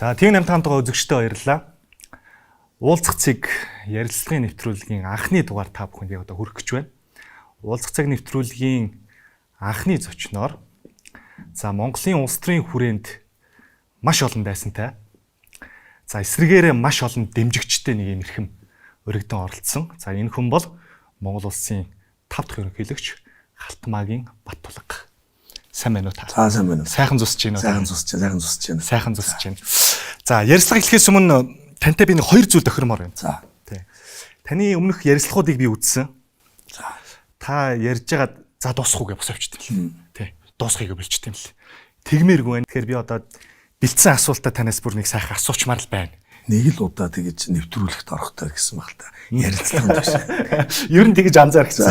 За тийм намтаантайгаа үзэгчтэй баярлалаа. Уулзах цэг ярилцлагын нэвтрүүлгийн анхны дугаар та бүхэнд одоо хүрэх гэж байна. Уулзах цэг нэвтрүүлгийн анхны зочноор за Монголын улс төрийн хүрээнд маш олон дайсантай. За эсрэгээрээ маш олон дэмжигчтэй нэг юм эрхэм өргөдөн оролцсон. За энэ хүн бол Монгол улсын 5 дахь ерөнхийлөгч Халтмаагийн Баттулга. Сайн байна уу та? За сайн байна. Сайхан зусч байна уу? Сайхан зусч байна. За ярилцлага эхлэхээс өмнө тантай би нэг хоёр зүйл тохиромоор байна. За. Тий. Таны өмнөх ярилцлагуудыг би үзсэн. За. Та ярьж байгаад за дуусахгүй гэж бос авчихдээ. Тий. Дуусхийг бэлчтэй юм л. Тэгмээргүй байна. Тэгэхээр би одоо бэлдсэн асуултаа танаас бүр нэг сайхан асуучмаар л байна. Нэг л удаа тэгэж нэвтрүүлэхт орохтой гэсэн баг та. Ярилцлаганд биш. Ер нь тэгэж анзаар гэсэн.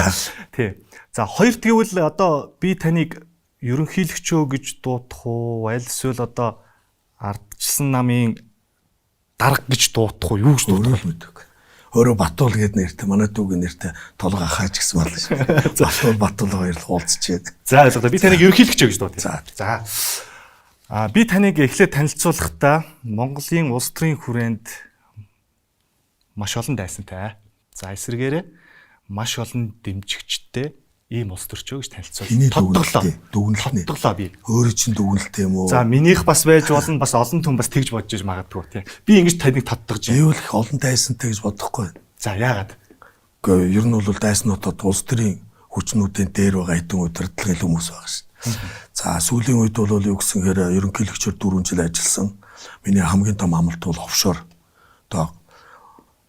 Тий. За хоёр тэгвэл одоо би таныг ерөнхийлөгчөө гэж дуудах уу? Аль эсвэл одоо ардчсан намын дарга гэж дуудах уу? Юу гэж дуудах вэ? Өөрөө Батуул гэдэг нэртэй, манай дүүгийн нэртэй толгой хааж гэсэн байна шүү. Батуул хоёр уулзчихээд. За ойлгоо. Би таныг ерөнхийлөгчөө гэж дуудъя. За. Би таныг эхлээд танилцуулахдаа Монголын улс төрийн хүрээнд маш олон дайсантай. За эсрэгээрээ маш олон дэмжигчтэй ийм улс төрчөө гэж танилцуулсан. Тодглоо би. Өөрөө чинь дүгнэлттэй юм уу? За минийх бас байж болно, бас олон хүн бас тэгж бодож иж магадгүй тий. Би ингэж таныг тодтогж байна. Би бол их олон дайсантай гэж бодохгүй. За яагаад? Гэхдээ ер нь бол дайснуудад улс төрийн хүчнүүдийн дээр байгаа хэдэн удирдлагын хүмүүс байгаа шүү. За сүүлийн үед бол юу гэсэн хэрэг ерөнхийлөгчөөр 4 жил ажилласан. Миний хамгийн том амлалт бол офшор. Одоо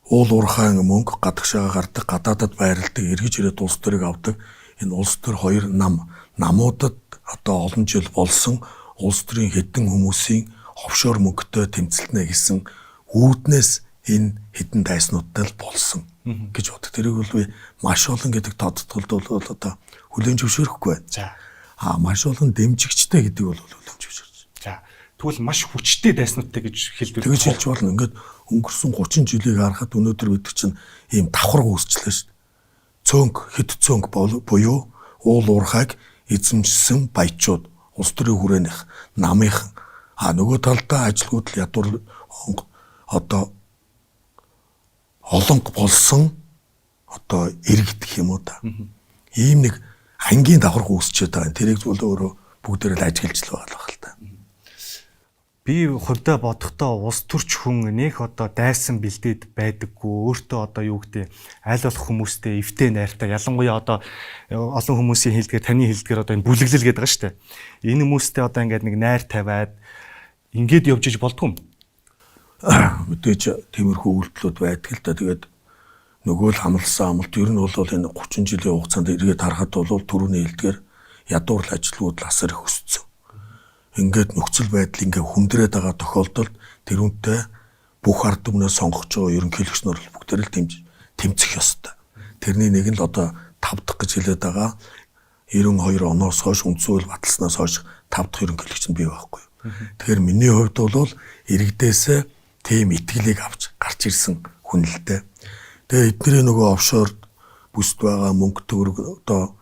уул уурхайн мөнгө гадагшаа гардаг, гадаадад байрладаг, эргэж ирээд улс төрийг авдаг. Энэ улс төр хоёр намуудад одоо олон жил болсон улс төрийн хэдэн хүмүүсийн офшор мөнгөтэй тэмцэлтнэ гэсэн үүднээс энэ хэдэн дайснуудтай л болсон гэж бод. Тэрийг бол би маш олон гэдэг тодтолд бол одоо хүлээн зөвшөөрөхгүй байна. За. Маш олон дэмжигчтэй гэдэг бол хүлээн зөвшөөрч. За. Тэгвэл маш хүчтэй дайснуудтай гэж хэлдэг. Тэгж хэлж болно. Ингээд өнгөрсөн 30 жилийг харахад өнөөдөр бид чинь ийм давхар үүсчлээ шүү. Хэд цөөнг буюу уул уурхайг эзэмшсэн баячууд улс төрийн хүрээнийх намынхан нөгөө талдаа ажилгүйд ядуур одоо олонг болсон одоо иргэдэх юм уу та. Ийм нэг ангийн давхар үүсчээд байгаа. Тэрийг зөв өөрөө бүгдээрээ л ажиглаж л байгаа л та. Би хувьдаа бодохдоо улс төрч хүн нэх одоо дайсан бэлдээд байдаггүй. Өөртөө одоо юу гэдэг аль болох хүмүүстэй эвтэй найртай. Ялангуяа одоо олон хүмүүсийн хэлдгээр таны хэлдгээр одоо энэ бүлэглэл гэдэг байгаа шүү дээ. Энэ хүмүүстэй одоо ингээд нэг найр тавиад ингээд явж иж болдгүй юм. Мэдээж тиймэрхүү үйлдэлүүд байдаг л да. Тэгээд нөгөө л хамлсан амлалт ер нь бол энэ 30 жилийн хугацаанд эргээд харахад бол түрүүний хэлдгээр ядуур ажилгүйд л асар их өссөн. Ингээд нөхцөл байдал ингээ хүндрээд байгаа тохиолдолд тэрүүнтэй бүх ард түмнээ сонгож байгаа ерөнхийлөгч нар бүгдээр л тэмцэх ёстой. Тэрний нэг нь л одоо 5 дахь гэж хэлээд байгаа 92 оноос хойш үндсүүл баталснаас хойш 5 дахь ерөнхийлөгч нь бий байхгүй. Тэгэхээр миний хувьд бол иргэдээсээ тийм итгэлийг авч гарч ирсэн хүн л дээ. Тэгээ эдгээр нөгөө офшор бүсд байгаа мөнгө төгрөг одоо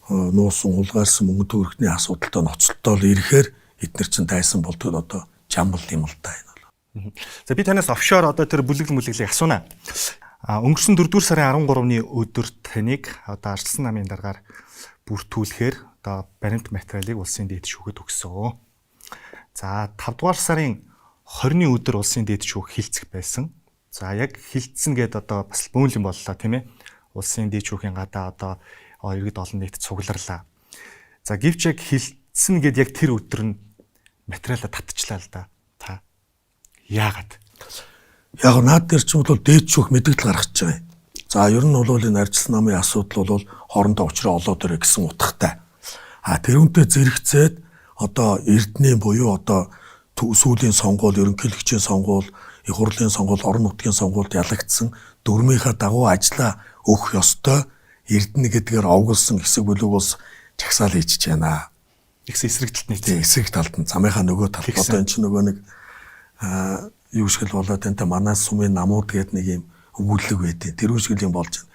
нуусан улгаарсан мөнгө төгрөгний асуудалтай ноцолтоо л ирэхээр эдгээр чинь тайсан болдог одоо чамбал юм л та энэ бол. За би танаас офшор одоо тэр бүлэглийг асуунаа. Өнгөрсөн 4-р сарын 13-ны өдөр таныг одоо арчилсан намын даргаар бүртгүүлэхээр одоо баримт материалыг улсын дээд шүүхэд өгсөн. За 5-р сарын 20-ны өдөр улсын дээд шүүх хилцэх байсан. За яг хилцсэн гээд одоо бас бөөнл юм боллоо тийм ээ. Улсын дээд шүүхийн гадаа одоо иргэд олон нийтэд цугларлаа. За гэвч яг хилцсэн гэд яг тэр өдөр нь материалаа татчихлаа л да. Та яагаад? Яг наад дээр ч бол дээд шүүх мэдээлэл гаргаж байгаа юм. За ер нь бол энэ арчилсан намын асуудал бол хоорондоо учраа олоод ирэх гэсэн утгатай. Тэрүүнтэй зэрэгцээд одоо эрдэнэ буюу одоо сүүлийн сонгуул, ерөнхийлөгчийн сонгуул, их хурлын сонгуул, орон нутгийн сонгуульд ялагдсан дүрмийнхаа дагуу ажиллаа өгөх ёстой. Эрдэнэ гэдгээр овголсон хэсэг бүлэг бас чагсаал хийчихэж байна. Ихс эсрэг талд нэг. Тийм эсрэг талд нь замынхаа нөгөө талд одоо энэ чинь нөгөө нэг юу шиг л болоод энэ манай сумын намууд гэдэг нэг юм өгүүлэг байдیں۔ Тэр үсгэл юм болж байна.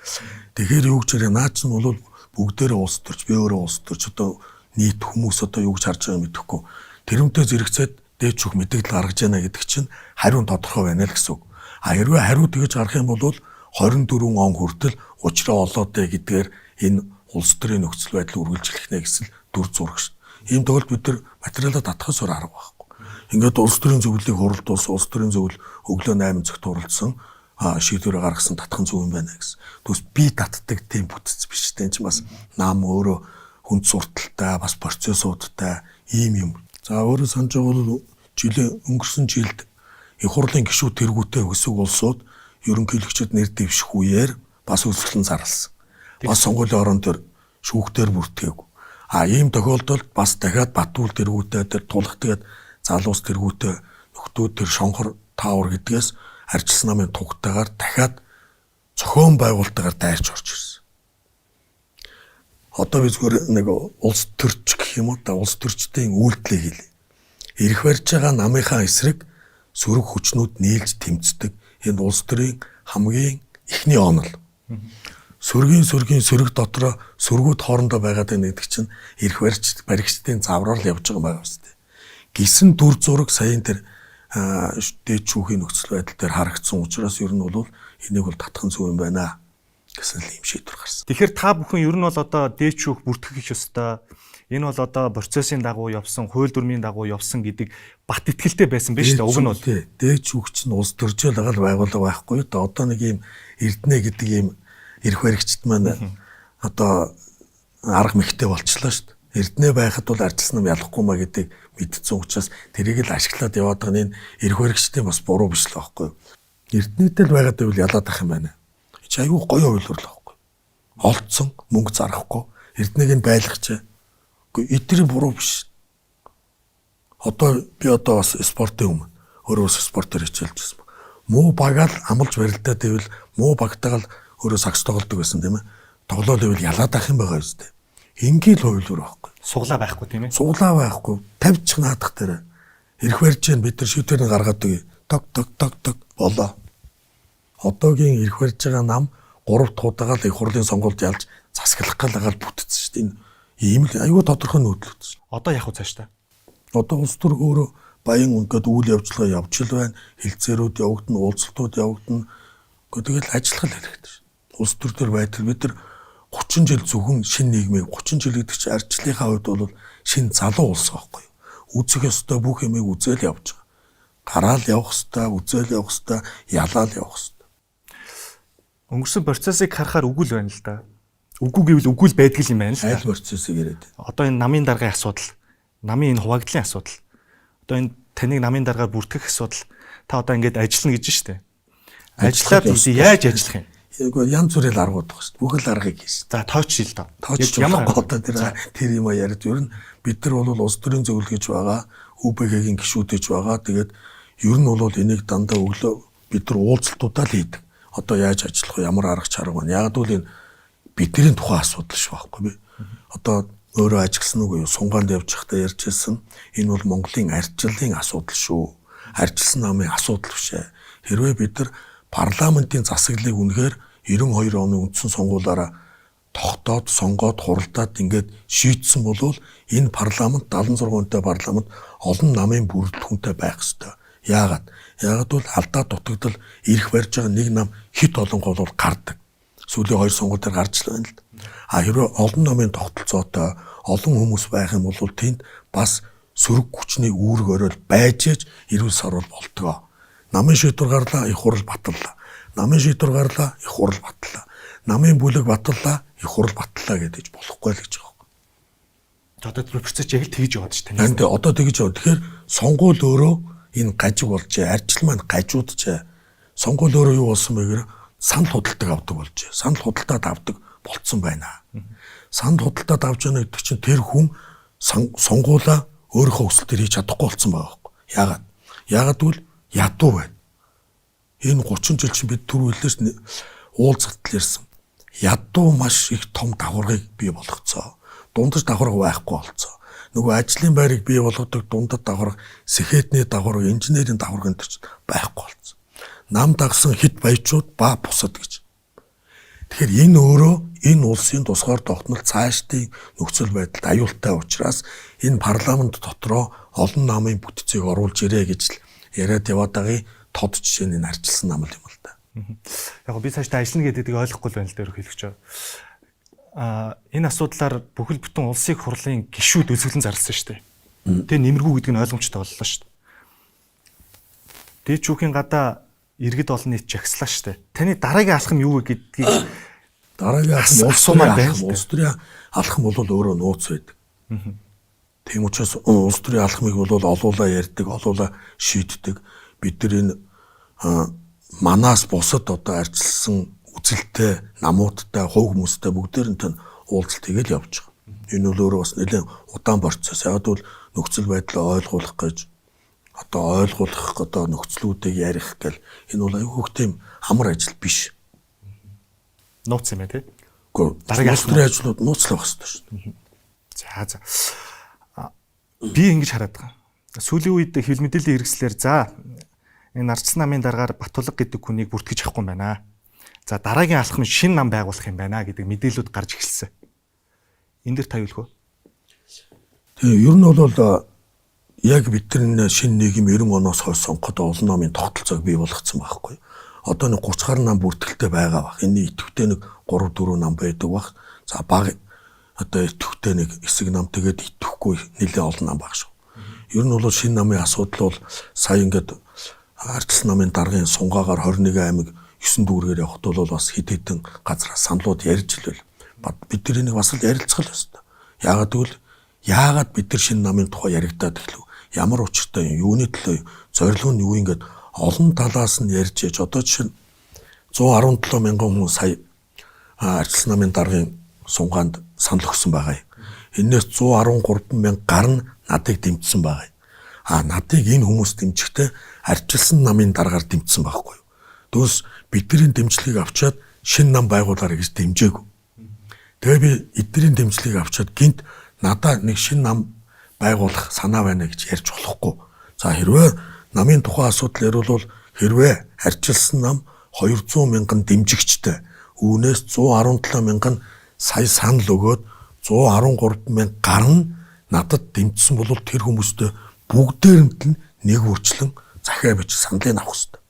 Тэгэхээр юу гэж ярэ наа чинь бол бүгдээрээ улс төрч би өөрөө улс төрч одоо нийт хүмүүс одоо юу гэж харж байгааг мэдэхгүй. Тэрүүнтэй зэрэгцээд дээд шүүх мэдээлэл гаргаж яана гэдэг чинь хариу тодорхой байна л гэсэн үг. Хэрвээ хариу тэгж гарах юм бол 24 он хүртэл учраа олоодэ гэдгээр энэ улс төрийн нөхцөл байдал үргэлжлэх нэ гэсэн дүр зураг шин. Ийм тохиолдолд бид нар материалаа татахаас өөр арга байхгүй. Ингээд улс төрийн зөвлөлийг хуралдуулсан, улс төрийн зөвлөл өглөө 8 цагт хуралдсан шийдвэр гаргасан татхан зөв юм байна гэсэн. Тэгвэл би татдаг тийм бүтц биш тийм ч бас нам өөрөө хүнд сурталтай, бас процессуудтай ийм юм. За өөрөө санаж байгаа бол өнгөрсөн жилд их хурлын гишүүд тэргүүтэй өсөг улсууд ерөнхийлөгчд нэр дэвших үеэр бас өсөлтөн зарласан. Бас сонгуулийн орон дээр шүүхтэр бүртгээгүй. Ийм тохиолдолд бас дахиад Батүл тэргүүтэй тэр тулах тэгээд залуус тэргүүтэй нөхдөө тэр шонхор таавар гэдгээс арчилсан намын тугтайгаар дахиад зохион байгуулалтаар дайрч орж ирсэн. Одоо би зүгээр нэг улс төрч гэх юм уу та улс төрчдийн үйлдэлийг хэлье. Ирэх барьж байгаа намынхаа эсрэг сөрөг хүчнүүд нийлж тэмцдэг. Энэ улс төрийн хамгийн ихний онол. Сөргийн сөрөг дотроо сөргүүд хоорондоо байгаад байна гэдэг чинь ирэх баригчдын завраар л явж байгаа юм байна үстэй. Гисэн дүр зураг саяын тэр дээд шүүхийн нөхцөл байдал дээр харагдсан учраас ер нь бол энийг бол татхан зөв юм байна гэсэн л юм шийдвэр гарсан. Тэгэхээр та бүхэн ер нь бол одоо дээд шүүх бүртгэх их ёстой. Энэ бол одоо процессын дагуу явсан, хууль дүрмийн дагуу явсан гэдэг бат итгэлтэй байсан байж та уг нь бол. Дээд шүүх чинь улс төржөөл агаал байгууллага байхгүй юу? Одоо нэг юм Эрдэнэ гэдэг юм эрх баригчд маань одоо арга мэхтэй болчихлоо шүү дээ. Эрдэнэ байхад бол арчилсан юм ялахгүй маа гэдэг мэдсэн учраас тэрийг л ашиглаад яваад байгаа нь эрх баригчдын бас буруу биш л байхгүй юу? Эрдэнэтэй л байгаад байвал ялаад ах юм байна. Чи аюу гоё ойлголоо байхгүй. Олдсон мөнгө зарахгүй Эрдэнэгийг нь байлгачаа. Гэхдээ эдгээр буруу биш. Одоо би бас спортын өмнө өөрөө спортоор хичээлж байсан. Муу багаал амлж барилдаад байвал муу багтагаал өөрөө сакс тоглодог байсан тийм ээ. Тоглоол байвал ялаад ах юм байгаа үстэй. Ингээл хуйлуур байхгүй. Суглаа байхгүй тийм ээ. Суглаа байхгүй. 50 ч наадах дээр эрх барьж जैन бид нар шийдвэрийг гаргаад өгье. Тог болоо. Одоогийн эрх барьж байгаа нам 3 туудагаал их хурлын сонгуульд ялж засаглах галагаар бүтцсэн шүү дээ. Ийм л аюу тодорхой нөөдлөд. Одоо яг уу цааш та. Одоо улс төр өөрөө баян өнгөд үйл явдлага явж л байна. Хилцээрүүд явагдана, уулзалтууд явагдана. Тэгэл ажиллах л хэрэгтэй шүү. Улс төр төр байтал бид нар 30 жил зөвхөн шинэ нийгмийг 30 жил гэдэг чинь арчлалынхаа хувьд бол шинэ залуу улс байхгүй юу? Үзэх ёстой бүх юмыг үзэл явж байгаа. Гараал явах ёстой, үзэл явах ёстой, ялаал явах ёстой. Өнгөрсөн процессыг харахаар үгүй л байна л да. Үгүй гэвэл үгүй л байдаг юм байна л да. Айл процессыг яриад. Одоо энэ намын даргын асуудал, намын энэ хуваагдлын асуудал. Одоо энэ таныг намын даргаар бүртгэх асуудал. Та одоо ингэж ажиллана гэж штэ. Ажиллаад яаж ажиллах юм? Янз бүрийн аргууд байгаа шүү дээ. Бүх л аргыг хийж. За тооч шил доо. Ямар одоо тэр юм яриад ер нь бид нар бол улс төрийн зөвлөл гэж байгаа, ÜБХ-гийн гишүүд гэж байгаа. Тэгээд ер нь бол энийг дандаа өглөө бид нар уулзалтуудаа л хийдэг. Одоо яаж ажиллах вэ? Ямар арга чарга байна? Яг л энэ бидний тухайн асуудал шүү байхгүй би. Одоо өөрөө ажилласан уу юу? Сунгаанд явж байхдаа ярьж ирсэн. Энэ бол Монголын арчлалын асуудал шүү. Арчилсан намын асуудал биш ээ. Хэрвээ бид нар парламентын засаглалыг үнэхээр 92 оны үндсэн сонгуулиараа тогтоод, сонгоод, хуралдаад ингээд шийдсэн болвол энэ парламент 76-тай парламент олон намын бүрэлдэхүүнтэй байх ёстой. Яагаад? Яагаад бол алдаа дутагдал ирэх барьж байгаа нэг нам хит олонго бол гардаг. Сүүлийн 2 сонгуульд гарч л байна л. Хэрвээ олон намын тогтолцоотой олон хүмүүс байх юм бол тэнд бас сөрөг хүчний үүрэг оройл байж ээж эрүүл сарвал болтгоо. Намын шийдвэр гарлаа, их хурал батлаа. Намын шийдвэр гарлаа, их хурал батлаа. Намын бүлэг батлаа, их хурал батлаа гэдэж болохгүй л гэж байгаа юм. Одоо тэр процесс яг л тэгж яваад ш тань. Энд одоо тэгж яваа. Тэгэхээр сонгуул өөрөө энэ гажиг болжээ. Арчил маань гажуудчээ. Сонгуул өөрөө юу болсон бэ гэхээр санал худалдаг авдаг болжээ. Санал худалдаад авдаг болцсон байна. Санал худалдаад авч яана гэдэг чинь тэр хүн сонгуулаа өөрийнхөө өсөлтөөр хийж чадахгүй болцсон байгаа байхгүй. Яагаад? Яагаад гэвэл ядуу байна. Энэ 30 жил чинь бид түр үйлээс уулзалт ярьсан. Ядуу маш их том давхаргыг бий болгоцоо. Дундаж давхарга байхгүй болцоо. Нөгөө ажлын байрыг бий болгодог дундад давхарга, сэхэтний давхарга, инженерийн давхарга энэ ч байхгүй болцоо. Нам дагсан хит баячууд ба бусад гэж. Тэгэхээр энэ өөрөө энэ улсын тусгаар тогтнолт цаашдын нөхцөл байдалд аюултай учраас энэ парламент дотроо олон намын бүтцийг оруулж ирээ гэж л яриад яваад байгаа тод жишээ нь арчилсан нам юм л да. Яг би цаашдаа ажиллана гэдгийг ойлгохгүй л байна л дээр хэлэх чинь. Энэ асуудлаар бүхэл бүтэн улсын хурлын гишүүд үзэсгэлэн зарласан шүү дээ. Тэгээ нэмэргүй гэдэг нь ойлгомжтой боллоо шүү дээ. Дээд шүүхийн гадаа иргэд олон нийт жагслаа шүү дээ. Таны дараагийн алхам юу вэ гэдгийг дараагийн улс төрийн алхам бол өөрөө нууц байдаг. Тийм учраас улс төрийн алхмыг бол олуулаа ярьдаг, олуулаа шийддэг. Бид нар энэ манаас бусад одоо арчилсан үзэлтэй, намуудтай, хувь хүмүүстэй бүгдээрнтэй уулзалт хийгээл явж байгаа. Энэ бол өөрөө бас нэлээд удаан процесс. Яг бол нөхцөл байдлаа ойлгуулах гэж одоо нөхцлүүдийг ярих гэл энэ бол айгүй тийм амар ажил биш. Нууц юм ээ тий. Гэхдээ дараагийн алхмын ажлууд нууцлах хэрэгтэй шүү дээ. За. Би ингэж хараад байгаа. Сүүлийн үед хэвлэл мэдээллийн хэрэгслэр за энэ Ардчилсан намын дараагаар Батулга гэдэг хүнийг бүртгэж авахгүй юм байна. За дараагийн алхам шинэ нам байгуулах юм байна гэдэг мэдээлүүд гарч эхэлсэн. Энд дэр та юу хэлэх вэ? Тэгээ ер нь бол яг бидний шинэ нийгэм 90 оноос хойш сонгоход олон намын тогтолцоог бий болгоцсон байхгүй. Одоо нэг 30 гаруй нам бүртгэлтэй байгаа бах. Энэний идэвхтэй нэг 3-4 нам байдаг бах. За баг одоо идэвхтэй нэг хэсэг нам тэгээд идэвхгүй нэлээд олон нам баг шүү. Ер нь бол шинэ намын асуудал бол сая ингээд Ардчилсан намын даргын сунгаагаар 21 аймаг 9 дүүргээр явхад бол бас хэд хэдэн газраас саналууд ярьж илвэл бид нар энийг бас л ярилцгал өстой. Яагаад бид нар шинэ намын тухай яригадаад эхлэв? Ямар учиртай юм? Юуны төлөө зорилго нь юу ингээд олон талаас нь ярьж яж одоо жишээ нь 117 мянган хүн сая Ардчилсан намын даргын сунгаанд санал өгсөн байгаа юм. Энээс 113 мянга гарна надыг дэмжсэн байгаа юм. Надыг энэ хүмүүс дэмжихдээ Ардчилсан намын дараагаар дэмжсэн байхгүй юу? Дөөс бидний дэмжлэгийг авчаад шинэ нам байгуулаарай гэж дэмжээгүй. Тэгээ би эдгэрийн дэмжлэгийг авчаад гинт надад нэг шинэ нам байгуулах санаа байна гэж ярьж болохгүй. За хэрвээ намын тухайн асуудал ярил хэрвээ Ардчилсан нам 200 мянган дэмжигчтэй үүнээс 117 мянган сая санал өгөөд 113 мянга гарна надад дэмжсэн бол тэр хүмүүстэй бүгдээрнт нь нэг үрчлэн захиа бич саналыг авах хэрэгтэй.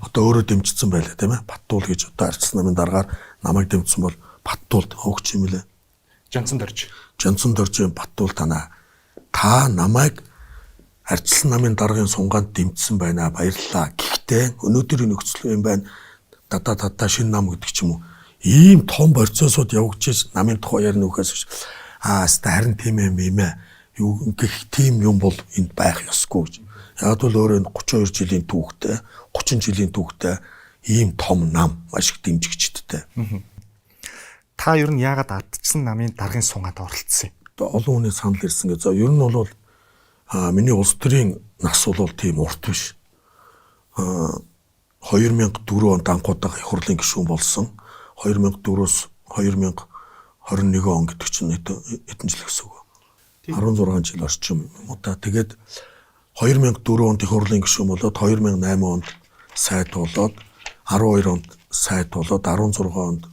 Одоо өөрөө дэмжсэн байлаа тийм ээ. Баттуул гэж одоо Ардчилсан намын дараагаар намайг дэмжсэн бол Баттуулд хөөгч юм лээ. Жанцсан дорж Баттуул танаа. Та намайг Ардчилсан намын даргын сунгаанд дэмжсэн байна. Баярлалаа. Гэхдээ өнөөдрийн нөхцөл юм байна. Дата шинэ нам гэдэг ч юм уу. Ийм том процессууд явагдаж намын тухай ярина үхээс харин тийм юм ээ. Юу гэх тийм юм бол энд байх ёсгүй гэж. Яг бол өөрөө 32 жилийн түүхтэй, 30 жилийн түүхтэй ийм том нам маш их дэмжигчдтэй. Та ер нь яагаад Ардчилсан намын даргын сунгаанд оролцсон юм? Олон хүний санал ирсэн гэж. За ер нь бол миний улс төрийн нас бол тийм урт биш. 2004 онд анхудаа их хурлын гишүүн болсон. 2004-өөс 2021 он гэдэг чинь хэдэн жил гэсэн үг. 16 жил орчим юм уу та. Тэгээд 2004 онд их хурлын гишүүн болоод 2008 онд сайд болоод 12 онд сайд болоод 16 онд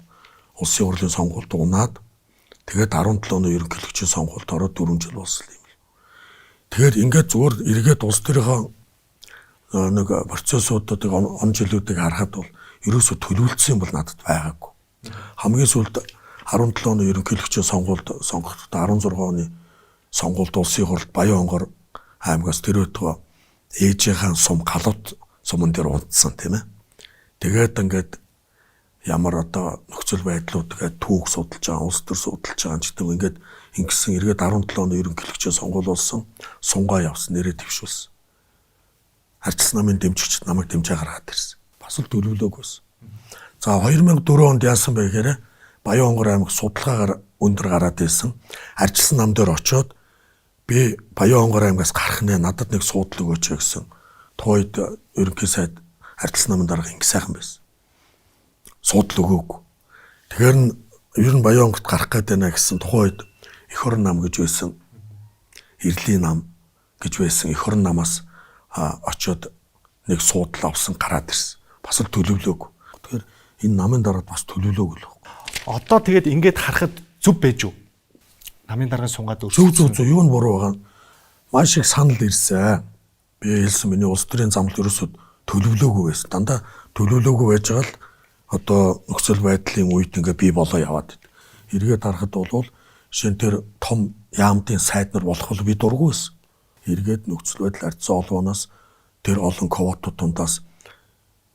улсын хурлын сонгуульд унаад тэгээд 17 оны ерөнхийлөгчийн сонгуульд ороод 4 жил болсон юм. Тэгээд ингээд зүгээр эргээд улс төрийнхөө нэг процессуудыг он жилүүдийг харахад бол ерөөсө төлөвлөсөн юм бол надад байгаагүй. Хамгийн сүүлд 17 оны ерөнхийлөгчийн сонгуульд сонгогдоход 16 оны сонгуульд улсын хурлд Баян Онгор аймагаас тэр өтгөө ээжийнхэн сум галууд суман дээр унтсан тийм ээ. Тэгээд ингээд ямар одоо нөхцөл байдлууд тэгээд түүх судалж байгаа, улс төр судалж байгаа ч гэдэг юм ингээд ингэсэн эргээд 17 оны ерөнхийлөгчийн сонгуул болсон, сунгаа явсан, нэрээ твшүүлсэн. Ардчилсан намын дэмжигчд намайг дэмжээ гаргаад ирсэн. Бас л төлөвлөөгүйсэн. За 2004 онд яасан бэ гэхээр Баян Онгор аймаг судалгаагаар өндөр гараад ирсэн. Ардчилсан нам дээр очиод би Баян Онгор аймагаас гарах нэ надад нэг суудлаг өгөөч гэсэн. Тойд ерөнхий сайд Ардчилсан намын дарга ингэ сайхан байсан. Суудлаг өгөөгүй. Тэгэхээр ер нь Баян Онгорт гарах гээд байна гэсэн тухайн үед Эх орон нам гэж байсан. Ирлийн нам гэж байсан. Эх орон намаас очиод нэг суудлал авсан гараад ирсэн. Бас л төлөвлөөгүй. Тэгэхээр энэ намын дараад бас төлөвлөөгүй л байна. Одоо тэгээд ингээд харахад зүв байж юу? Намын даргын сунгаад Зөв юу нь буруу байгаа нь маш их санал ирсэн. Би хэлсэн миний улс төрийн замлал ерөөсөд төлөвлөөгүй байсан. Дандаа төлөвлөөгүй байж байгаа л одоо нөхцөл байдлын үед ингээ бий болоо яваад. Эргээд харахад бол жишээ нь тэр том яамтын сайд нар болох бол би дургүй байсан. Эргээд нөхцөл байдал ардсан олгооноос тэр олон ковотууд тундаас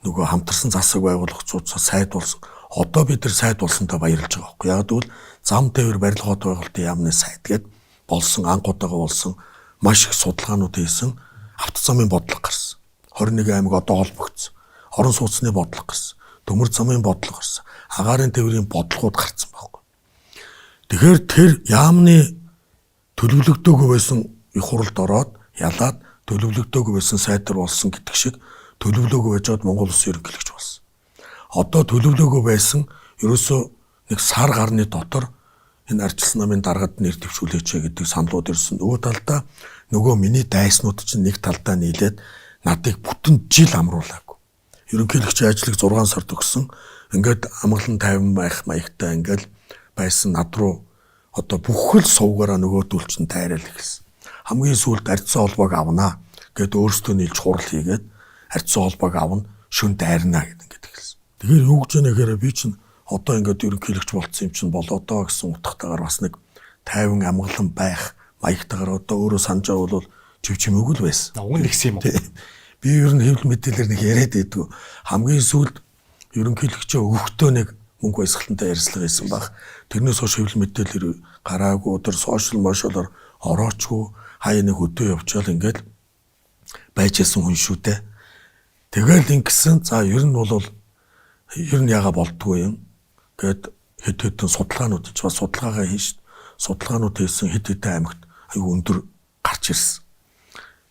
нөгөө хамтарсан засаг байгуулагчдаас сайд болсон. Одоо бид тэр сайд болсонтой баярлж байгаа байхгүй. Яг гэвэл зам тээвэр барилгын хот байгуулалтын яамны сайд гээд болсон анхудаага болсон маш их судалгаанууд хийсэн авто замын бодлого гарсан. 21 аймаг одоо холбогдсон. Орон сууцны бодлого гарсан. Төмөр замын бодлого гарсан. Агаарын тээврийн бодлогууд гарсан байхгүй. Тэгэхээр тэр яамны төлөвлөгдөөгүй байсан их хуралд ороод ялаад төлөвлөгдөөгүй байсан сайдар болсон гэдэг шиг төлөвлөөгүй байжгаад Монгол улсын ерөнхийлөгч болсон. Одоо төлөвлөөгүй байсан ерөөсөө нэг сар гарны дотор энэ ардчилсан намын даргад нэр дэвшүүлээч гэдэг саналууд ирсэн. Нөгөө талдаа нөгөө миний дайснууд чинь нэг талдаа нийлээд надыг бүтэн жил амруулаагүй. Ерөнхийлөгчийн ажлыг 6 сард өгсөн. Ингээд амгалан тайван байх маягтай ингээд байсан над руу одоо бүхэл сувгаараа нөгөөдөл чинь тайрал эхэлсэн. Хамгийн сүүлд ардсан холбоог авнаа гэд өөрсдөө нийлж хурал хийгээд ардсан холбоог авна шүн дайрнаа гэдэг эхэлсэн. Тэгэхээр юу гэж яана гэхээр би чинь одоо ингээд ерөнхийлөгч болцсон юм чинь болоо доо гэсэн утгатайгаар бас нэг тайван амгалан байх маягтайгаар одоо өөрөө санаж байгаа бол чивчмээгүй л байсан. Уг нь нэгсэн юм уу? Би ер нь хэвлэл мэдээлэлээр нэг яриад байдгүй. Хамгийн сүүлд ерөнхийлөгчөө өгөхдөө нэг мөнгө баясгалантай ярьцлага хийсэн баг. Тэрнээс хойш хэвлэл мэдээлэлээр гараагүй өдөр сошиал мошиалор ороочгүй хаяа нэг өдөө явчаал ингээд байжсэн хүн шүү дээ. Тэгэл ингэсэн за ер нь бол ер нь яга болдгүй юм гэд хэд хэдэн судалгаанууд ч бас судалгаагаа хийн шүү. Судалгаанууд хийсэн хэд хэдэн аймагт аюу өндөр гарч ирсэн.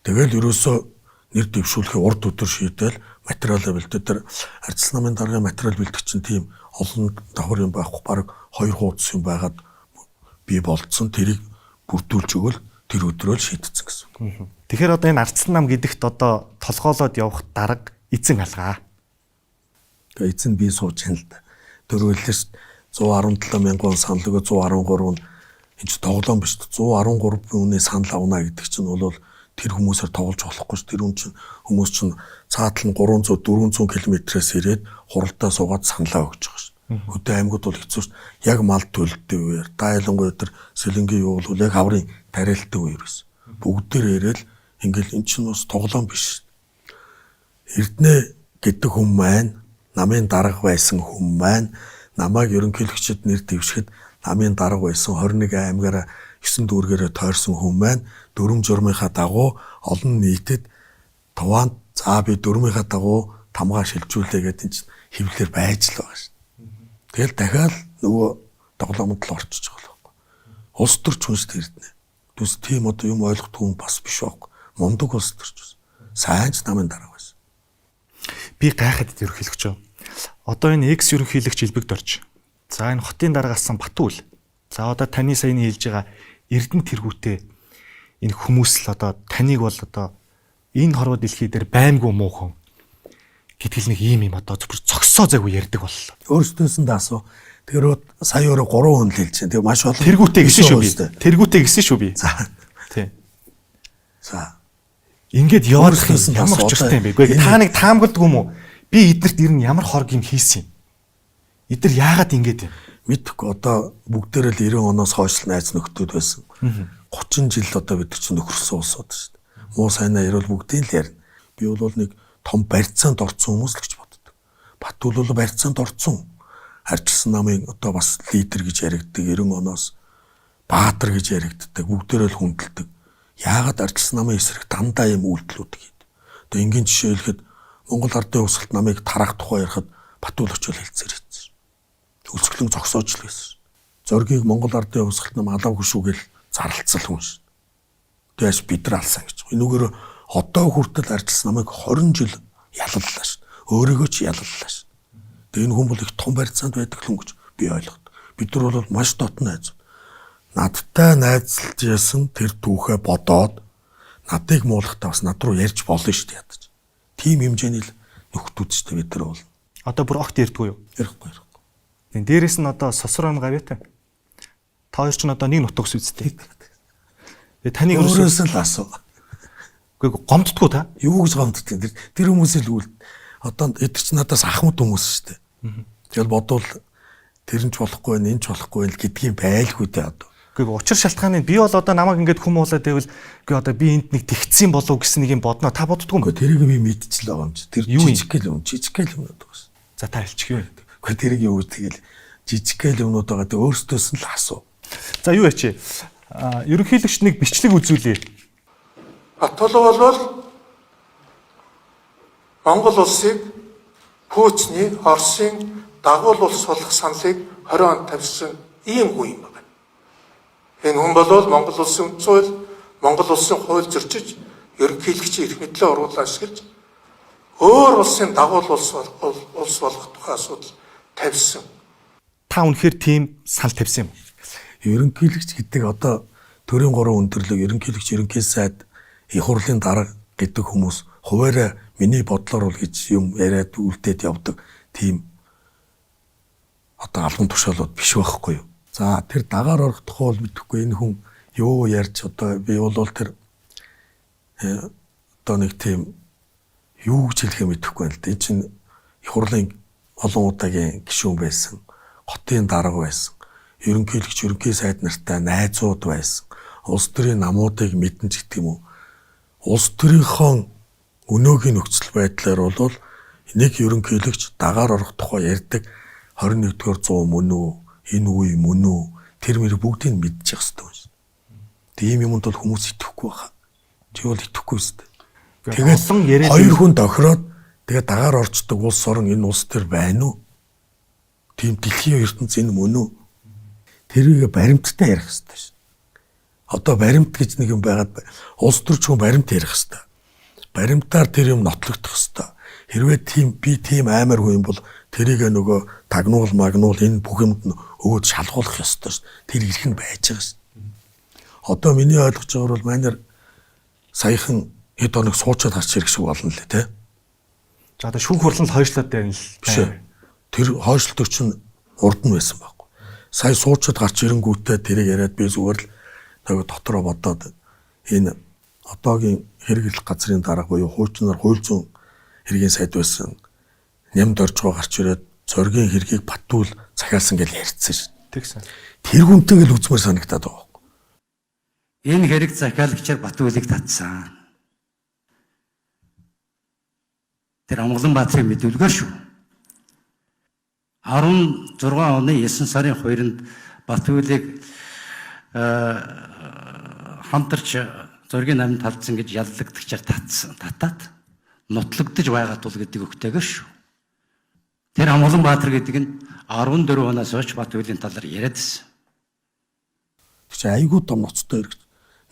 Тэгэл ерөөсөө нэр дэвшүүлэхээ урд өдөр шийдэл материалаа бэлдээ. Тэр ардчилсан намын даргын материал бэлдэх чинь тийм олон давхар юм байхгүй баг 2 хуудас юм байгаад би болцсон тэрийг бүрдүүлж өгөөл тэр өдрөө л шийдсэн гэсэн. Тэгэхээр одоо энэ ардчилсан нам гэдэгт одоо толгоолоод явах дарга эзэн алгаа. Тэгээ эзэн би сууж юм л да. Төрүүлээс 117 мянган санал өгөө 113 нь энэ ч тоглоом биш 113 үнэ санал авна гэдэг чинь бол тэр хүмүүсээр тоглож болохгүй ш. Тэр хүн чинь хүмүүс чинь цаатал нь 300 400 км-ээс ирээд хуралдаа суугаад саналаа өгч байгаа ш. Хөдөө аймагуд бол хэцүү ш. Яг мал төлөлтөө үеэр дайлангуй өдр сэлэнгийн юу бол яг хаврын тариалтай үеэр байсан. Бүгдээр ирээл ингээл эн чинь бас тоглоом биш. Эрдэнэ гэдэг хүн маань намын дарга байсан хүн маань намайг ерөнхийлөгчд нэр дэвшгэд намын дарга байсан 21 аймгаараа 9 дүүргээрээ тойрсон хүн маань дүрм журмынхаа дагуу олон нийтэд туваанд за би дүрмийнхаа дагуу тамгаа шилжүүлээ гэдэг чинь хэвлэлээр байж л байгаа шин. Тэгэл дахиад нөгөө тоглоомд л орчиж байгаа байхгүй. Улс төрч хүнс тэрднэ. Түс тийм одоо юм ойлгохгүй хүн бас биш байхгүй. Мундаг улс төрч байсан. Сайн ч намын дарга байсан. Би гайхаад ерөнхийлөгч. Одоо энэ X ерөнхийлөгч Илбэгд орж. За энэ хотын даргаасан Батүл. За одоо таны саяны хэлж байгаа Эрдэнэ тэргүүтээ энэ хүмүүс л одоо таныг бол одоо энэ хорвоо дэлхий дээр баймгүй муухан гэтэл нэг ийм юм одоо зөвхөн цогсоо зайгүй ярьдаг боллоо. Өөрсдөөс нь даасуу. Тэр сая өөрөө 3 хүн л хэлж чинь. Тэгээ маш олон тэргүүтээ гэсэн шүү би. Тэргүүтээ гэсэн шүү би. За. Тий. За. Ингээд яваад гэсэн ямар учиртай юм бэ? Гэхдээ та нэг таамагладаг юм уу? Би эднэрт ер нь ямар хорг юм хийсэн юм? Эдгээр яагаад ингэж юм? Мэдхгүй одоо бүгдээрээ л 90 оноос хойш найз нөхдөд байсан. 30 жил одоо бид чинь нөхөрсөн улсууд шүү дээ. Муу сайнаа ярил бүгдийн л ярина. Би бол нэг том барьцаанд орцсон хүмүүс л гэж боддог. Батүл бол барьцаанд орцсон. Ардчилсан намын одоо бас лидер гэж яригддаг 90 оноос баатар гэж яригддаг. Бүгдээрээ л хүндэлдэг. Яагаад ардчилсан намын эсрэг дандаа юм үйлдэлүүд хийдэг. Одоо энгийн жишээ хэлэхэд Монгол Ардын Хувьсгалт намыг тараах тухай ярихад Батүл очил хэлцээр хийсэн. Үлсгэлэн зогсоож л байсан. Зоргийг Монгол Ардын Хувьсгалт нам алаагүй шүүгээл зарлцсан хүн ш. Тэгээс бид нар алсан гэж. Энүүгээр одоо хүртэл ардчилсан намайг 20 жил ялаллаа ш. Өөрийгөө ч ялаллаа ш. Тэгээ энэ хүн бол их том барьцаанд байдаг хүн гэж би ойлгоод. Бид нар бол маш дотн найз. Надтай найзлж ясан тэр түүхээ бодоод надыг муулахтаа бас над руу ярьж болно ш. Ядаж. Тим хэмжээний л нөхдүүд ш. Бид нар бол. Одоо бүр огт ярьдгүй юу? Ярихгүй. Тэгээ дээрэс нь одоо сосрон гавьяатай. Та хоёр ч одоо нэг нутагс үзтээ. Тэгээ таныг өөрөөс л асуу. Үгүй гомддгоо та. Юу гэж гомддгийг тэр хүмүүсийн л үл одоо эдгээр ч надаас ахмад хүмүүс шүү дээ. Тэгэл бодвол тэр нь ч болохгүй, энэ ч болохгүй л гэдгийг байлгүй дээ одоо. Үгүй учир шалтгааны би бол одоо намайг ингээд хүмүүлээд байвал үгүй одоо би энд нэг тэгцсэн болов гэсэн нэг юм бодно. Та боддгоо юм. Тэрийг би мэдчихлээ байгаа юм чи. Тэр жижиг юмнууд байгаа ш. За та хэлчихвээ. Үгүй тэрийг юу тэгэл жижиг юмнууд байгаа. Тэ өөрсдөөс нь л асуу. За юу яачи? Ерөнхийлөгч нэг бичлэг үзүүлээ. Батулга бол Монгол улсыг Путиний Оросын дагуул улс болох саналыг 20 онд тавьсан ийм хүн юм байна. Энэ хүн бол Монгол улсын үндсэн хууль, Монгол улсын хууль зөрчиж, ерөнхийлөгчийн эрх мэдлээ оруулан ашиглаж, өөр улсын дагуул улс болох тухай асуудал тавьсан. Та үнэхээр тийм санал тавьсан юм. Ерөнхийлөгч гэдэг одоо төрийн 3 өндөрлөг ерөнхийлөгч ерөнхий сайд их хурлын дарга гэдэг хүмүүс хуваараа миний бодлоор бол гэж юм яриад үлдээд явдаг тийм одоо албан тушаалууд биш байхгүй юу. За тэр дагаар орох тухай бол мэдэхгүй энэ хүн юу ярьж одоо би бол тэр одоо нэг тийм юу гэж хэлэхээ мэдэхгүй байна л да. Энэ чинь их хурлын олон удаагийн гишүүн байсан, хотын дарга байсан, ерөнхийлөгч ерөнхий сайд нартай найзууд байсан, улс төрийн намуудыг мэдэн ч гэдэг юм уу. Улс төрийнхөө өнөөгийн нөхцөл байдлаар бол нэг ерөнхийлөгч дагаар орох тухай ярьдаг 21-р 100 мөн үү, энэ үе мөн үү, тэр мэр бүгдийг мэдчих хэвээр байна. Тийм юмд бол хүмүүс итгэхгүй байна. Чи бол итгэхгүй шүү дээ. Тэгээд хоёр хүн тохироод тэгээд дагаар орчдөг улс орон энэ улс төр байна уу? Тийм дэлхийн ертөнцийн мөн үү? Тэрийг баримттай ярих хэрэгтэй шүү. Одоо баримт гэж нэг юм байгаад улс төрч хүн баримт ярих хэрэгтэй. Баримтаар тэр юм нотлогдох хэрэгтэй. Хэрвээ тийм аймар хүн юм бол тэрийг нөгөө тагнуул магнуул энэ бүх юмд нь өгөөд шалгуулах ёстой шүү. Тэр ирэх нь байж байгаа шүү. Одоо миний ойлгож байгаагаар бол манайр саяхан хэд хоног суучаад гарч ирэх шиг болно лээ те. За одоо шүүх хурланд хойшлоод байна л. Биш ээ. Тэр хойшлтор чинь урд нь байсан байхгүй. Сая суучаад гарч ирэнгүүтээ тэрийг яриад би зүгээр л нөгөө дотроо бодоод энэ одоогийн хэрэглэх газрын дарга буюу хуучнаар хууль зүйн хэргийн сайд байсан нямд орж байгаа гарч ирээд зоргийн хэргийг Батүл захиалсан гэж ярьцсан шүү. Тэгсэн. Тэр хүнтэйг л үзмээр санагдаад байгаа юм. Энэ хэрэг захиалагчаар Батүлыг татсан. Тэр Амгалан Баатрын мэдүүлгээр шүү. 16 оны 9 сарын 2-нд Батүлыг хамтарч зургийн намд талдсан гэж яллагдагчаар татаад нотлогдож байгаа тул гэдэг өгтэйгээр шүү. Тэр Амгалан Баатар гэдэг нь 14 оноос хойш Батүлийн талаар яриад байсан. Чи айгүй том ноцтой хэрэг.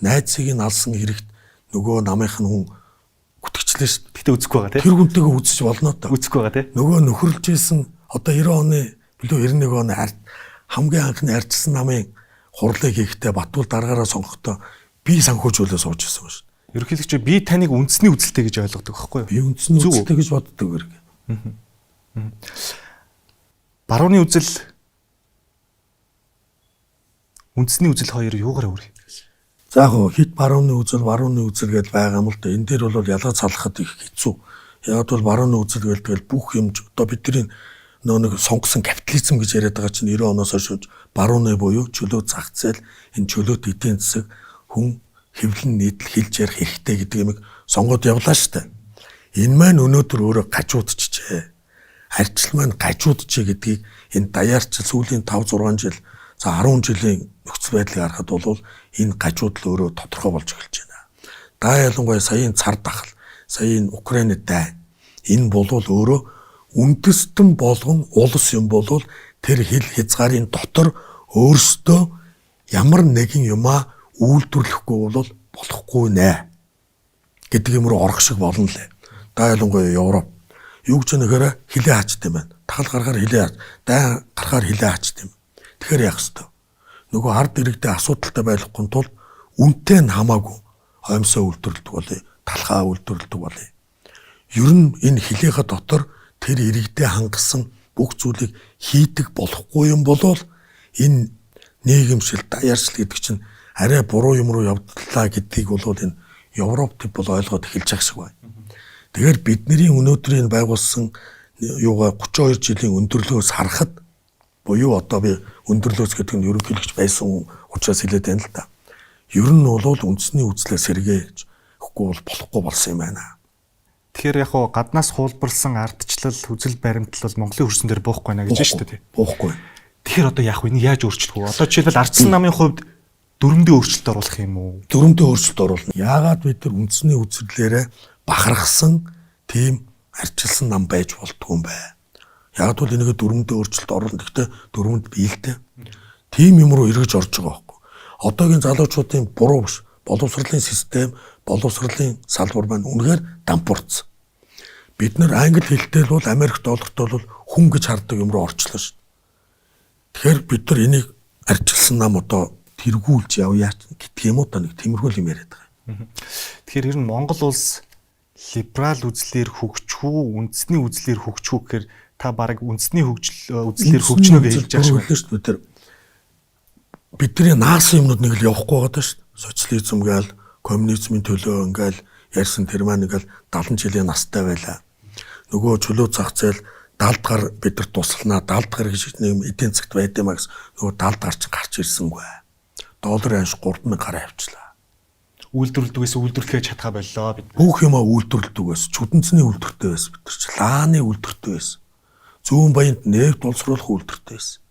Найзыг нь алсан хэрэгт нөгөө намынх нь хүн гүтгчлээ шүү. Гэтэ үзэхгүй байгаа тий. Тэр хүнтэйгээ үзэж болно доо. Үзэхгүй байгаа тий. Нөгөө нөхөрлж исэн одоо 90 оны билүү 91 оны хамгийн анхны арчсан намын хурлыг хийхдээ Батүл даргаараа сонгохдоо би санхүүжүүлээ сууж ирсэн ба шүү. Ерөнхийлөгч би таныг үндэсний үзэлтэй гэж ойлгодог байхгүй юу? Би үндэсний үзэлтэй гэж боддог хэрэг. Барууны үзэл үндэсний үзэл хоёр юугаар өөр? За яг хит барууны үзэл гэж байгаа юм л да. Энэ дээр бол ялгаа цалахад их хэцүү. Яг бол барууны үзэл гэлтэгэл бүх юм одоо бидний нэг сонгосон капитализм гэж яриад байгаа чинь 90 оноос хойш барууны буюу чөлөө зах зээл энэ чөлөөт эдийн засаг хүн хэвлэн нийтл хэлж ярих хэрэгтэй гэдэг юм сонгоод явлаа штэ. Энэ маань өнөөдөр өөрөө гажуудчихжээ. Арчил маань гажуудчихжээ гэдгийг энэ даяарч сүүлийн 5 6 жил за 10 жилийн нөхцөл байдлыг харахад бол энэ гажууд л өөрөө тодорхой болж эхэлж байна. Да ялангуяа саяын цар тахал, саяын Украинд дай. Энэ болвол өөрөө үндэстэн болгон улс юм болвол тэр хил хязгаарын дотор өөрсдөө ямар нэгэн юмаа үйлдвэрлэхгүй бол болохгүй нэ гэдэг юм руу орох шиг болно лээ. Да ялангуяа Европ юу гэж нэгээр хилээ хаачт юм байна. Тахал гарахаар хилээ хаач, дай гарахаар хилээ хаачт юм. Тэгэхээр яах ёстой. Нөгөө ард иргэдээ асуудалтай байхгүй тул үнтэй нь хамаагүй хоомсоо үйлдвэрлэдэг болъё, талхаа үйлдвэрлэдэг болъё. Ер нь энэ хилийнхаа дотор тэр иргэдээ хангасан бүх зүйлийг хийдэг болохгүй юм бол энэ нийгэмшил даяаршил гэдэг чинь арай буруу юм руу явдлаа гэдгийг бол энэ Европ төв бол ойлгоод эхэлж байгаа шиг байна. Тэгэхээр бидний өнөөдрийн байгуулсан юугаа 32 жилийн өндөрлөөс харахад буюу одоо би өндөрлөөс гэдэг нь ерөнхийлөгч байсан учраас хэлээд байна л да. Ер нь бол үндэсний үзлээс сэргээж өгөхгүй бол болохгүй болсон юм байна. Тэгэхээр яг хоо гаднаас хуулбарлсан ардчлал, хүзэл баримтлал Монголын хөрсөн дээр буухгүй байна гэж байна шүү дээ. Буухгүй. Тэгэхээр одоо яах вэ? Энэ яаж өөрчлөх вэ? Одоо жишээлбэл ардчилсан намын хувьд дөрөмдөө өөрчлөлт оруулах юм уу? Дөрөмдөө өөрчлөлт оруулна. Яагаад бид нар үндэсний үзлээрээ бахархсан тийм арчилсан нам байж болтгүй юм бэ? Яг бол энийг дөрөмдөө өөрчлөлт оруулна. Гэхдээ дөрөмд биелтэй. Тийм юм руу эргэж орж байгаа байхгүй. Одоогийн залуучуудын буруу биш. Боловсролын систем, боловсролын салбар маань үнэхээр дампуурсан. Бид нар англи хэлтэй л бол Америк долларт бол хүн гэж хардаг юм руу орчлоо шүү. Тэгэхээр бид нар энийг арчилсан нам одоо тэргүүлж явъя гэдэг юм уу та нэг тиймэрхүү юм яриад байгаа. Тэгэхээр ер нь Монгол улс либерал үзлээр хөгжих үү, үндэсний үзлээр хөгжих үү гэхээр та бараг үндэсний үзлээр хөгжнө гэж хэлж байгаа шүү дээ. Бидний наасан юмнууд нэг л явахгүй байгаа шүү. Социализм гээл, коммунизмын төлөө ингээл ярьсан тэр маань ингээл 70 жилийн настай байлаа. Нөгөө чөлөө зах зээл 70 гар бид нар тусланаа 70 гар гэж нэг эдийн засгт байдсан маа гэсэн нөгөө 70 гар ч гарч ирсэнгүй. Долларын анш 3000 гараа авчлаа. Үйлдвэрлэдгээс үйлдвэрлэхээ чадхаа боллоо бид. Бүх юма үйлдвэрлэдгээс чүдэнцний үйлдвэртэй байсан бид нар ч лааны үйлдвэртэй байсан. Зүүн баянд нефт боловсруулах үйлдвэртэй байсан.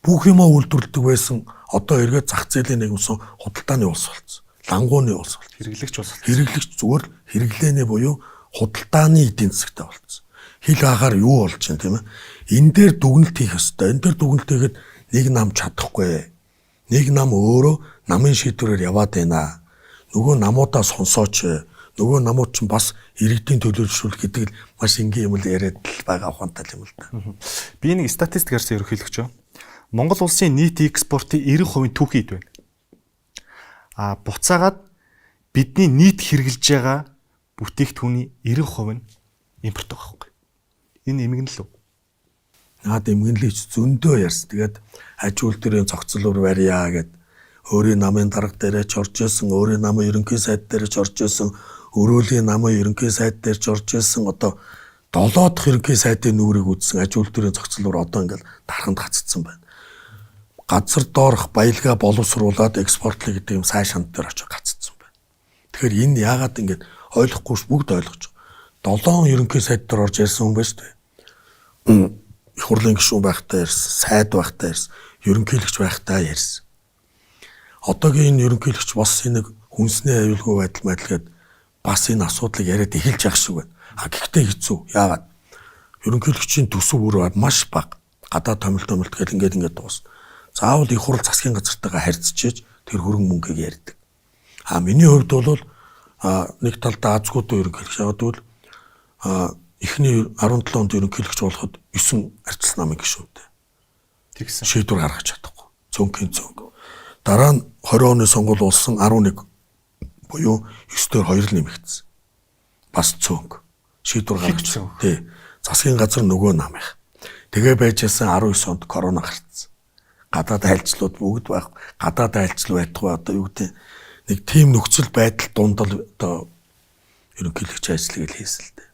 Бүх юма үйлдвэрлэдэг байсан. Одоо эргээд зах зээлийн нэгмсэн худалдааны улс болсон. Лангууны улс болсон. Хэрэглэгч улс. Хэрэглэгч зүгээр хэрэглээний буюу худалдааны эдийн засгтай болсон. Хил хаагаар юу болж байна тийм ээ? Энэ дээр дүгнэлт хийх ёстой. Энэ дээр дүгнэлт хийгээд нэг нам чадахгүй. Нэг нам өөрөө намын шийдвэрээр яваад байна. Нөгөө намуудаа сонсооч. Нөгөө намууд ч бас иргэдийн төлөөлшүүл гэдэг л маш энгийн юм л яриад л байгаа ухаантай юм л да. Би нэг статистик харсан ерөнхийлөгч. Монгол улсын нийт экспортын 90% түүхийд байна. Буцаагаад бидний нийт хэрэгжилж байгаа бүтээгдэхүүний 90% нь импорт байгаа байхгүй. Энэ эмгэн л үү? Наад эмгэнлэгч зөндөө ярьсан. Тэгээд аж үйлдвэрийн зохицол өр барьяа гэд өөрийн намын дарга дээрээ ч орж исэн, өөрийн намын ерөнхий сайд дээрээ ч орж исэн, өрөөлийн намын ерөнхий сайд дээр ч орж исэн. Одоо 7 дахь ерөнхий сайдын нүрийг үзсэн аж үйлдвэрийн зохицол өр одоо ингээл дарханд гаццсан байна. Газар доорх баялгаа боловсруулад экспортлох гэдэг юм сайн шанд дээр очиж гаццсан байна. Тэгэхээр энэ яагаад ингэж ойлгохгүйш бүгд ойлгож байгаа. 7 ерөнхий сайд дээр орж ярьсан хүн байна шүү дээ. Их хурлын гишүүн байхдаа ярьсан, сайд байхдаа ярьсан, ерөнхийлөгч байхдаа ярьсан. Одоогийн энэ ерөнхийлөгч бас энэ хүнсний аюулгүй байдал мэдлгээд бас энэ асуудлыг яриад эхэлж явах шиг байна. Гэхдээ хэцүү. Яагаад? Ерөнхийлөгчийн төсөв бүр маш бага. Гадаад томилт гэл ингээд дуусна. Заавал их хурл засгийн газартайгаа харьцчихэж тэр хөрөнгө мөнгийг ярьдаг. Миний хувьд бол нэг талдаа азгуудын ерөнхийлөгч яваад бол эхний 17 онд ерөнхийлөгч болоход 9 арчилсан намын гишүүнтэй. Тэгсэн. Шийдвэр гаргаж чадахгүй. Цөөнхийн цөөнг. Дараа нь 20 оны сонгуул болсон 11 буюу 9-дөр 2 нэмэгдсэн. Бас цөөнг. Шийдвэр гаргаж. Тий. Засгийн газар нөгөө нам их. Тэгээ байжсэн 19 онд корона гарцсан. Гадаад айлчлууд бүгд байх. Гадаад айлчл байхгүй одоо юу гэдэг нэг тийм нөхцөл байдал дундал одоо ерөнхийлөгч ажлыг хийсэн л дээ.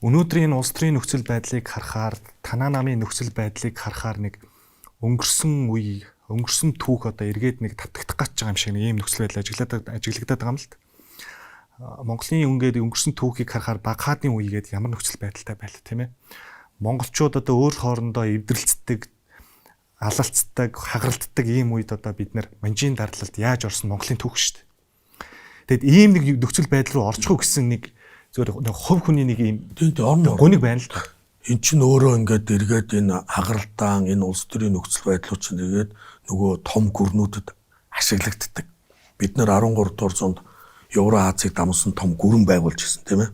Өнөөдрийн улс төрийн нөхцөл байдлыг харахаар танаа намын нөхцөл байдлыг харахаар нэг өнгөрсөн үе, өнгөрсөн түүх одоо эргээд нэг татагдах гэж байгаа юм шиг нэг ийм нөхцөл байдал ажиглагдаад байгаа юм л та. Монголын ингээд өнгөрсөн түүхийг харахаар баг хаадын үе гээд ямар нөхцөл байдалтай байлаа тийм ээ. Монголчууд одоо өөр хоорондоо эвдрэлцдэг, алалцдаг, хагаралддаг ийм үед одоо бид нар манжийн дарлалд яаж орсон Монголын түүх шүү дээ. Тэгэд ийм нэг нөхцөл байдал руу орчих уу гэсэн нэг зөвхөн хувь хүний нэг ийм гуниг байна л да. Эн чинь өөрөө ингээд эргээд энэ хагаралдаан энэ улс төрийн нөхцөл байдлууд чинь тэгээд нөгөө том гүрнүүдэд ашиглагддаг. Бид нэр 13 дугаар зуунд Евразийг дамсан том гүрэн байгуулж ирсэн тийм ээ.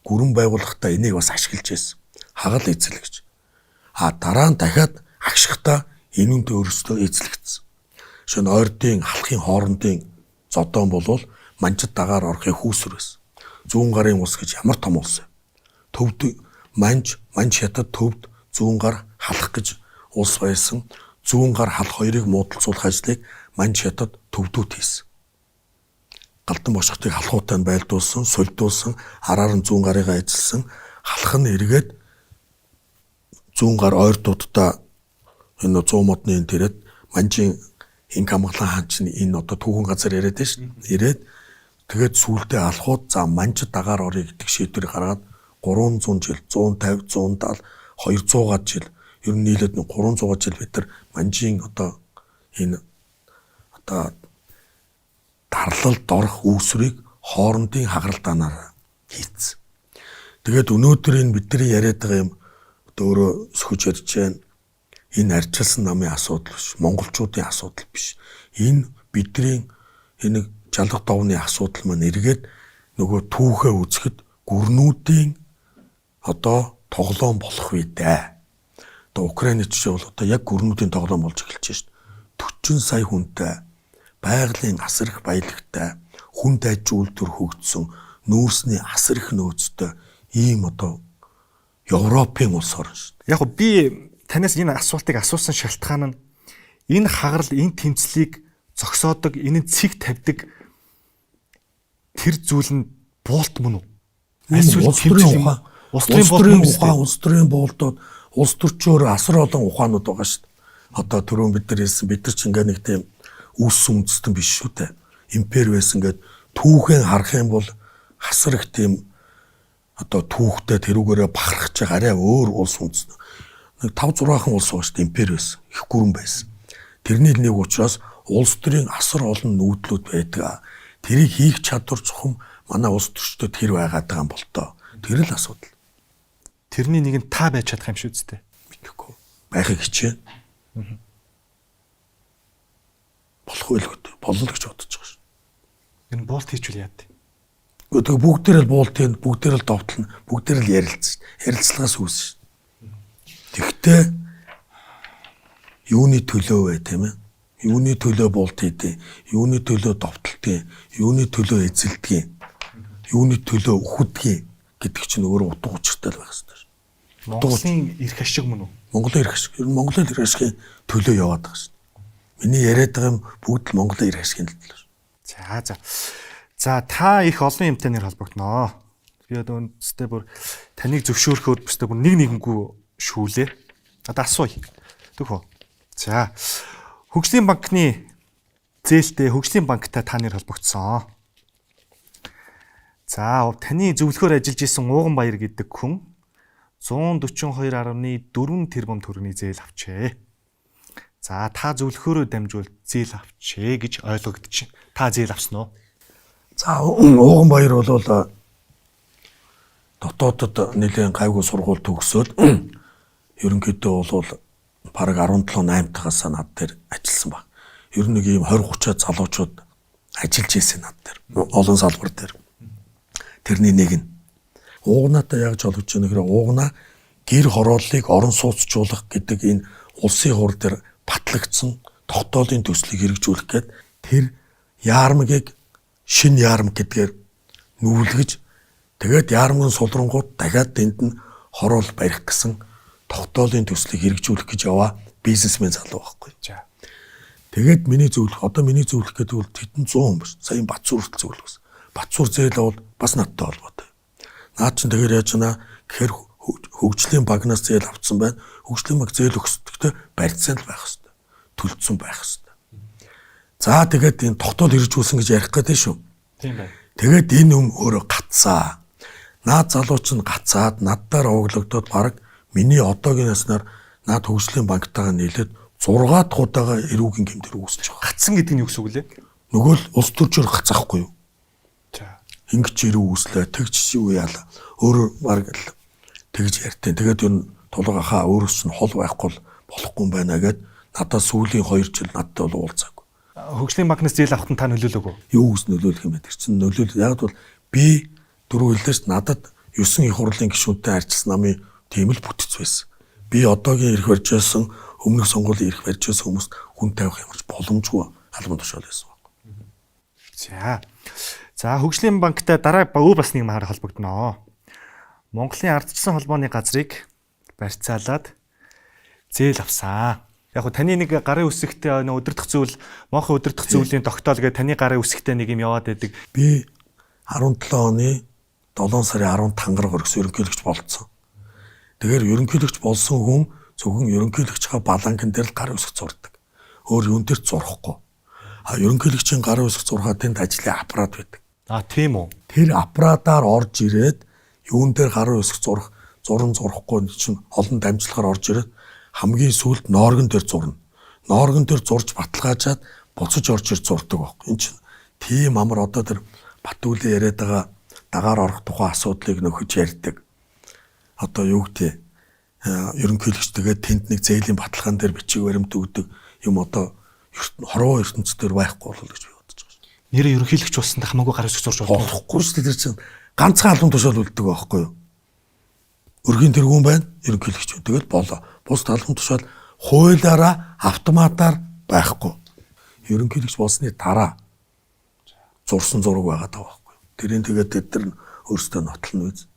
Гүрэн байгуулахдаа энийг бас ашиглаж ирсэн. Хагал эзэлгэж. Дараа нь дахиад агшихтаа энүүнтэй өөрсдөө эзлэгдсэн. Шин ойрдын халахын хоорондын зодон болвол манчид дагаар орохын хүүсвэр байсан. Зүүн гарын ус гэж ямар том улс вэ? Төвд манж хятад төвд зүүн гар халах гэж улс байсан. Зүүн гар халах хоёрыг муудалцуулах ажлыг Манж хятад төвдүүд хийсэн. Галдан бошготыг халахуутай нь байлдуулсан, сольдуулсан, араар нь зүүн гарыгаа ажилласан. Халах нь эргээд зүүн гар ойр дуудаа энэ 100 модны энэ тэрэд Манжийн ин камглан хаан чинь энэ одоо түүхэн газар яриад байна шүү дээ. Ирээд тэгээд сүулдэ алхууд за Манжид дагаар орё гэдэг шийдвэрийг гаргаад 300 жил, 150, 170, 200-аад жил ер нь нийлээд 300 жил бид нар Манжийн одоо энэ одоо дарлалд орох үүсвэрийг хоорондын хагаралдаанаар хийцэн. Тэгээд өнөөдөр энэ бидний яриад байгаа юм өөрөө сөхөж ярьж байна. Энэ арчилсан намын асуудал биш, монголчуудын асуудал биш. Энэ бидний энэ жалга довны асуудал маань эргээд нөгөө түүхээ үзэхэд гүрнүүдийн одоо тоглоом болох үе дээ. Одоо Украины жишээ бол одоо яг гүрнүүдийн тоглоом болж эхэлж байна. 40 сая хүнтэй, байгалийн асар их баялагтай, хүн дайж үйлдвэр хөгжсөн, нүүрсний асар их нөөцтэй ийм одоо Европын улс орн шүү дээ. Яг гоо би танаас энэ асуултыг асуусан шалтгаан нь энэ хагарал, энэ тэмцлийг зогсоодог, энэ цэг тавьдаг тэр зүйл нь буулт мөн үү? Эсвэл тэмцэл ухаан, улс төрийн буултууд, улс төрчөөр асар олон ухаанууд байгаа шүү дээ. Одоо түрүүн бид нар хэлсэн бид нар ч ингээ нэг тийм үс үндэстэн биш шүү дээ. Импери байсан гэд түүхэн харах юм бол хасар их тийм одоо түүхтэй тэрүүгээрээ бахархаж байгаа арай өөр улс үндэстэн. Нэг 5-6хан улс байгаа шүү дээ, импери байсан. Их гүрэн байсан. Тэрний нэг учраас улс төрийн асар олон нүүдлүүд байдаг. Тэрийг хийх чадвар зөвхөн манай улс төрчдөд тэр байгаад байгаа юм бол тоо. Тэр л асуудал. Тэрний нэг нь та байж чадах юм шүү дээ. Мэдээгүй. Байхыг хичээнэ. Болох байлгүй. Болно л гэж бодож байгаа шүү. Энэ буулт хийчихвэл яа дээ? Гэхдээ бүгдээр л буултын, бүгдээр л довтлно, бүгдээр л ярилцсан. Ярилцлагаас үүсэн шүү. Тэгтээ юуны төлөө вэ тийм ээ? Юуны төлөө буулт хийдэг, юуны төлөө довтлтыг, юуны төлөө эзэлдэг, юуны төлөө үхдэг гэдэг чинь өөр утга учиртай л байх хэрэгтэй шүү. Монголын эрх ашиг мөн үү? Монголын эрх ашиг. Ер нь Монголын эрх ашигын төлөө яваад байгаа шүү. Миний яриад байгаа юм бүгд л Монголын эрх ашигын төлөө шүү. За та их олон юмтай нэр холбогдноо. Тэгээд өнөөдөр бүр таныг зөвшөөрөхөөр бүстэ бүр нэг нэгэнгүй шүүлээ. Одоо асууя. Төхөө. За. Хөгжлийн банкны зээлтэй Хөгжлийн банктай та нэр холбогдсон. За, таны зөвлөхөөр ажиллаж исэн Ууган Баяр гэдэг хүн 142.4 тэрбум төгрөгийн зээл авчээ. За, та зөвлөхөөрөө дамжуул зээл авчээ гэж ойлгогдчих. Та зээл авсан уу? За, Ууган Баяр бол дотоодод нэлээд гайгүй сургууль төгсөөд ерөнхийдөө бол бараг 17-8 тагаас над дээр ажилласан баг. Ер нь нэг ийм 20-30 залуучууд ажиллаж ирсэн над дээр. Олон салбар дээр. Тэрний нэг нь уугнаатай яаж олгож байгаа нөхөр уугнаа гэр хорооллыг орон сууцжуулах гэдэг энэ улсын хурд дээр батлагдсан тогтоолын төслийг хэрэгжүүлэх гээд тэр яармгийг шин яарм гэдгээр нүүлгэж тэгээд яармын сулрангууд дахиад тэнд нь хороол барих гэсэн тогтоолын төслийг хэрэгжүүлэх гэж яваа бизнесмен залуу байхгүй. За. Тэгээд миний зөвлөх гэдэг бол тэдэн 100 хүн биш. Саяхан Батцуур зөвлөсөн. Батцуур зээл бол бас надтай холбоотой. Наад чинь тэгэхээр яаж байна гэхээр хөгжлийн банкнаас зээл авсан байна. Хөгжлийн банк зээл өгсөхдөө барьцсан л байх хэвээр. Төлцсөн байх хэвээр. За тэгээд энэ тогтоол хэрэгжүүлсэн гэж ярих гэдэг шүү. Тийм байна. Тэгээд энэ юм өөрөө гацаа. Наад залууч нь гацаад наддаар овоглогдоод баг миний одоогийн наснаар наад хөгжлийн банктайгаа нийлээд 6 дахь удаага эрүүгийн гэмтэр үүсэж байгаа. Гацсан гэдэг нь юу гэсэн үг лээ? Нөгөө л улс төрчөөр гацаахгүй юу? За. Ингэж ирүү үүслээ, тэгж юу яала. Өөр баг л тэгж ярьтیں۔ Тэгээд юу тулгахаа өөрөөс нь хол байхгүй болохгүй юм байна гэд надад сүүлийн 2 жил надтай бол уулзаагүй. Хөгжлийн банкнаас зээл авахтан та нөлөөлөөгүй. Юу үс нөлөөлөх юм бэ? Тэр чинь нөлөөл яг бол би дөрөв хэлдэж надад 9 их хурлын гишүүнтэй харьцсан намын тийм л бүтц байсан. Би одоогийн ирэх барьж байсан өмнөх сонгуулийн ирэх барьж байсан хүмүүст хүн тавих ямарч боломжгүй албан тушаал байсан баг. За хөгжлийн банктай дараа өөр бас нэг маар холбогдноо. Монголын ардчилсан холбооны газрыг барьцаалаад зээл авсан. Яг хөө таны нэг гарын үсэгтээ өдөртөх зүйл, мохын өдөртөх зүйлийн тогтоол гэдэг таны гарын үсэгтээ нэг юм яваад байдаг. Би 17 оны 7 сарын 15 гаруй хөргөс ерөнхийлөгч болцсон. Тэгэхээр ерөнхийлөгч болсон хүн зөвхөн ерөнхийлөгчийнхаа баланкин дээр л гарын үсэг зурдаг. Өөр юун дээр зурхгүй. Ерөнхийлөгчийн гарын үсэг зурхаа тэнд ажлын аппарат байдаг. Тийм үү. Тэр аппаратаар орж ирээд юун дээр гарын үсэг зурн зурхгүй чинь олон дамжлагаар орж ирээд хамгийн сүүлд нооргон дээр зурна. Нооргон дээр зурж баталгаажаад буцаж орж ир зурдаг байхгүй. Энд чинь тийм амар одоо тэр Батүлээ яриад байгаа дагаар орох тухай асуудлыг нөхөж ярьдаг. Одоо юу гэдэг ерөнхийлөгч тэгээд тэнд нэг зээлийн баталгаан дээр бичиг баримт өгдөг юм одоо хорвоо ертөнцийн дээр байхгүй болол гэж би бодож байгаа. Нэр ерөнхийлөгч болсонд хамаагүй гарын үсэг зурж болохгүй шүү дээ. Тэр чинь ганцхан албан тушаал үлддэг байхгүй юу? Өргөн тэргүүн байна, ерөнхийлөгч. Тэгэл болоо. Бус албан тушаал хуулиараа автоматар байхгүй. Ерөнхийлөгч болсны дараа зурсан зураг байгаа даа байхгүй. Тэрийн тэгээд тэд нар өөрсдөө нотлно үз.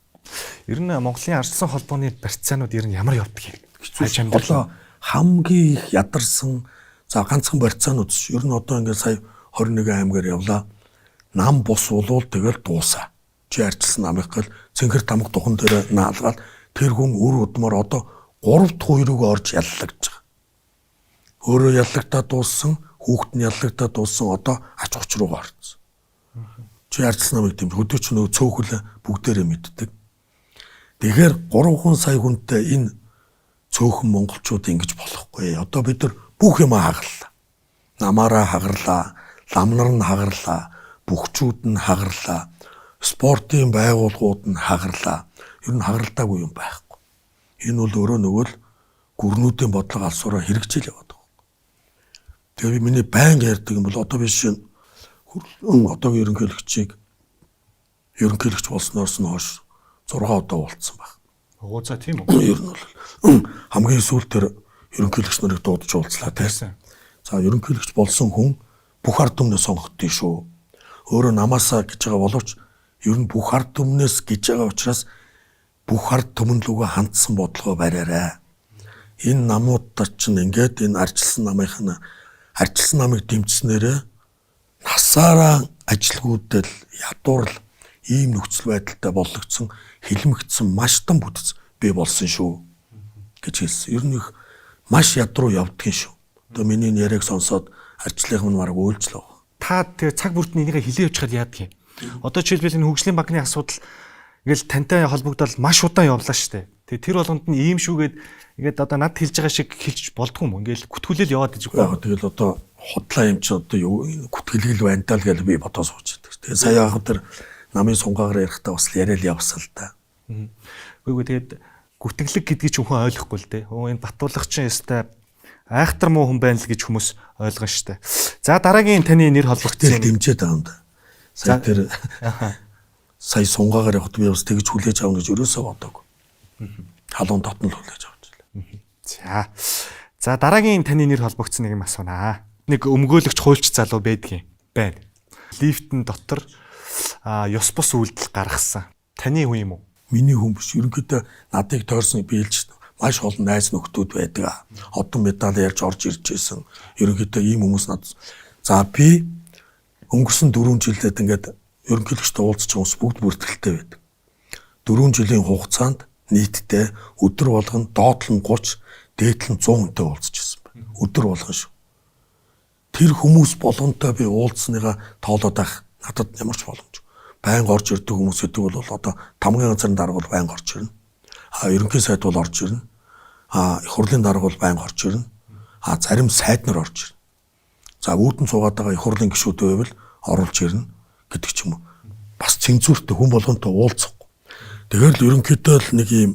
Ер нь Монголын арчилсан холбооны барьцаанууд ер нь ямар явдаг юм? Одоо хамгийн их ядарсан за ганцхан барьцаанууд ш. Ер нь одоо ингээд сая 21 аймгаар явлаа. Нам бус болвол тэгэл дуусаа. Чи арчилсан намыг гэл цэнхэр тамга духан дээр наалгаад тэр хүн өр удмаар одоо 3 дахь үерүүг орж яллагж байгаа. Өөрөө яллагтаа дууссан, хүүхэд нь яллагтаа дууссан одоо ач хуч руугаа орсон. Чи арчилсан намыг тийм хөдөөч нөө цөөхөл бүгдээрээ мэддэг. Тэгэхээр 3 сая хүнтэй энэ цөөхөн монголчууд ингэж болохгүй. Одоо бид нар бүх юм хагарлаа. Намаараа хагарлаа, ламнар нь хагарлаа, бүхчүүд нь хагарлаа, спортын байгууллагууд нь хагарлаа. Ер нь хагралтаагүй юм байхгүй. Энэ бол өөрөө нөгөө л гүрнүүдийн бодлого алсураа хэрэгжил яваад байгаа. Тэгээ би миний байнга ярьдаг юм бол одоо би шинэ одоогийн ерөнхийлөгч болсноос нь хойш 6 удаа уулзсан баг. За тийм үү. Ер нь бол хамгийн сүүлд тэр ерөнхийлөгч нарыг дуудаж уулзлаа тийм. За ерөнхийлөгч болсон хүн бүх ард түмнээ сонгогдсон шүү. Өөрөө намаасаа гэж байгаа боловч ер нь бүх ард түмнээс гэж байгаа учраас бүх ард түмэн лүгөө хандсан бодлогоо бариарай. Энэ намуудад чинь ингээд энэ арчилсан намыг дэмжснээрээ насаараа ажилгүйдэл ядуурл ийм нөхцөл байдалтай боllогдсон хилмигдсэн маш том бүтэц бий болсон шүү гэж хэлсэн. Ер нь их маш ядруу явдгийн шүү. Одоо миний яриаг сонсоод арчлынх нь марг үйлчлээ. Та тэгээ цаг бүртний энийг хилээ явуулчихад яадаг юм. Одоо жишээлбэл энэ хөгжлийн банкны асуудал ингээл тантай холбогдоод маш удаан явлаа шүү дээ. Тэгээ тэр болгонд нь ийм шүүгээд ингээд одоо над хэлж байгаа шиг хэлж болдгүй юм. Ингээл күтгүүлэл яваад иж үгүй. Тэгэл одоо худлаа юм чи одоо юу күтгэлгэл байна даа л гэж би бодож сууж байдаг. Тэгээ сая яг тэр намын сунгаагаар ярихдаа бас яриад явсан л та. Үгүй тэгээд гүтгэлэг гэдгийг ч хүн ойлгохгүй л дээ. Энэ Батуулагчин ёстой айхтар муу хүн байна л гэж хүмүүс ойлгоно шүү дээ. За дараагийн таны нэр холбогдсон дэмжээд байгаа юм да. Сая тэр сая сунгаагаар явахд би бас тэгж хүлээж авах гэж өрөөсөө бодоагүй. Халуун дотн л хүлээж авч байлаа. За дараагийн таны нэр холбогдсон нэг юм асуунаа. Нэг өмгөөлөгч хуульч залуу байдаг юм байна. Лифтэн дотор ёс бус үйлдэл гаргасан. Таны хүн юм уу? Миний хүн биш. Ерөнхийдөө надыг тойрсон биелж маш олон найз нөхдүүд байдаг. Одон медаль ярьж орж ирж байсан. Ерөнхийдөө ийм хүмүүс надад. За би өнгөрсөн 4 жилдээ ингээд ерөнхийлөгчтэй уулзч хүмүүс бүгд бүртгэлтэй байдаг. 4 жилийн хугацаанд нийтдээ өдөр болгон доотлон 30, дээдлэн 100 хүнтэй уулзчихсан байна. Өдөр болгон шүү. Тэр хүмүүс болгонтой би уулзсныгаа тоолоод авах надад ямар ч боломжгүй. Байнга орж ирдэг хүмүүс гэдэг бол одоо тамгын газрын дарга бол байнга орж ирнэ. Ерөнхий сайд бол орж ирнэ. Их хурлын дарга бол байнга орж ирнэ. Зарим сайд нар орж ирнэ. За үүдэн суугаад байгаа их хурлын гишүүд байвал оруулж ирнэ гэдэг ч юм уу. Бас цензуртай хүн болгонтой уулзахгүй. Тэгэхээр л ерөнхийдөө л нэг юм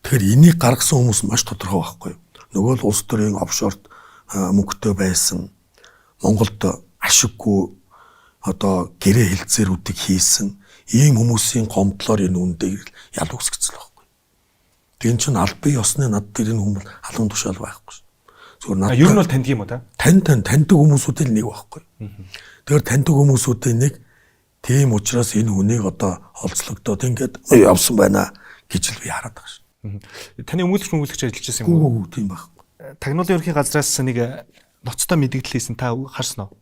тэгэхээр энийг гаргасан хүмүүс маш тодорхой байхгүй юу. Нөгөө л улс төрийн офшорт мөнгөтэй байсан Монголд ашиггүй одоо гэрээ хэлцээрүүдийг хийсэн ийм хүмүүсийн гомдлоор энэ үндээр ял үсгэцэл байхгүй. Тэгэн чинь аль бие ёсны над дээр энэ хүмүүс халуун тушаал байхгүй. Зүгээр над ер нь бол таньд юм уу та? Таньдаг хүмүүсүүдийн нэг байхгүй. Тэгэхээр таньдаг хүмүүсүүдийн нэг тийм учраас энэ хүнийг одоо олцлогдоод ингээд явсан байна гэж л би хараад байгаа шин. Таны өмгөөлөгч ажиллаж байсан юм уу? Тийм байхгүй. тагнуулын ерөнхий газраас нэг ноцтой мэдээлэл хийсэн та харсан уу?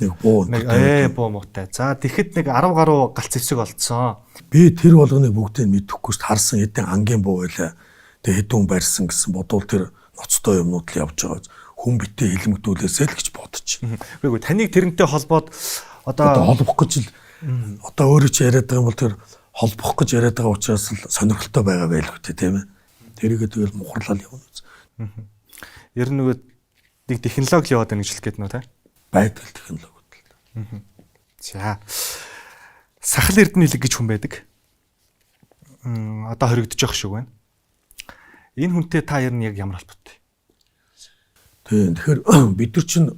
Нэг буу. Нэг буу муутай. За тэгэхэд нэг 10 гаруй галц зэвсэг олдсон. Би тэр болгоныг бүгдийг мэдэхгүй шүү дээ. Харсан эдэн ангийн буу байлаа. Тэгээ хэдэн хүн барьсан гэсэн бодвол тэр ноцтой юмнууд л явж байгаа. Хүн битээ хилмигдүүлээсэй л гэж бодож. Үгүй таныг тэрнтэй холбоод Одоо холбох гэж л одоо өөрөө ч яриад байгаа юм бол тэр холбох гэж яриад байгаа учраас л сонирхолтой байгаа байлгүй тийм ээ. Тэрийгээ тэгэл мухарлал явна. ер нь нөгөө нэг технологи л яваад байна гэж хэлэх гээд нөө та. Байдал технологиуд л. За. Сахал Эрдэнэлэг гэж хүн байдаг. Одоо хоригдож явах шиг байна. Энэ хүнтэй та ер нь яг ямар холбоотой? Тийм. Тэгэхээр бид нар чинь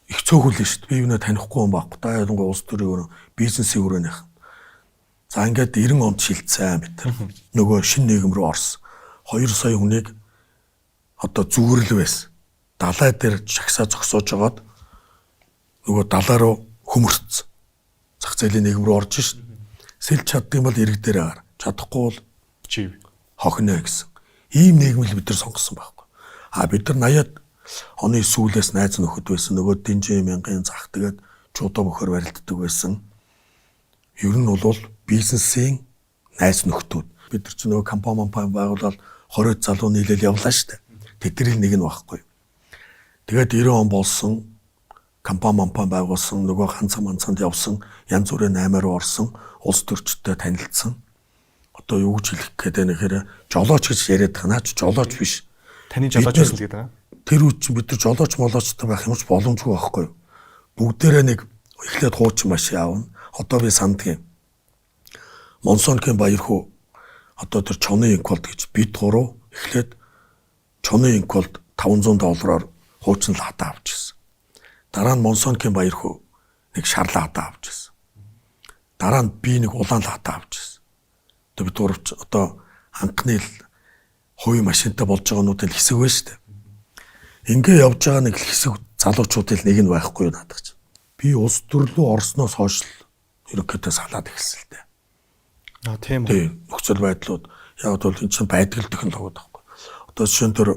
их цөөхөлнө шүү дээ. Би юунаа танихгүй юм байхгүй. Та ялангуяа улс төрийн бизнесийн өрөөнийх. За ингээд 90 онд шилжсэн бид нар. Нөгөө шинэ нийгэм рүү орсон. 2 сая хүнийг одоо зүгэрл байсан. Далай дээр шагсаа зогсоож жагаад нөгөө далаа руу хөмөрцсөн. Зах зээлийн нийгэм рүү орж шít. Сэлж чаддаг юм бол ирэг дээр гар. Чадахгүй бол чив. хохино гэсэн. Ийм нийгмийг бид нар сонгосон байхгүй. Бид нар 80-аад оны сүүлээс найз нөхөд байсан. Нөгөө Динжээ мянган зах тэгээд чуудаа бөхөр барилддаг байсан. Ер нь бол бизнесийн найз нөхдүүд. Бид нар ч нөгөө компани байгуулаад 20 залуу нийлээл явлаа шүү дээ. Тэдний нэг нь байхгүй. Тэгээд 90 он болсон компани байгуулсан, нөгөө ганцанд явсан, янз бүрийн 8-аар орсон, улс төрчтэй танилцсан. Одоо юу гэж хэлэх гээд байна гэхээр жолооч гэж яриад байгаа. Наач жолооч биш. Таны жолооч байсан л гэдэг аа. Тэр үуч чинь бид нар жолооч молоочтой байх юмч боломжгүй байхгүй юу? Бүгдээрээ нэг эхлээд хуучин машин аавна. Одоо би сандгийн Монсонкийн баярхуу одоо тэр чоны инколд гэж бид гурав эхлээд чоны инколд $500 хуучин лата авч ирсэн. Дараа нь Монсонкийн баярхуу нэг шар лата авч ирсэн. Дараа нь би нэг улаан лата авч ирсэн. Одоо бид гуравч одоо анхны хувийн машинтай болж байгаануудын хэсэг байна шүү дээ. Ингээ явж байгаа нэг хэсэг залуучуудын нэг нь байхгүй юу надад ч. Би улс төрлөө орсноос хойш ерөнхийдөө салаад эхэлсэн л дээ. Тийм үү. Тийм нөхцөл байдлууд яг бол энэ чинь байдал технологиуд байхгүй. Одоо жишээн төр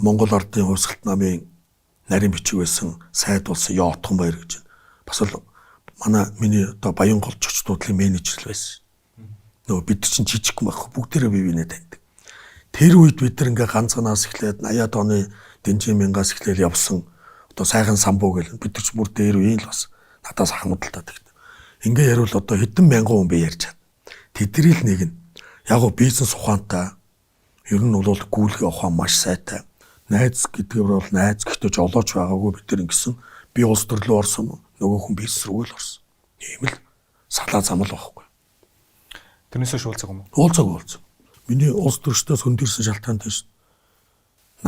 Монгол ардын хувьсгалт намын нарийн бичиг байсан сайд болсон Яотхон баяр гэж байна. Бас л миний одоо Баянгол чөчтуудлын менежер л байсан. Нөгөө бид чинь жижиг байх бүгдээрээ бие биенээ таньдаг. Тэр үед бид нар ингээ ганцганаас эхлээд 80-аад оны Дэнжин мянгаас эхлээд явсан одоо сайхан самбуу гэл бид нар ч бүр дээр үеийн л бас надаас ахмадалтай тэгт. Ингээ ярил одоо хэдэн мянган хүн би ярьж чад. Тэдний л нэг нь яг го бизнес ухаантай ер нь бол гүйлгээ ухаан маш сайтай. Найз гэдгээр бол найз гэхдээ жолооч байгаагүй бид нар ингэсэн би улс төрлөө орсон нөгөө хүн бизнес рүү л орсон. Ийм л салаа зам л байхгүй. Тэрнээсээ шуулцаг юм уу? Уулзаг. Миний улс төрчдөөс хөндөрсөн шалтгаан тийм шүү.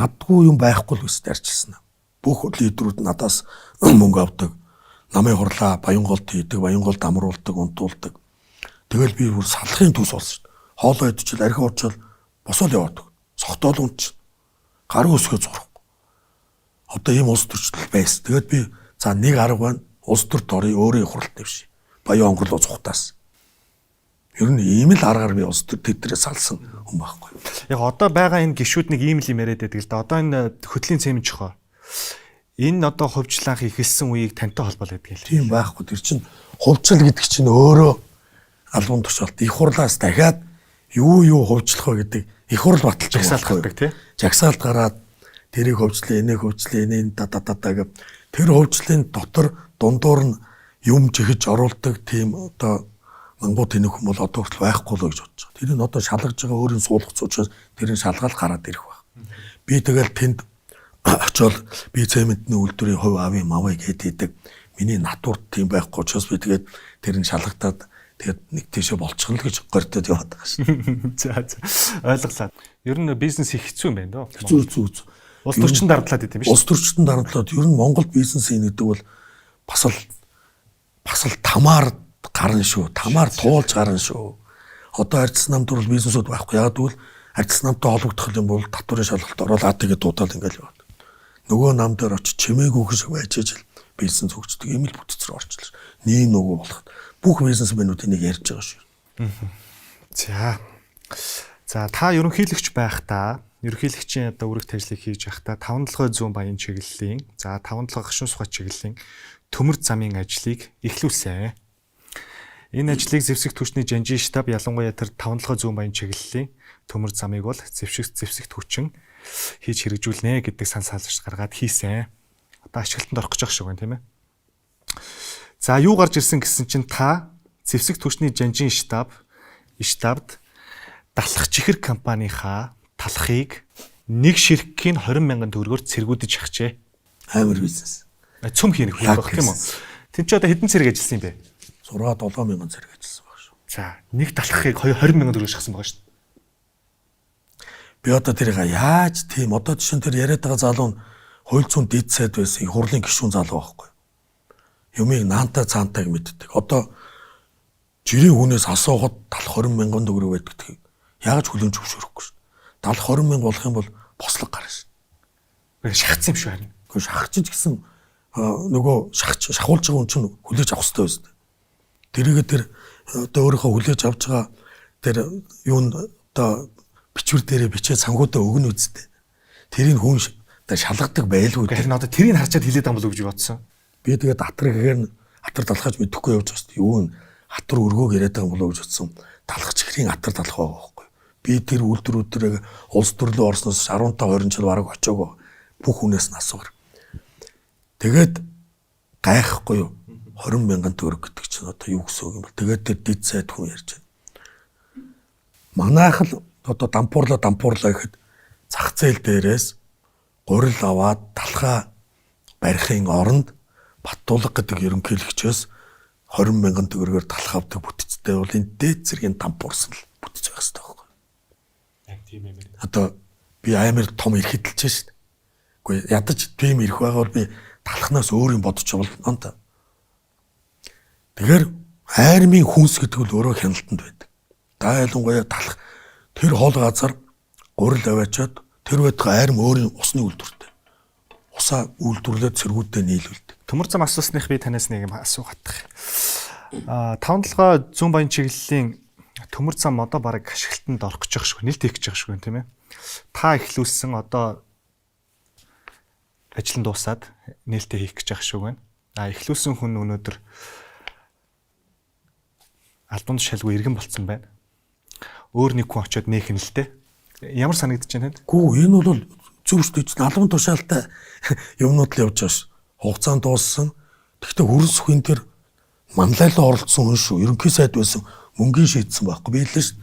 Надгүй юм байхгүй л үст арчилсан. Бүх лидерүүд надаас мөнгө авдаг. Намын хурлаа Баянголд хийдэг, Баянголд амруулдаг, унтуулдаг. Тэгэл би бүр салахын төс болсон. Хоолоо идчихэл архи уучаал босоод яваадаг. Согтоол унч. Гар өсгөө зурхгүй. Одоо ийм улс төрчдөл байсан. Тэгэд би за нэг арга байна. Улс төрт орё өөрийн хуралт дэвш. Баян онгорлоо цухтаас. Ер нь ийм л аргаар би улс төр тэдрээс салсан хүн байхгүй. Яг одоо байгаа энэ гишүүд нэг ийм л юм яриад байдаг л да. Одоо энэ хөтлийн цемент жохоо. Энэ одоо хувьчлаа хийхэлсэн үеийг тантай холбоол гэдэг юм. Тийм байхгүй. Тэр чинь хувьчлал гэдэг чинь өөрөө албан тушаалт их хурлаас дахиад юу хувьчлах вэ гэдэг их хурл баталж жагсаалдаг тий. Жагсаалт гараад тэрийг хувьчлаа, энийг хувьчлаа, энийг гэх тэр хувьчлалын дотор дундуур нь юм жихэж оруулдаг тийм одоо мангуу тэнэг хүн бол одоо хүртэл байхгүй л гэж бодож байгаа. Тэр нь одоо шалгаж байгаа өөрийн суулгац учраас тэр нь шалгаал гараад ирэх баг. Би тэгэл тэнд очиод би цементний үйлдвэрийн хувь авъя мавъя гэдэг. Миний натурд тийм байхгүй учраас би тэгээд тэр нь шалгатаад тэгээд нэг тийшээ болчих л гэж гордод яваад байгаа шин. За ойлголаа. Ер нь бизнес их хэцүү юм байна доо. Хэцүү. Улс төрчин дарамтлаад идэв юм шүү. Улс төрчтөнд дарамтлаад ер нь Монгол бизнес гэдэг бол бас л тамаар гарна шүү. Тамаар туулж гарна шүү. Одоо арьс намд бол бизнесүүд байхгүй. Яг тэгвэл арьс намтай холбогдох юм бол татварын шалгалт ороод тэгээд дуудаал ингээл яваад. Нөгөө нам дээр очиж чимээгүй шиг байж ижил бизнес хөгждөг юм л бүтцээр орчлоо. Нийгэм нөгөө болох. Бүх бизнесмэнүүдийн нэг ярьж байгаа шүү. За та ерөнхийлөгч байхдаа ерөнхийлөгчийн одоо үүрэгт ажлыг хийж байхдаа 5-7 баян чиглэлийн, за 5-7 гашуун сухай чиглэлийн төмөр замын ажлыг эхлүүлсэн. Энэ ажлыг зэвсэг түвшний жанжин штаб ялангуяа тэр 5-7 баян чиглэлийн төмөр замыг бол зэвсэгт хүчин хийж хэрэгжүүлнэ гэдэг санаалж гаргаад хийсэн. Одоо ашиглалтанд орох гэж байгаа шүү гэн тийм ээ. За юу гарч ирсэн гэсэн чинь та зэвсэг түвшний жанжин штабд далах чихэр компанийнхаа талхыг нэг ширхгийн 20,000 төгрөгөөр цэргүүдэж ахжээ. Амар бизнес. Цөм хийх хүн байх юм уу? Тин ч одоо хэдэн цэрэг ажилласан юм бэ? 6-7 мянган зэрэг ажилласан баг шүү. За нэг талхыг 20,000 төгрөгөөр шахсан байгаа шүү. Би одоо тэрийг яаж тийм одоо жишээ нь тэр яриад байгаа залуу нь хууль зүйн дэд сайд байсан хурлын гишүүн залуу байхгүй. Юмыг наанта цаантайг мэддэг. Одоо жирийн хүнээс асуухад талх 20,000 төгрөг байдаг гэдгийг яаж хүлээн зөвшөөрөхгүй шүү. Талх 20,000 болох юм бол бослог гарна шүү. Шахацсан юм шүү харин. Гэхдээ шахчих гэсэн нөгөө шахуулж байгаа хүн чинь хүлээж авах хэрэгтэй байсан. Тэрийгээ тэр одоо өөрийнхөө хүлээж авч байгаа тэр юунд одоо бичвэр дээрээ бичээ цангуудаа өгнө үсттэй. Тэрийг хүн одоо шалгадаг байлгүй. Тэгэхээр одоо тэрийг харчаад хилээд байгаа болов уу гэж бодсон. Би тэгээд атар гэхээр атар талхаж мэдэхгүй явж байгаа шүү. Юу н атар өргөөг яриад байгаа болов уу гэж бодсон. Талхаж чихрийн атар талах байгаа байхгүй. Би тэр үйлдвэрүүдэрээ улс төрлөө орсноос 15-20 жил бараг очоогоо бүх хүнээс нь асуугаар. Тэгээд гайхгүй юу? 20,000 төгрөг гэдэг чинь одоо юу гэсэн үг юм бол. Тэгээд тэр дэд сайд хүн ярьж байна. Манайх л одоо дампуурлаа гэхэд зах зээл дээрээс гурил аваад талхаа барихын оронд Баттуулга гэдэг ерөнхийлөгчөөс 20,000 төгрөгөөр талх авдаг бүтцтэй бол энэ дээд зэргийн дампуурсан л бүтц байх хэрэгтэй байхгүй. Яг тийм юм байна. Одоо би амар том эрхэтэлж шээ. Үгүй ядаж тийм ирэх байгаа бол би талхнаас өөр юм бодож болно та. Тэгэхээр айрмын хүнс гэдэг нь өөрөө хяналтанд байдаг. Да ялангуяа талх тэр хоол газар гурил аваачаад тэр байтугай айрм өөрийн усны үйлдвэртэй. Усаа үйлдвэрлээд цэргүүдтэй нийлүүлдэг. Төмөр зам асуусных би танаас нэг юм асуугатах. 5-7 зүүн баян чиглэлийн төмөр зам одоо бараг ашиглалтанд орох гэж байгаа шүү. Нэлт хийх гэж байгаа шүү тийм ээ. Та эхлүүлсэн одоо ажил нь дуусаад нээлттэй хийх гэж байгаа шүү гэн. Эхлүүлсэн хүн өнөөдөр албан тушаалгүй иргэн болцсон байна. Өөр нэг хүн очиод нээх нь л дээ. Ямар санагдаж байна те? Гүү энэ бол зөв шүү дээ. Албан тушаалтай юмнууд л явж байгаа ш. Хугацаанд дууссан. Гэхдээ хөрөн сүхийн дээр манлайлан оролцсон хүн шүү. Ерөнхий сайд байсан мөнгөний шийдсэн байхгүй. Би хэлсэн ш.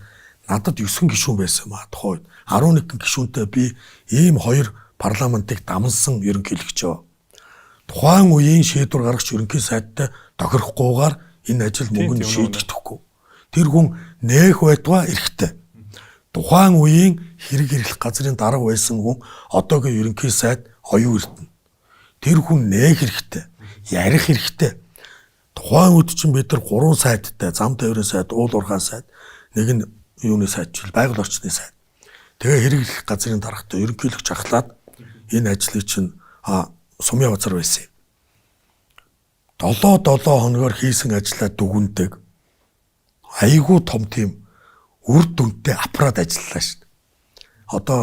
Надад 9 гишүүн байсан маа. Тухайн 11 гишүүнтэй би ийм 2 парламентыг дамсан ерөнхийлөгч ёо. Тухайн үеийн шийдвэр гаргагч ерөнхий сайдтай тохирохгүйгээр энэ ажил мөнгөнд шийдэгдэхгүй. Тэр хүн нээх байтугай эрэхтэй. Тухайн үеийн хэрэг эрхлэх газрын дарга байсан хүн одоогийн ерөнхий сайд оюун эрдэнэ. Тэр хүн нээх хэрэгтэй, ярих хэрэгтэй. Тухайн үед чинь бид нар 3 сайдтай, зам тээврийн сайд, уул уурхайн сайд, нэг нь юуны сайд чил, байгаль орчны сайд. Тэгээ хэрэг эрхлэх газрын даргатай ерөнхийлөгч ахлаад энэ ажлыг чинь сумын газар байсан юм. 7 хоногоор хийсэн ажлаа дүгндэг. Айгүй том тийм үр дүнтэй аппарат ажиллалаа шүү дээ. Одоо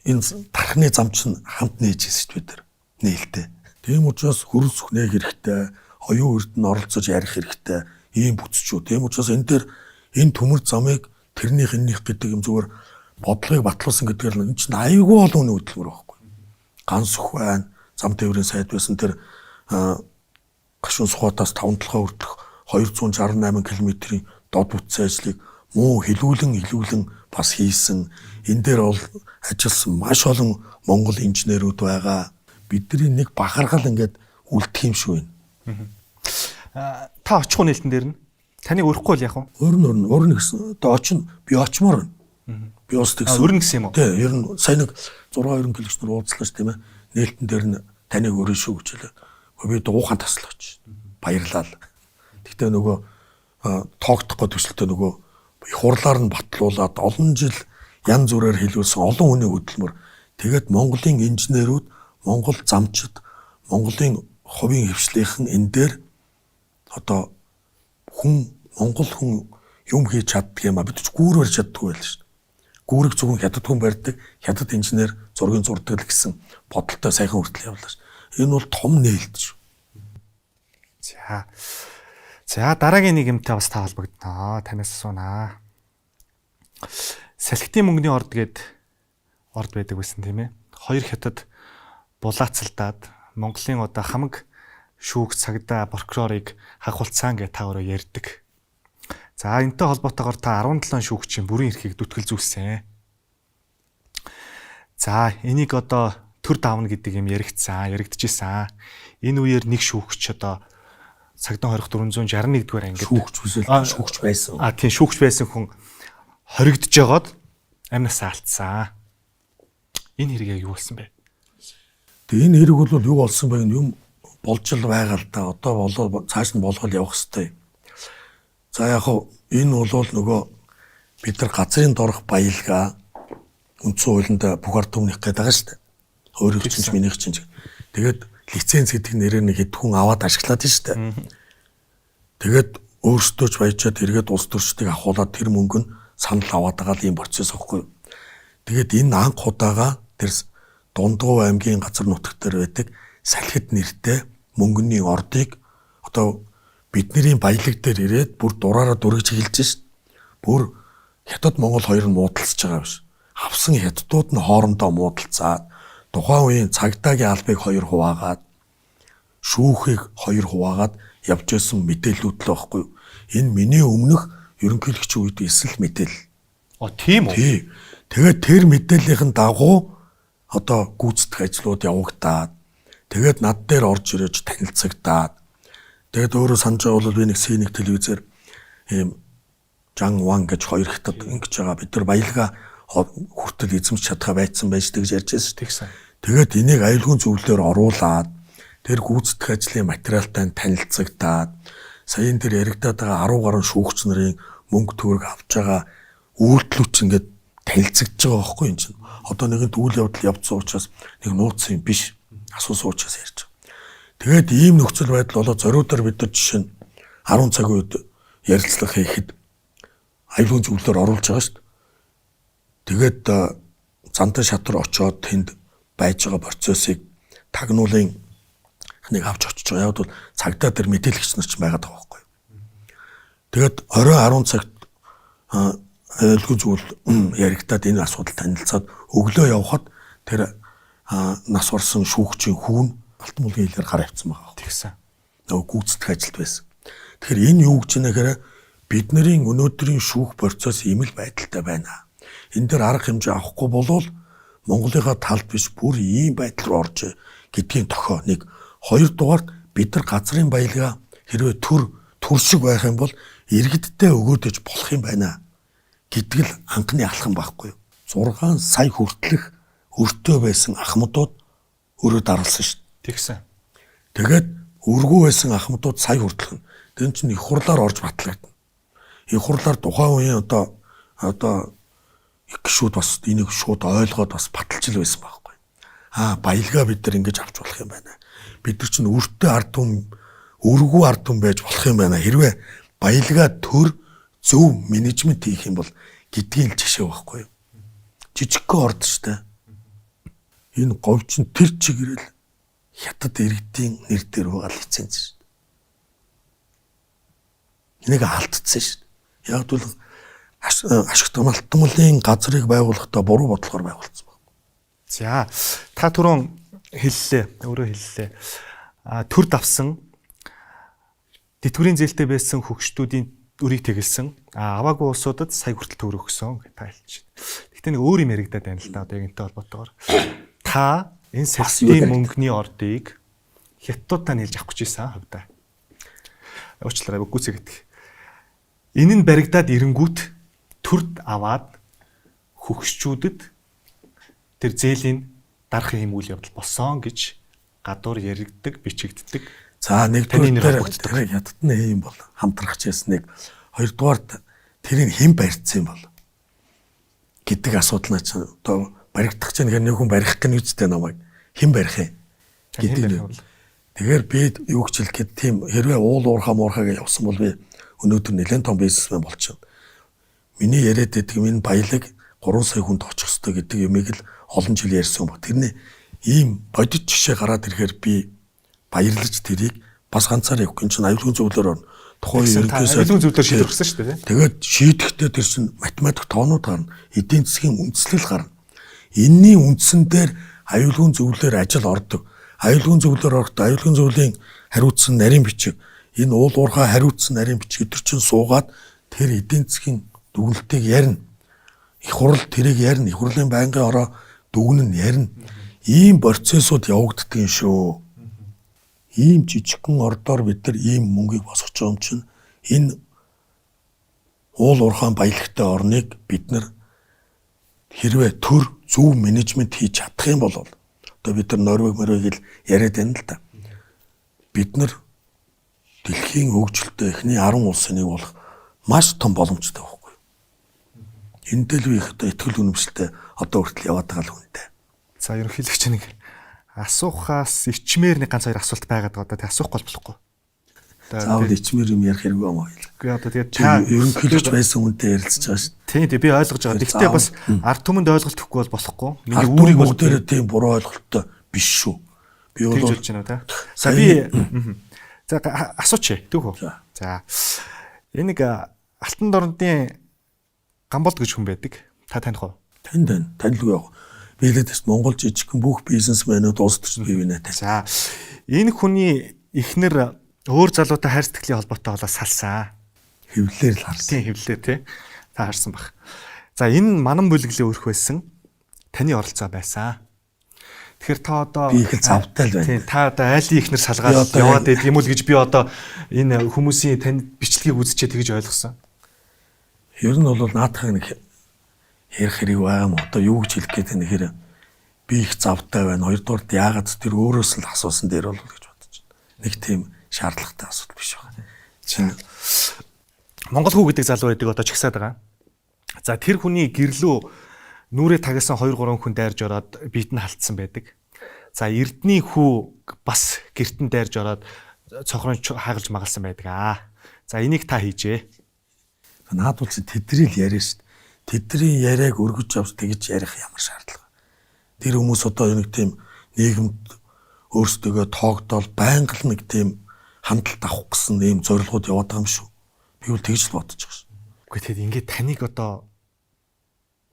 энэ тархины зам чинь хамт нээж ирсэн шүү дээ бид нар нээлттэй. Тийм учраас хөрс сүхнээх хэрэгтэй, оюун эрдэнэ оролцож ярих хэрэгтэй, ийм бүтцчүү. Тийм учраас энэ дээр энэ төмөр замыг тэрнийх эннийх гэдэг юм зүгээр бодлогыг батлуулсан гэдгээр нь энэ чинь айгүй олон хүний хөдөлмөр байхгүй. Ганц сүх байна, зам тээврийн сайд байсан тэр гашуун сухатаас 5-7 хүртэлх 268 км-ийн дод бүтцийн ажлыг муу хилүүлэн бас хийсэн. Энэ дээр бол ажилласан маш олон монгол инженерүүд байгаа. Бидний нэг бахархал ингээд үлдэх юм шүү байна. Та очих уу нээлтэн дээр нь? Таныг өрөхгүй бол яах вэ? Өрнө гэсэн. Одоо очно. Би очмоор байна. Би устдаг гэсэн. Өрнө гэсэн юм уу? Тий, ер нь сайн нэг 6 ерөнхийлөгч нар уулзлаа ш тийм ээ. Нээлтэн дээр нь таныг өрнө шүү гэж хэлээ. Би дуухан таслаач. Баярлалаа. Гэхдээ нөгөө тоогдохгүй төсөлтөө нөгөө их хурлаар нь батлуулаад олон жил янз бүрээр хэлүүлсэн олон хүний хөдөлмөр. Тэгээд Монголын инженерүүд, Монгол замчид, Монголын хувийн хвшлийнхэн энэ дээр одоо Монгол хүн юм хийж чаддаг юм а бид ч гүүр барьж чаддгүй байл шүү дээ. гүүрэг зөвхөн хятад хүн барьдаг, хятад инженер зургийн зурдаг гэсэн бодолтой сайхан хүртэл явлаа ш. Энэ бол том нээлт шүү. За. За дараагийн нэг юмтай бас та холбогдноо. Танаас асуунаа. Салхитын мөнгөний орд гээд орд байдаг байсан тийм ээ. Хоёр хятад булаацалдаад Монголын одоо хамаг шүүх цагдаа прокурорыг хахуулцаан гэж та өөрөө ярьдаг. За энэтэй холбоотойгоор та 17 шүүгчийн бүрэн эрхийг дүтгэл зүүлсэн. За энийг одоо төр давна гэдэг юм яригдчихсэн. Энэ үеэр нэг шүүгч одоо Цагдаа хорих 461 дугаар ангид шүүгч байсан. Тийм шүүгч байсан хүн хоригдож жагаад амнасаа алдсан. Энэ хэрэг юу болсон бэ? Тэгээ энэ хэрэг бол юу болсон бэ? Юм болж л байгаа л да. Одоо болоо цааш нь болгол явах хэрэгтэй. За яг хөө энэ бол нөгөө бид нар газрын дорох баялгаа үндсэн хуулинд бүх ард түмнийх гээд байгаа шүү дээ. Өөрөөр хэлбэл минийх чинь. Тэгээд лиценз гэдэг нэрээр нэг хэд хүн аваад ашиглаад шүү дээ. Тэгээд өөрсдөө ч баяжаад эргээд улс төрчдийг ахуулаад тэр мөнгө нь санал аваад байгаа ийм процесс аахгүй. Тэгээд энэ анх удаага тэр Дундгов аймгийн газар нутагт дээр байдаг салхит нэртэй мөнгөний ордыг одоо бидний баялаг дээр ирээд бүр дураараа дүргэж эхэлж шít. Бүр хятад Монгол хоёр нь муудалцж байгаа биш. Авсан хятадууд нь хоорондоо муудалцаад тухайн үеийн цагдаагийн албыг хоёр хуваагаад шүүхийг хоёр хуваагаад явж байсан мэдээлүүд л байхгүй. Энэ миний өмнөх ерөнхийлөгчийн үед эсэл мэдээлэл. Тийм үү? Тий. Тэгээд тэр мэдээллийн дагуу одоо гүйцэтгэх ажлууд явагдаад тэгээд над дээр орж ирэж танилцагдаад тэгээд өөрөө санаж байгаа бол би нэг C1 телевизээр ийм Жан Ван гэж хоёр хятад ингэж байгаа бид нар баялгаа хүртэл эзэмж чадхаа байцсан байж гэж ярьж байсан. Тэгээд энийг аюулгүй зөвлөлөөр оруулаад тэр гүйцэтгэх ажлын материалтай танилцагдаад саяын тэр яригадаад байгаа 10 гаруй шүүгч нарын мөнгө төгрөг авч байгаа үйлдэлүүч ингээд танилцагдж байгаа байхгүй юм чинь. Одоо нэгэн үйл явдал явцсан учраас нэг нууц юм биш. Асуусан учраас ярьж байгаа. Тэгээд ийм нөхцөл байдал болоод зориудаар бид нар жишээ нь 10 цагийн үед ярилцлага хийхэд аюулгүй зөвлөлөөр оруулж байгаа шүү дээ. Тэгээд зантай шатар очоод тэнд байж байгаа процессыг тагнуулын нэг авч очиж байгаа. Яг бол цагдаа дээр мэдээлэгч нар ч байгаад байгаа байхгүй. Тэгээд орой 10 цагт аюулгүй зөвлөл яригадаад энэ асуудал танилцаад өглөө явхад тэр нас орсон шүүгчийн хүүн алтан мулгийн хэлээр гараа авцсан байгаа. Тэгсэн. Нөгөө гүйцэтгэх ажилд байсан. Тэгэхээр энэ юу гэж нэгээр бидний өнөөдрийн шүүх процесс ийм л байдалтай байна. Энэ дээр арга хэмжээ авахгүй болвол Монголынхаа талд биш бүр ийм байдал руу орж гэдгийн тохио нэг хоёрдугаар бид нар газрын баялгаа хэрвээ төр шиг байх юм бол иргэддээ өгөөдөж болох юм байна гэдэг л анхны алхам байхгүй юу. 6 сая хүртэлх өртөө байсан ахмадууд өрөө даралсан шүү дээ. Тэгсэн. Тэгээд өргөө байсан ахмадууд сая хүртэлх нь. Тэн чинь их хурлаар орж батлагдана. Их хурлаар тухайн үеийн одоо их гişүүд бас энийг шууд ойлгоод бас баталж л байсан байхгүй. Баялгаа бид нар ингэж авч болох юм байна. Бид нар чинь өртөө ард түмэн, өргөө ард түмэн байж болох юм байна. Хэрвээ баялгаа төр зөв менежмент хийх юм бол гэдгийн жишээ байхгүй юу. Жижигхэн орд штэ. Энэ говь чинь тэр чигээрэл хятад иргэдийн нэр дээр байгаа лиценз шүү дээ. Энийг алдчихсан шүү дээ. Яг бол ашигт малтмлын газрыг байгуулахдаа буруу бодлогоор байгуулсан байна. За та түрүүн хэллээ. Өөрөө хэллээ. Төр давсан тэтгэврийн зээлтэй байсан хөгшдүүдийн өрийг тэгэлсэн. Аваагүй улсуудад сая хүртэл төгрөг өгсөн гэж та хэлж байна. Гэхдээ нэг өөр юм яригадаад байна л да. Одоо ягэнтэй холбоотойгоор. Та энэ салхитын мөнгөний ордыг хятадуудаа нэлж авах гэж байсан хавьда. Уучлаарай гүцээ гэдэг. Энэ нь баригдаад ирэнгүүт төрд аваад хөгшчүүдэд тэр зээлийн дарах юм үйл явдал болсон гэж гадуур яригддаг, бичигддэг. За нэгдүгээр тэр ядад нь юм бол хамтрахч ясна нэг хоёрдугаар тэрийг хэн барьцсан юм бол гэдэг асуудал нь одоо баригдах чинь нэг хүн барих гэнэ үстэй намайг хэн барих юм гэдэг. Тэгэхээр би юу гэж хэлэхэд тийм хэрвээ уул уурхаа муурхаага явсан бол би өнөөдөр нэлээд том бизнесмен болчихно. Миний яриад байдаг минь баялаг 3 сая хүнд очих хэрэгтэй гэдэг юмыг л олон жил ярьсан ба. Тэрний ийм бодит жишээ гараад ирэхээр би баярлаж тэрийг бас ганцаар явах гэж аюулгүй зөвлөөр орно. Тухайн ерөнхийдөө аюулгүй зөвлөөр шийдвэрсэн шүү дээ. Тэгээд шийдэхдээ тэр чинь математик тоонууд гарна. Эдийн засгийн үндслэл гарна. Энэний үндсэн дээр аюулгүй зөвлөөр ажил ордог. Аюулгүй зөвлөөр орохдоо аюулгүй зөвлөлийн хариуцсан нарийн бичиг, энэ уул уурхай хариуцсан нарийн бичиг өдөр чинь суугаад тэр эдийн засгийн дүгнэлтийг ярина. Их хурл тэрийг ярина. Их хурлын байнгын ороо дүгнэн ярина. Ийм процессууд явагддаг юм шүү. Ийм жижигхэн ордоор бид нар ийм мөнгийг босгож байгаа юм чинь энэ уул уурхайн баялагтай орныг бид нар хэрвээ төр зөв менежмент хийж чадах юм бол одоо бид нар Норвег яриад байна л да. Бид нар дэлхийн хөгжилтэй эхний 10 улсын нэг болох маш том боломжтой байхгүй. Эндээ л их одоо ихтгэл үнэмшилтэй одоо хүртэл яваад байгаа л үнэтэй. За ерөнхийлөгч нэг асуухаас ичмээр нэг ганц хоёр асуулт байгаад байгаа да. Тэг асуухгүй болохгүй. Заавал ичмээр юм ярих хэрэггүй юм аа. Үгүй одоо тэгээд та ерөнхийлөгч байсан хүнтэй ярилцж байгаа шүү. Тийм би ойлгож байгаа. Гэхдээ бас ард түмэнд ойлголт өгөхгүй бол болохгүй. Ард түмний бүгдээрээ тийм буруу ойлголттой биш шүү. Би бол тэгж болж байна та. За би за асууч түүх. За энэ нэг Алтан дорнодын Гамболд гэж хүн байдаг. Та таних уу? Танилгүй яг. Биелээд тест Монгол жижигхэн бүх бизнесмэнүүд улс төрчид бий бинэ. За энэ хүний эхнэр өөр залуутай хайр сэтгэлийн холбоотой болоод салсан. Хэвлэлээр л харсан. Тийм хэвлэлээр тий. Та харсан баг. За энэ манан бүлэглээ өрх байсан. Таны оролцоо байсан. Тэгэхээр та одоо би их завтай л байна. Тийм та одоо айлын ихнэр салгаад яваад байд юм уу гэж би одоо энэ хүмүүсийн танд бичлэгийг үзчихээ тэгж ойлгосон. Ер нь бол наадах нэг ярих хэрэг байгаа юм. Одоо юу гэж хэлэх гээд байна гэхээр би их завтай байна. Хоёрдугаар яагаад тэр өөрөөс л асуусан дээр бол гэж бодож байна. Нэг тийм шаардлагатай асуудал биш байна. Чин Монгол хүү гэдэг залуу байдаг одоо чагсаад байгаа. За тэр хүний гэрлөө нүрээ тагсан 2 3 хүн дайрж ороод биет нь халтсан байдаг. За Эрдний хүү бас гертэн дайрж ороод цохрон хагалж магалсан байдаг. За энийг та хийжээ. Наадвал чи тэдний л яриа шүү дээ. Тэдний яриаг өргөж авч тэгж ярих ямар шаардлага. Тэр хүмүүс одоо нэг тийм нийгэмд өөрсдөө тоогдоол байнга л нэг тийм хандлт авах гэсэн ийм зорилгууд яваад байгаа юм шүү. Би бол тэгж л бодож байгаа шүү. Үгүй тэгэд ингээд таныг одоо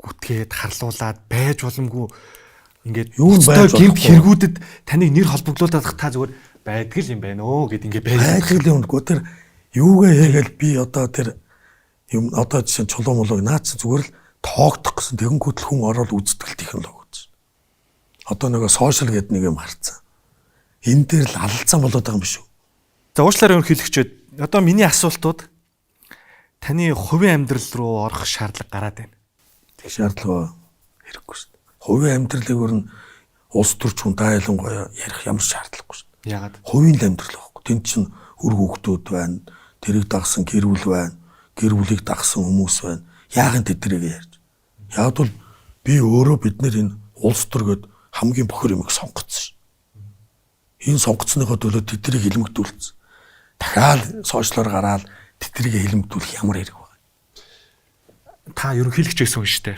гүтгээд харлуулад байж боломгүй ингээд юу байж гэмт хэрэгүүдэд таныг нэр холбогдуулаад та зүгээр байдгал юм байна өө гэд ингээд байдгал юм гоо тэр юугаа хийгээл би одоо тэр юм одоо жишээ чулуун молог наац зүгээр л тоогдох гэсэн тэгэнгүүт л хүн ороод үзтгэл технологи гэж. Одоо нөгөө сошиал гэдэг нэг юм харцсан. Энэ дээр л алалцсан болоод байгаа юм биш үү? За уучлаарай өрхөөлөгчөөд одоо миний асуултууд таны хувийн амьдрал руу орох шаардлага гараад байна. Тэг шаардлага хэрэггүй шүү дээ. Хувийн амьдралыг өрн улс төрч хүн тайлангуяа ярих ямар шаардлагагүй шүү дээ. Яагаад? Хувийн амьдрал байхгүй. Тэнд чинь үр хүүхдүүд байна. Тэрийг дагсан гэр бүл байна. Гэр бүлийг дагсан хүмүүс байна. Яагаад тэднийг ярьж? Яг бол би өөрөө бид нэр энэ улс төргөд хамгийн бохор юмыг сонгоцсон шүү. Энэ сонгоцсныхоо төлөө тэднийг хэлмэгдүүлсэн. Дахиад сошиалор гараад тэднийг хэлмэгдүүлэх ямар хэрэг вэ? Та ерөнхийлөгч гэсэн үг шүү дээ.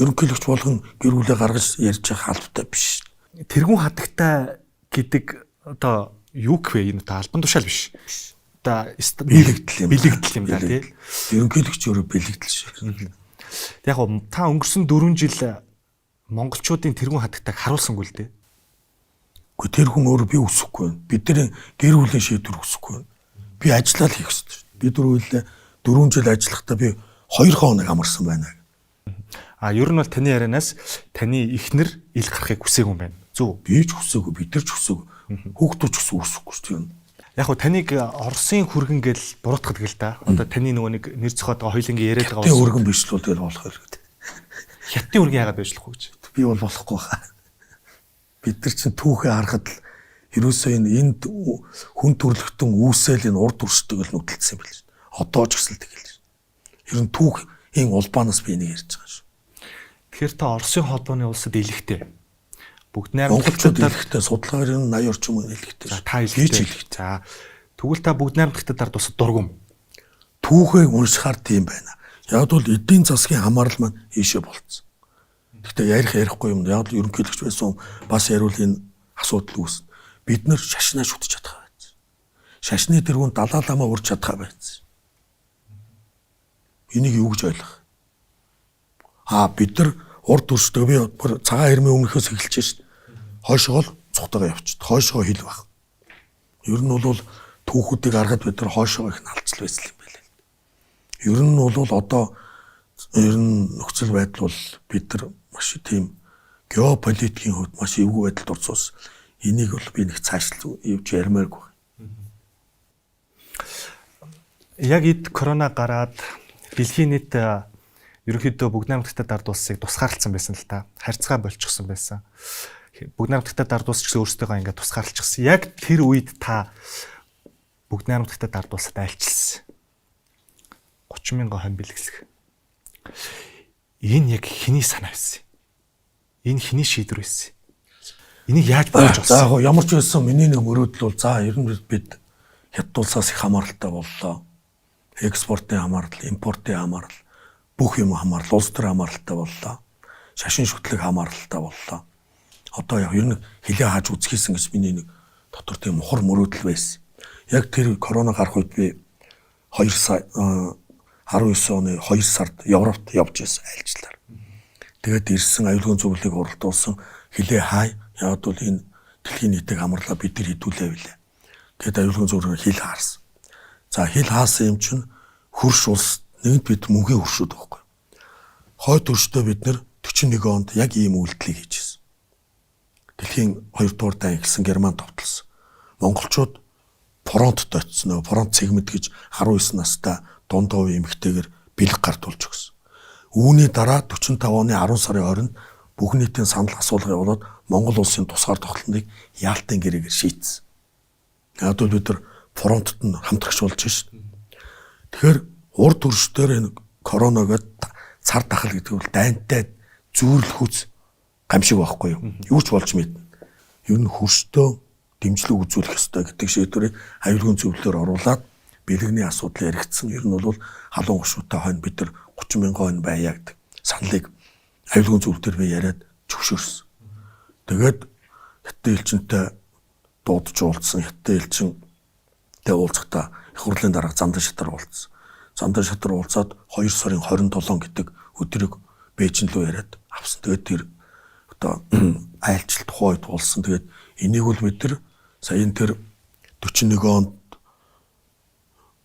Ерөнхийлөгч болгон гэр бүлээ гаргаж ярьж байгаа халбтай биш. Тэргүүн хатагтай гэдэг одоо юу гэвэ энэ та албан тушаал биш. Одоо бэлэгдэл юм. Бэлэгдэл юм да тий. Ерөнхийлөгч өөрөө бэлэгдэл шүү. Яг гоо та өнгөрсөн 4 жил монголчуудын тэргүүн хатагтайг харуулсангүй л дээ. Гэхдээ тэр хүн өөрөө би өсөхгүй байна. Бидний гэр бүлийн шийдвэр өсөхгүй байна. Би ажиллаад хийх ёстой. Бид дөрвөлээ 4 жил ажиллахдаа би 2 хоног амарсан байна. Ер нь бол таны ярианаас таны эхнэр ил гарахыг хүсээгүй юм байна. Зөв. Би ч хүсээгүй, бид нар ч хүсээгүй. Хүүхдүүд ч хүсэхгүй шүү дээ. Яг хөө таныг Оросын хүргэн гэл буруутгах гэл да. Одоо таны нөгөө нэг нэр зохиод байгаа хоёлынгийн яриад байгаа. Хятадын хүргэн биш л бол тэгэл болох байлгүй. Хятадын хүргэн яагаад байжлахгүй гэж. Би бол болохгүй хаа. Бид нар чинь түүхээ харахад л ерөөсөө энд хүн төрлөختөн үүсэл энэ урд үрсдэг л нүдэлсэн юм биш. Одоо ч гэсэн тэгэл. Ер нь түүхийн улбаанаас би энийг ярьж байгаа шүү. Тэгэхээр та Оросын холбооны улсад илэхтэй. Бүгд найрамдагчдад илэхтэй, судалгаагаар нь 80 орчим илэхтэй. Та илэхтэй. За тэгвэл та бүгд найрамдагчдад ард усад дургум. Түүхээ уншихаар тийм байна. Яг бол эдийн засгийн хамаарал маань ийшээ болцсон. Гэхдээ ярихгүй юм. Яг л ерөнхийлөгч байсан бас яриул энэ асуудал үүснэ. Бид нэр шашнаа шүтж чадхаа байсан. Шашны тэргүүнд далааламаа урж чадхаа байсан. Энийг юу гэж ойлгох? Бид нар урд төрсдөг би цагаан хэрмээ өмнөхөөс эхэлж шít. Хойшоо л цухтагаа явчихд. Хойшоо хил баг. Ер нь бол түүхүүдийг харахад бид нар хойшоо их налцл байсан юм байна. Ер нь бол одоо нөхцөл байдал бол бид нар маш тийм геополитикийн хувьд маш эвгүй байдалд орсон. Энийг бол би нэг цаашлуу явж ярмааргүй. Яг эд корона гараад дэлхийн нийт ерөнхийдөө бүгд найрамдагтай ард улсыг тусгаарлцсан байсан л та. Харьцаа болчихсон байсан. Бүгд найрамдагтай ард улс ч гэсэн өөрсдөө ингээд тусгаарлчихсан. Яг тэр үед та бүгд найрамдагтай ард улсад айлчилсан. 30,000 хон бэлгэсэх. Энэ яг хэний санаа байсан? Энэ хэний шийдвэр байсан? Энийг яаж болж За ямар ч байсан миний нэг мөрөөдөл бол ер нь бид хятад улсаас их хамааралтай боллоо. Экспортын хамаарал, импортын хамаарал, бүх юм хамаарал, улс төр хамааралтай боллоо. Шашин шүтлэг хамааралтай боллоо. Одоо ер нь хилээ хааж үзчихсэн гэж миний нэг дотор тийм мухар мөрөөдөл байсан. Яг тэр корона гарах үед би 19 оны 2 сард Европт явж байсан айлчлаар. Тэгээд ирсэн аюулгүй зөвлөлийг оролдуулсан хилээ хай. Яг бол энэ дэлхийн нийтийг амарлаа бид нар хідүүлээ билээ. Тэгээд аюулгүй зөвлөлөөр хил хаарсан. За хил хаасан юм чинь хөрш улс нэгд бид мөнхийн хөршүүд байхгүй. Хойд хөршдөө бид нар 41 онд яг ийм үйлдэлийг хийжсэн. Дэлхийн 2 дугаар дай эхэлсэн Герман товтлсон. Монголчууд фронтд очсон. Фронт сегмент гэж 19 настай дундаа үе эмэгтэйгээр бэлэг гартуулж өгсөн. Үүний дараа 45 оны 10 сарын 20-нд бүх нийтийн санал асуулга явуулаад Монгол улсын тусгаар тогтнолыг Яалтын гэрээгээр шийдсэн. Яг бол бид нар фронтод нь хамтрагч болж шít. Тэгэхээр урд төршдөр энэ коронавигод цар тахал гэдэг бол дайнтай зүүрлэх хүч гамшиг байхгүй юу? Юу ч болж мэднэ. Ер нь хөрстөө дэмжлэг үзүүлэх ёстой гэдэг шийдвэрийг аюулгүй зөвлөлөөр оруулаад бэлгэний асуудал яригдсан. Ер нь бол халуун гушуутай хойно бид нар 30,000 хойно байя гэдэг саналыг аюулгүй зөвлөлтөөр би яриад зөвшөөрсөн. Тэгээд хятад элчинтэй дуудаж уулзсан. Хятад элчинтэй уулзахдаа их хурлын дарга Зандан шатар уулзсан. Зандан шатар уулзаад 2 сарын 27 гэдэг өдрийг Бээжин рүү яриад авсан. Тэгээд тэр одоо айлчлал тухайд болсон. Тэгээд энийг бол бид нар саяын тэр 41 онд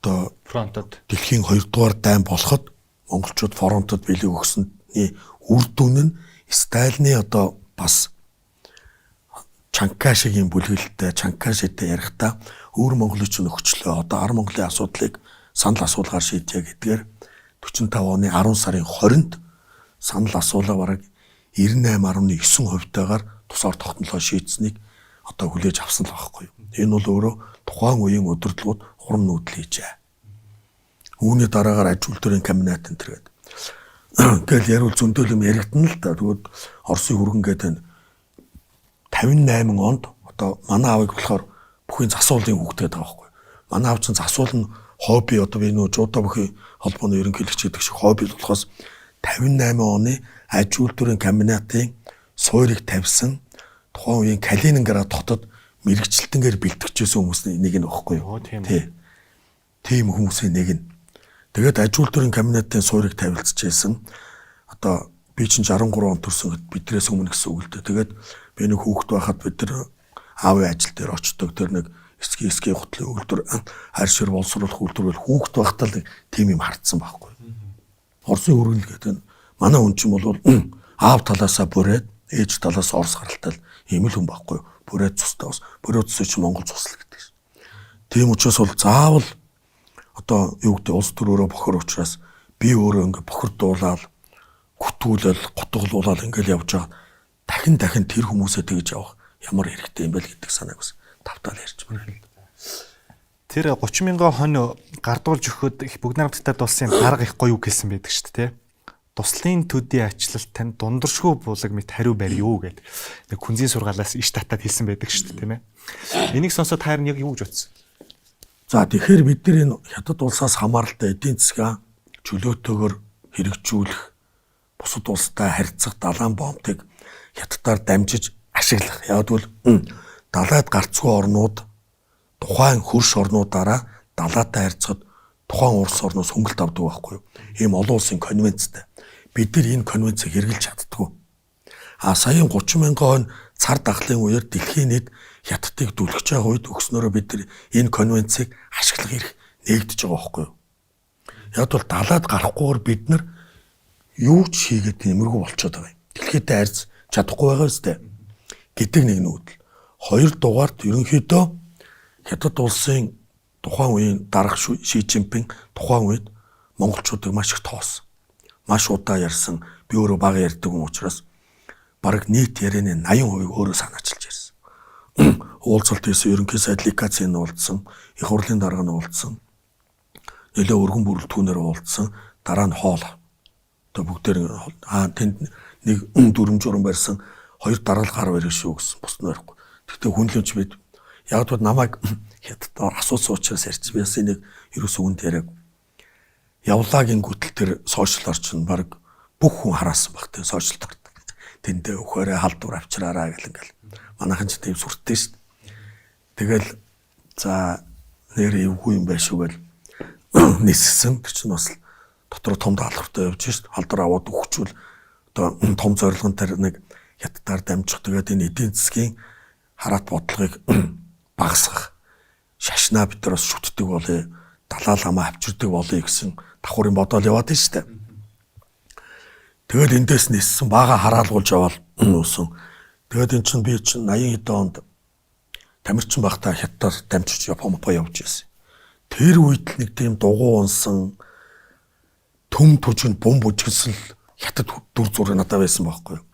одоо фронтод дэлхийн 2 дугаар дайн болоход монголчууд фронтод бэлэг өгсөний үр дүн нь Сталины одоо бас Чанкашигийн бүлгэлтэй Чанкашитэй ярихдаа өөр монголчууд өгчлөө. Одоо ар Монголын асуудлыг санал асуулгаар шийдье гэдгээр 45 оны 10 сарын 20-нд санал асуулаа бараг 98.9%-тайгаар тусаар тогтнолоо шийдсэнийг одоо хүлээж авсан л байхгүй юу. Энэ бол өөрөө тухайн үеийн удирдлагууд хурам нүүдэл хийжээ. Үүний дараагаар аж үйлдвэрийн комбинат энэ төргээд гэл яривал зөндөөл юм яригдана л да. Тэгвэл Оросын хөргөн гэдэг 58 онд одоо манай аавыг болохоор бүхий засуулын хүүхдээ байгаа байхгүй. Манай аав чинь засуул нь хобби одоо би нөө жуудаа бүхий холбооны ерөнхийлөгч гэдэг шиг хобби болохоос 58 оны аж үйлдвэрийн комбинатын суурийг тавьсан тухайн үеийн Калининград хотод мэрэгчлэлтэнгээр бэлтгэжсэн хүмүүсийн нэг нь багхгүй юу. Тийм хүмүүсийн нэг нь. Тэгээд аж үйлдвэрийн комбинатын суурийг тавилцчихсан. Одоо би чинь 63 он төрсөн гэд бидрээс өмнө гэсэн үг л дээ. Тэгээд би нэг хүүхэд байхад бид нар аавын ажил дээр очдог. Тэр нэг эсгийн хутлын үйлдвэр хайршир боловсруулах үйлдвэр хүүхэд байхдаа л тийм юм хардсан байхгүй. Оросын хөргөл гэдэг нь манай хүн чинь бол аав талаасаа бүрээд ээж талаас Орос гаралтай ийм л хүн байхгүй. Бүрээд цустай бас. Бүрээд цус чинь Монгол цус л гэдэг шин. Тийм учраас бол заавал одоо юу гэдэг улс төрөөрөө бохор учраас би өөрөө ингээ бохор дуулаад гүтгүүлэл готглуулаад ингээл явж байгаа. Дахин тэр хүмүүсээ тэгж явах ямар хэрэгтэй юм бэ гэдэг санааг бас тавтаал ярьж байна. Тэр 30,000 хон гардуулж өгөхөд их бүгд найрамдагтай улсын дарга их гоё үг хэлсэн байдаг шүү дээ. Туслын төдий ачлалт тань дундаршгүй булаг мэт хариу барь юу гэд нэг күнзийн сургаалаас иш татаад хэлсэн байдаг шүү дээ, тийм ээ. Энийг сонсоод хайр нь яг юу гэж бодсон? За тэгэхээр бид нар энэ хятад улсаас хамааралтай эдийн засгийн чөлөөтэйгээр хэрэгжүүлэх, бусад улстай харьцах далайн бомбыг хятадаар дамжиж ашиглах. Яг бол далайд гарцгүй орнууд тухайн хөрш орнуудаараа далайтай харьцахад тухайн улс орноос хөнгөлт авдаг байхгүй юу? Ийм олон улсын конвенцтэй. Бид нар энэ конвенцийг хэрэгжилж чаддгүй. Саяын 30 мянган он цар тахлын үеэр дэлхийн нийт хятадыг дүлгэж байгаа үед өгснөөрөө бид нар энэ конвенцийг ашиглах эрх нээгдэж байгаа байхгүй юу? Яг бол далайд гарахгүйгээр бид нар юу ч хийгээд нэмэргүй болчиход байгаа юм. Дэлхийдээ харьц чадахгүй байгаа үстэй гэдэг нэг нүүдэл. Хоёр дугаарт ерөнхийдөө хятад улсын тухайн үеийн дарга Ши Жинпин тухайн үед монголчуудыг маш их тоосон. Маш удаа ярьсан, би өөрөө бага ярьдаг юм учраас бараг нийт ярианы 80% өөрөө санаачилж ярьсан. Уулзалт хийсэн ерөнхий сайд Ликацийн уулзсан, их хурлын дарга нь уулзсан. Нөлөө өргөн бүрэлдэхүүнээр уулзсан, дараа нь хоол. Тэгээ бүгдээр тэнд нэг дүрм журм барьсан, хоёр дараал гар барих шүү гэсэн. Бус нь барихгүй. Тэгтээ хүнлэмж бид яг л намайг хятадаар асуусан учраас ярьж би бас энийг ерөөсөө үнд яриаг. Явлагын гүтэл төр сошиал орчин баг бүх хүн хараасан баг тэ сошиал дорд. Тэндээ өхөөрэ халдвар авчраараа гэл ингээл. Манайхан ч тийм сүртэй шүү дээ. Тэгэл за нэр эвгүй юм байшгүй гэл ниссэн. Тэр чинь бас дотор том даалгавартай явж шít. Халдвар аваад өгчүүл одоо том зорилгон төр нэг хятадаар дамжих. Тэгээд энэ эдийн засгийн хараат бодлогыг багасгах. Шашнаа бид нар бас шүтдэг болъё. Далаа ламаа авчирдаг болъё гэсэн давхрын бодол яваад байна шүү дээ. Тэгэл эндээс ниссэн бага хараалгуулж аваад нуусан. Тэгээд эн чинь би чинь 80 хэдэн онд Тамирчин багтаа хятадаар дамжиж Японпо явж байсан. Тэр үед нэг тийм дугуй унсан төм төжинд бомб үжгэлсэл хятад дүр зураг надад байсан байхгүй юу.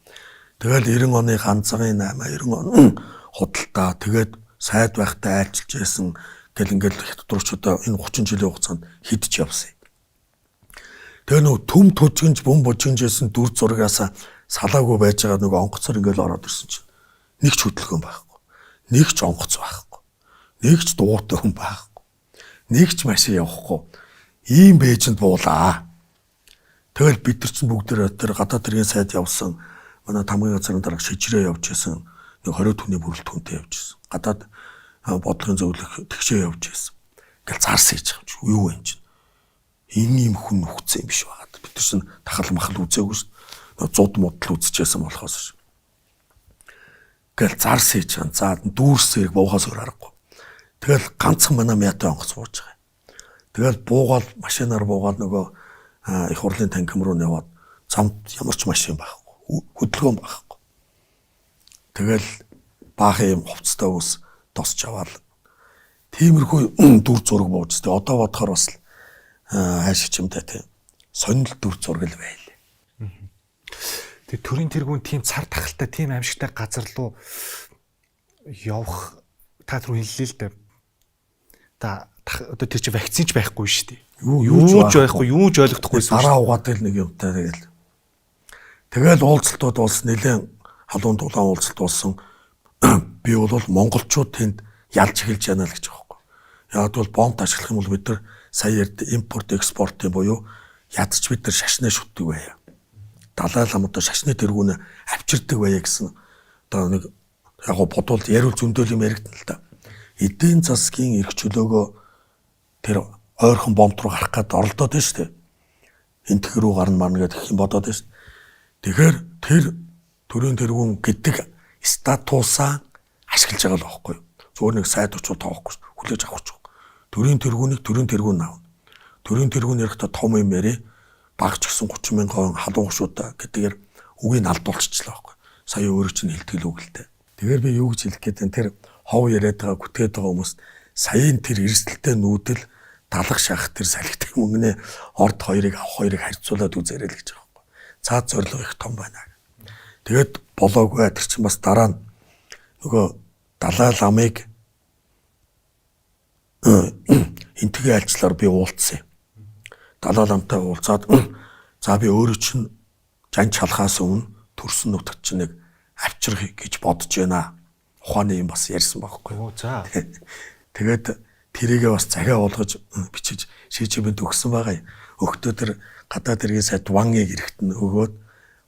Тэгэл 90 оны ганцхан 8 90 он худалдаа тэгээд сайд байхтай айлчилж байсан гэл ингээл хятад руу ч одоо энэ 30 жилийн хугацаанд хидж явсан. Тэгээ нөгөө төм төжгөнж бомб үжгэнжсэн дүр зурагаас салаагүй байж байгаа нөгөө онгоцоор ингээл ороод ирсэн чинь нэг ч хөдөлгөөн байхгүй. Нэг ч онгоц байхгүй. Нэг ч дугуйтай хүн байхгүй. Нэг ч машин явахгүй. Ийм бэжэнд буулаа. Тэгэл бид нар чинь бүгдээ тэр гадаад тэргийн сайд явсан. Манай тамгын газрын дарга шижрээ явж байсан. Нэг 20 түүний бүрэлдэхүүнтэй явж байсан. Гадаад бодлогын зөвлөх тэгшээ явж байсан. Ингээл зарс хийж байгаа юм. Юу вэ чинь? Энэ юм хүн нүхцэн юм биш байгаа. Бид нар чинь тахал махал үзээгүй шүү дээ. Зуд модл үзчихсэн болохоос. Тэгэл зарс хийж чана. За дүүрсээр буухаас өөр аргагүй. Тэгэл ганцхан манай мяатай онгоц бууж байгаа. Тэгэл буугаал машинаар буугаал нөгөө их хурлын танким руу яваад замд ямар ч машин байхгүй. Хөдөлгөөн байхгүй. Тэгэл баах юм хувцастай ус тосч аваад тиймэрхүү дүр зураг бууж тээ. Одоо бодохоор бас хайшигч юмтай тийм сонирхол дүр зураг л байлээ. Тэгээ төрийн тэргүүн тийм цар тахалтай тийм аимшигтай газар руу явах та руу хэллээ л дээ. Одоо тэр чинь вакцин ч байхгүй шүү дээ. Юу ч байхгүй, юу ч ойлгохдохгүйсэн. Дараа угаадаг нэг юмтай тэгэл уулзалтууд болсон нэлээд халуун дулаан уулзалт болсон. Би бол монголчууд тэнд ялж эхэлж яана л гэж байгаа юм. Яг бол бомб ашиглах юм бол бид нар сая ярд импорт экспортын буюу ядч бид нар шашнаа шүтдэг байя. Далай ламуудаа шашны тэргүүнээ авчирдаг байя гэсэн одоо нэг яг бодвол яриул зөндөөл юм яригдана л да. Эдийн засгийн эрх чөлөөгөө тэр ойрхон бомб руу гарах гээд оролдоод байна шүү дээ. Энтх рүү гарна марна гэдэг их юм бодоод байна шүү дээ. Тэгэхээр тэр төрийн тэргүүн гэдэг статусаа ашиглаж байгаа л байхгүй юу. Зөвхөн нэг сайд очвол тоохгүй хүлээж авах ч. Төрийн тэргүүнийг төрийн тэргүүн аавна. Төрийн тэргүүн ярихдаа том юм яри багч гисэн 30 мянган халуун гушуудаа гэдгээр үгийг алдуулчихлаа байхгүй. Сая өөрөө чинь хэлтгэл үгэлтэй. Тэгэхээр би юу гэж хэлэх гээд энэ тэр хов яриад байгаа гүтгээд байгаа хүмүүс саяын тэр эрсдэлтэй нүүдэл талах шах тэр салхитай мөнгнээ орд хоёрыг авах хоёрыг харьцуулаад үзээрэй л гэж байгаа байхгүй. Цаад зорилго их том байна. Тэгээд болоогүй тэр чинь бас дараа нь нөгөө Далай ламыг энтгийн айлчлаар би уулзсан. Далай ламтай уулзаад за би өөрөө чинь жанч халахаас өмнө төрсөн нутагт чинь нэг авчрах гэж бодож байна. Ухааны юм бас ярьсан байхгүй. За. Тэгээд тэрийгээ бас цагаа болгож бичиж шийдэмэнд өгсөн байгаа юм. Өгтөө тэр гадаад иргэн сайд Вангийг эрэхтэн өгөөд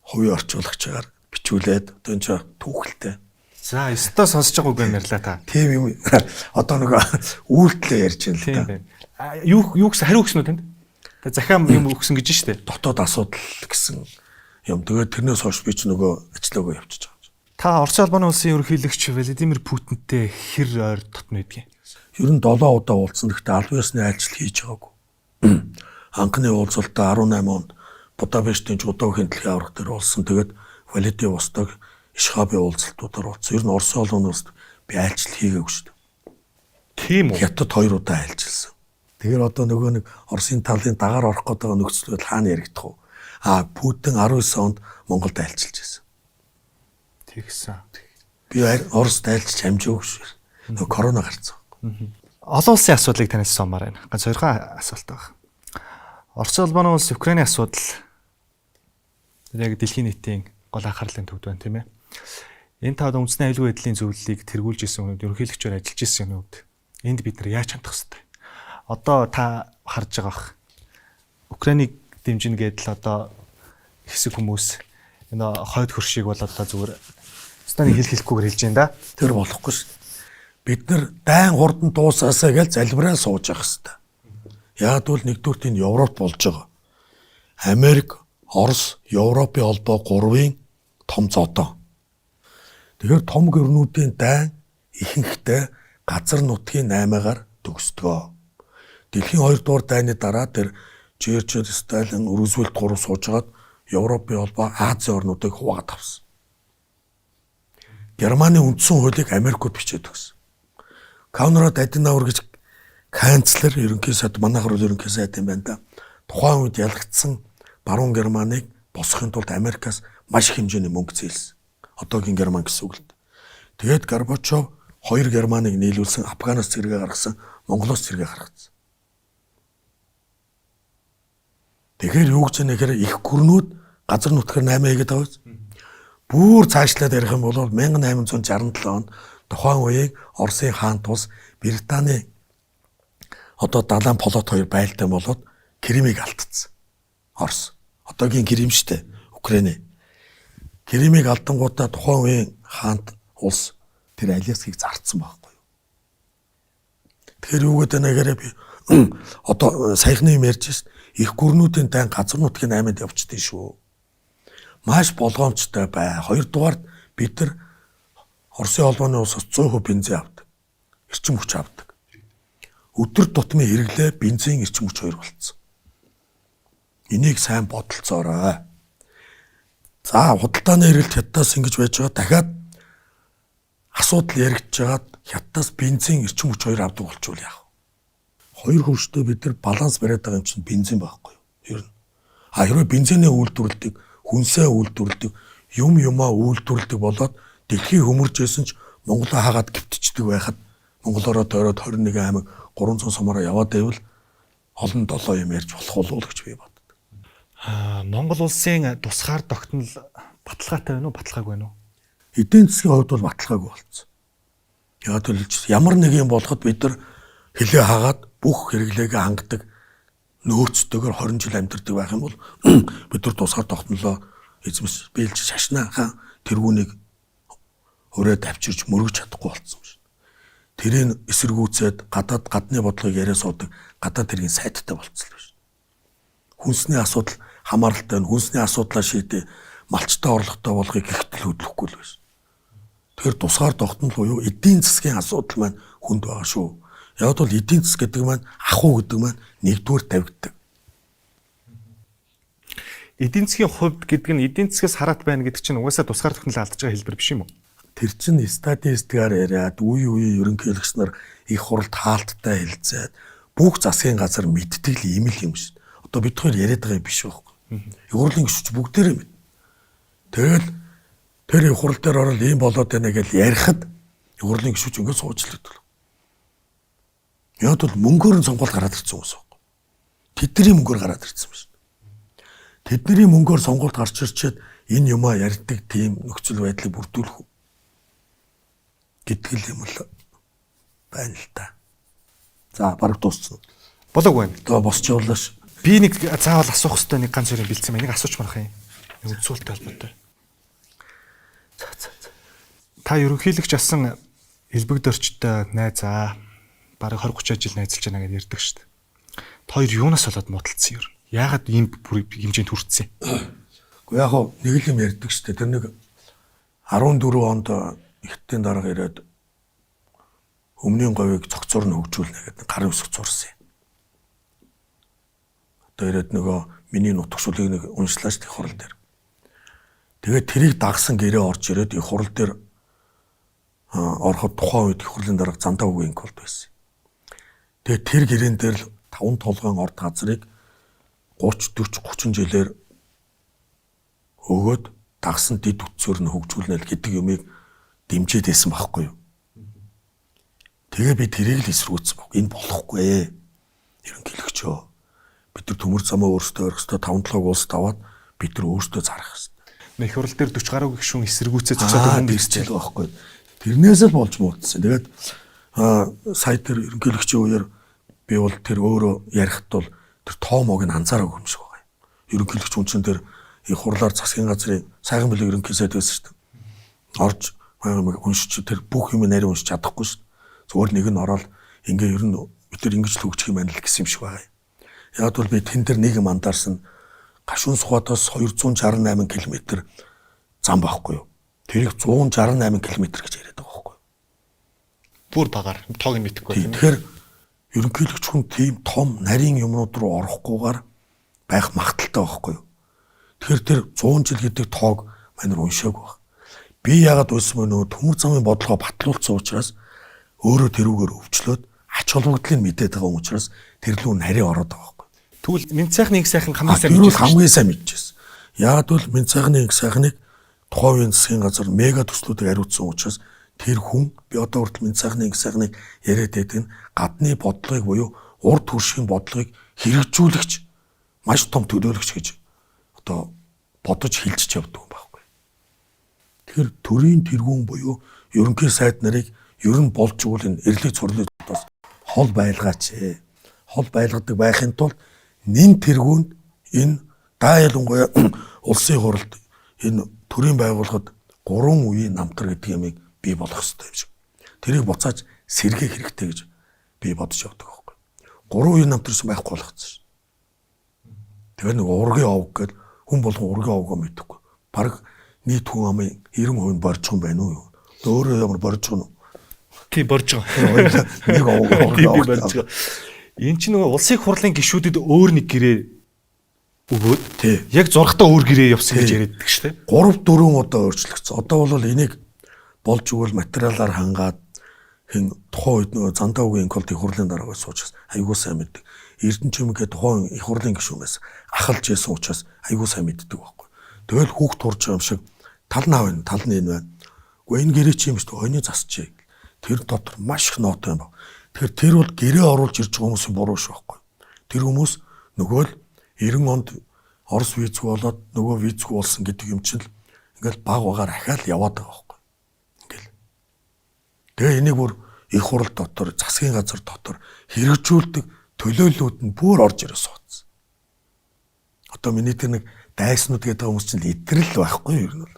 хувийн орчуулагчаар бичүүлээд одоо энэ ч түүхэлтэй. За, өстө сонсож байгаа үг ярьлаа та. Тийм юм. Одоо нөгөө үйлдэлээ ярьж байна л Тийм да. байна. Юу гэсэн хариу өгсөн үү танд? Тэ захиам юм өгсөн гэж штэ. Дотоод асуудал гэсэн юм. Тэгээд тэрнээс хойш би ч нөгөө ажиллаагаа явчихж байгаа юм. Та Орос улбаны улсын ерөнхийлөгч Владимир Путинтэй хэр ойр дотно байдгийг? Ер нь 7 удаа уулзсан. Гэхдээ аль биесны айлчлал хийж байгаагүй. Анхны уулзалтаа 18 онд Будапештийн Жудогийн дэлхийн аврах дээр уулзсан. Тэгээд Владивосток Ишхабын уулзалтуудаар уулзсан. Ер нь Орос улбаны улсад би айлчлал хийгээгүй шүү дээ. Тийм үү? Хятад 2 удаа айлчилсан. Тэгэхээр одоо нөгөө нэг Оросын талын дагаар орох гэдэг нөхцөл байдал хаана яригдах вэ? Путин 19 онд Монголд айлчилж байсан. Тэгсэн. Би Оросд айлчилж амжаагүй шүү. Нөгөө корона гарцсан. Олон улсын асуудлыг танаас сомаар байна. Ганц хоёрхан асуулт байна. Орос улбаны улс Украиний асуудал яг дэлхийн нийтийн гол анхаарлын төвд байна, тийм ээ. Энэ таад үндэсний аюулгүй байдлын зөвлөлийг тэргүүлж исэн үед ерөнхийлөгчөөр ажиллаж исэн үед энд бид нар яаж хандах хэвтэй. Одоо та харж байгаа бах. Украинийг дэмжинэ гэдэл одоо хэсэг хүмүүс энэ хойд хөршийг бол одоо зүгээр станыг хэлэхгүйгээр хэлж байна да. Тэр болохгүй шүү. Бид нар дайн хурдан дуусаасаа гэж залбираа сууж явах хэвээр. Яг бол нэгдүгээр энэ Европ болж байгаа. Америк, Орос, Европын холбоо 3-ын том зодоо. Тэгэхээр том гэрнүүдийн дайн ихэнхдээ газар нутгийн 8-аар төгсдгөө. Дэлхийн 2 дугаар дайны дараа тэр Черчилль, Сталин, Рузвельт 3 суужгаад Европын холбоо Азийн орнуудыг хуваагаад авсан. Германы үндсэн хуулийг Америкт бичээд өгсөн. Конрад Аденауэр гэж канцлер ерөнхий сайд манайх руу ерөнхий сайд юм байна да. Тухайн үед ялагдсан баруун Германыг босгохын тулд Америкаас маш их хэмжээний мөнгө зээлсэн. Одоогийн Герман гэсэн үг л дээ. Тэгээд Горбачов 2 Германыг нийлүүлсэн, Афганаас зэрэгээ гаргасан, Монголоос зэрэгээ гаргацсан. Тэгэхээр юу гэж нэхэр их гүрнүүд газар нутгаар 8 хийгээд байгаа биз? Бүр цаашлаад ярих юм бол 1867 онд тухайн үеийг Оросын хаан тус Британий одоо далайн флот 2 байлтай болоод Кримийг алдсан. Орос. Одоогийн Крим штэ. Украины. Кримийг алдангуудаа тухайн үеийн хаант улс тэр Аляскийг зарцсан байхгүй юу. Тэгэхээр юу гэдэг нэгээр би одоо саяхны юм ярьж шээ. Их гүрнүүдийн дан газар нутгийн 8-д явчихдээ шүү. Маш болгоомжтой бай. Хоёрдугаар бид нар Оросын холбооны улсаас 100% бензин авдаг. Эрчим хүч авдаг. Өдөр тутмын хэрэглээ бензин эрчим хүч 2 болцсон. Энийг сайн бодолцоорой. За худалдааны хэрэглэлт Хятадаас ингэж байж байгаа дахиад асуудал яригдж байгаад Хятадаас бензин эрчим хүч 2 авдаг болчвол яах вэ? 2 хөрштэй бид нар баланс бариад байгаа юм чинь бензин байхгүй юу? Ер нь. Хэрвээ бензинээ үйлдвэрлэдэг, хүнсээ үйлдвэрлэдэг, юмаа үйлдвэрлэдэг болоод дэлхий хөмөржсэн ч Монголоо хагаад гівтчихдэг байхад Монголоороо тойроод 21 аймаг 300 сумаараа яваад байвал олон долоо юм ярьж болох уу гэж би боддог. Монгол улсын тусгаар тогтнол баталгаатай байна уу, баталгаагүй байна уу? Эдийн засгийн хувьд бол баталгаагүй болсон. Яг л ямар нэг юм болоход бид нар хилээ хагаад бүх хэрэглээгээ хангадаг нөөцтэйгээр 20 жил амьдардаг байх юм бол бид нар тусгаар тогтнолоо эзэмс биелж шашнаахан тэргүүнийг өрөөд авчирч мөргөж чадахгүй болсон юм шиг. Тэрийг эсэргүүцээд гадны бодлогыг яриа суудаг гадаад тэргийн сайттай болцсон л байна. Хүнсний асуудал хамааралтай байна. Хүнсний асуудлаа шийдээ малчтай орлоготой болгохыг ихтэл хөдлөхгүй л байна. Тэгэхээр тусгаар тогтнол буюу эдийн засгийн асуудал маань хүнд байгаа шүү. Яг бол эдийн засаг гэдэг маань ахуй гэдэг маань нэгдүгээр тавигддаг. Эдийн засгийн хувьд гэдэг нь эдийн засгаас хараат байна гэдэг чинь угаасаа тусгаар тогтнол алдаж байгаа хэлбэр биш юм уу? Тэр чинь статистикаар яриад үе ерөнхийлөгч нар их хуралд хаалттай хэлцээд бүх засгийн газар мэддэг л ийм л юм шүү. Одоо бид хоёр яриад байгаа юм биш байхгүй. Их хурлын гишүүч бүгдээрээ мэд. Тэгэл тэр их хурал дээр орол ийм болоод байна гэж ярихад их хурлын гишүүч ингээд суучлаад. Яг бол мөнгөөр нь сонгуульд гараад ирсэн хүмүүс байхгүй. Тэдний мөнгөөр гараад ирсэн юм шүү. Тэдний мөнгөөр сонгуульд гарч ирчээд энэ юмаа ярьдаг тийм нөхцөл байдлыг бүрдүүлэх үү гэдэг юм л байна л та. За бараг дууссан. Болоог байна. Тэгээ босч явлаа ш. Би нэг заавал асуух хэрэгтэй нэг ганц зүйл бэлдсэн байна. Нэг асууч марах юм. Нэг үзүүлэлттэй холбоотой. Та ерөнхийлөгч асан элбэгдөрчтэй найзаа бараг 20-30 жил найзалж байна гэдээ ярьдаг шүү дээ. Хоёр юунаас болоод муудалцсан юм? Яагаад ийм хэмжээнд хүрсэн? Гэхдээ яг хөө нэг л юм ярьдаг шүү дээ. Тэр нэг 14 онд ихтийн дарга ирээд өмнгийн говийг цогцоор нь хөгжүүлнэ гэдэг гарын үсэг зурсан юм. Одоо ирээд нөгөө миний нутгшуулыг нэг уншлаа шүү дээ хурал дээр. Тэгээд тэрийг дагсан гэрээ орж ирээд их хурал дээр ороход тухайн үед их хурлын дарга зандаа үгийн колд байсан. Тэгээд тэр гэрээн дээр л 5 толгойн орд газрыг 30 40 30 жилээр өгөөд дагсан дид үтсээр нь хөгжүүлнэ гэдэг юмыг дэмжиж байсан байхгүй юу. Тэгээ би тэрийг л эсэргүүцсэн баг. Энэ болохгүй ээ. Ерөнхийлөгчөө бид нар төмөр замаа өөрсдөө өргөстөө 5-7 улс даваад бид нар өөрсдөө зарах хэрэгтэй. Их хурал дээр 40 гаруй гишүүн эсэргүүцээ зочиод хүнд ирчихэл байхгүй. Тэрнээс л болж муудсан. Тэгээд сая тэр ерөнхийлөгчийн үеэр би бол тэр өөрөө ярихт бол тэр тоомог нь анзаараагүй юм шиг байгаа юм. Ерөнхийлөгч үнсэн тэр их хурлаар засгийн газрын сайхан билэг ерөнхий сайд байсан шүү дээ. Орж уншиж тэр бүх юм нарийн уншиж чадахгүй шүү дээ. Зүгээр нэг нь ороод ингээ ер нь бид нар ингэж л хөгжих юм байна л гэсэн юм шиг байгаа юм. Яг бол би тэн дээр нэг юм анзаарсан гашуун сухатаас 268 км зам байхгүй юу? Тэрийг 168 км гэж яриад байгаа байхгүй юу? Бүр багаар тоог нь мэдэхгүй байна. Тэгэхээр ерөнхийлөгч хүн тийм том нарийн юмнууд руу орохгүйгээр байх магадaltaй байхгүй юу? Тэгэхээр тэр 100 жил гэдэг тоог манайр уншаагүй баг. Би яагаад уйсан мөн нөө төмөр замын бодлогоо батлуулсан учраас өөрөө тэрүүгээр өвчлөөд ач холбогдлыг мэдээд байгаа учраас тэр лүү нарийн ороод байгаа байхгүй. Тэгвэл Мэд сайхны их сайхан хамгийн сайн мэдчихсэн. Хамгийн сайн мэдчихсэн. Яагаад бол Мэд сайхны их сайхныг тухайн үеийн засгийн газар мега төслүүдийг хариуцсан учраас тэр хүн би одоо хүртэл Мэд сайхны их сайхныг яриад байдаг нь гадны бодлогыг буюу урд төршийн бодлогыг хэрэгжүүлэгч маш том төлөөлөгч гэж одоо бодож хилжиж явдаг юм байхгүй. Тэгэхээр төрийн тэргүүн буюу ерөнхий сайд нарыг ер нь болж игэл энэ эрлэг цурлын дотоос хол байлгаач. Хол байлгадаг байхын тулд нэн тэргүүнд энэ даялангуяа улсын хурлд энэ төрийн байгууллагад 3 үеийн намтар гэдэг ямыг бий болгох хэрэгтэй юм шиг. Тэрийг буцааж сэргээх хэрэгтэй гэж би бодож явдаг байхгүй. 3 үеийн намтар шиг байхгүй болгоцсон ш. Тэгээ нэг ургийн овг гэдэг хүн болгон ургийн овгоо мэдэхгүй. Бараг нийт хүн амын 90% боржхон байна уу юу? Өөрөө ямар боржхон уу? Тий боржхон. Нэг овгоо боржхон. Энд чинь нөгөө улсын хурлын гишүүдэд өөр нэг гэрээ өгөөд тий. Яг зургатаа өөр гэрээ явсан гэж яриаддаг шүү дээ. 3-4 удаа өөрчлөгдсөн. Одоо бол энийг болж игэл материалаар хангаад хин тухайн үед нөгөө зандаа үгийн колтын хурлын дараагаа суучаас айгуу сайн мэддэг. Эрдэнэчимгээ тухайн их хурлын гишүүнээс ахалж яасан учраас айгуу сайн мэддэг байхгүй. Тэгэл хүүхд турж байгаа юм шиг тал нь авна, тал нь энэ байна. Гэхдээ энэ гэрээ чи юм шүү дээ. Хойны засчээ. Тэр дотор маш их ноот юм байна. Тэгэхээр тэр бол гэрээ оруулж ирж байгаа хүмүүсийн буруу шүү байхгүй. Тэр хүмүүс нөгөө л 90 онд Орос визгүй болоод нөгөө визгүй болсон гэдэг юм чинь ингээл баг багаар ахаал яваад байгаа байхгүй. Ингээл. Тэгээ энийг бүр их хурал дотор, засгийн газар дотор хэрэгжүүлдэг төлөөллүүд нь бүр орж ирээ суудсан. Одоо миний тэр нэг дайснууд гэдэг хүмүүс чинь лидерл байхгүй юу ер нь бол.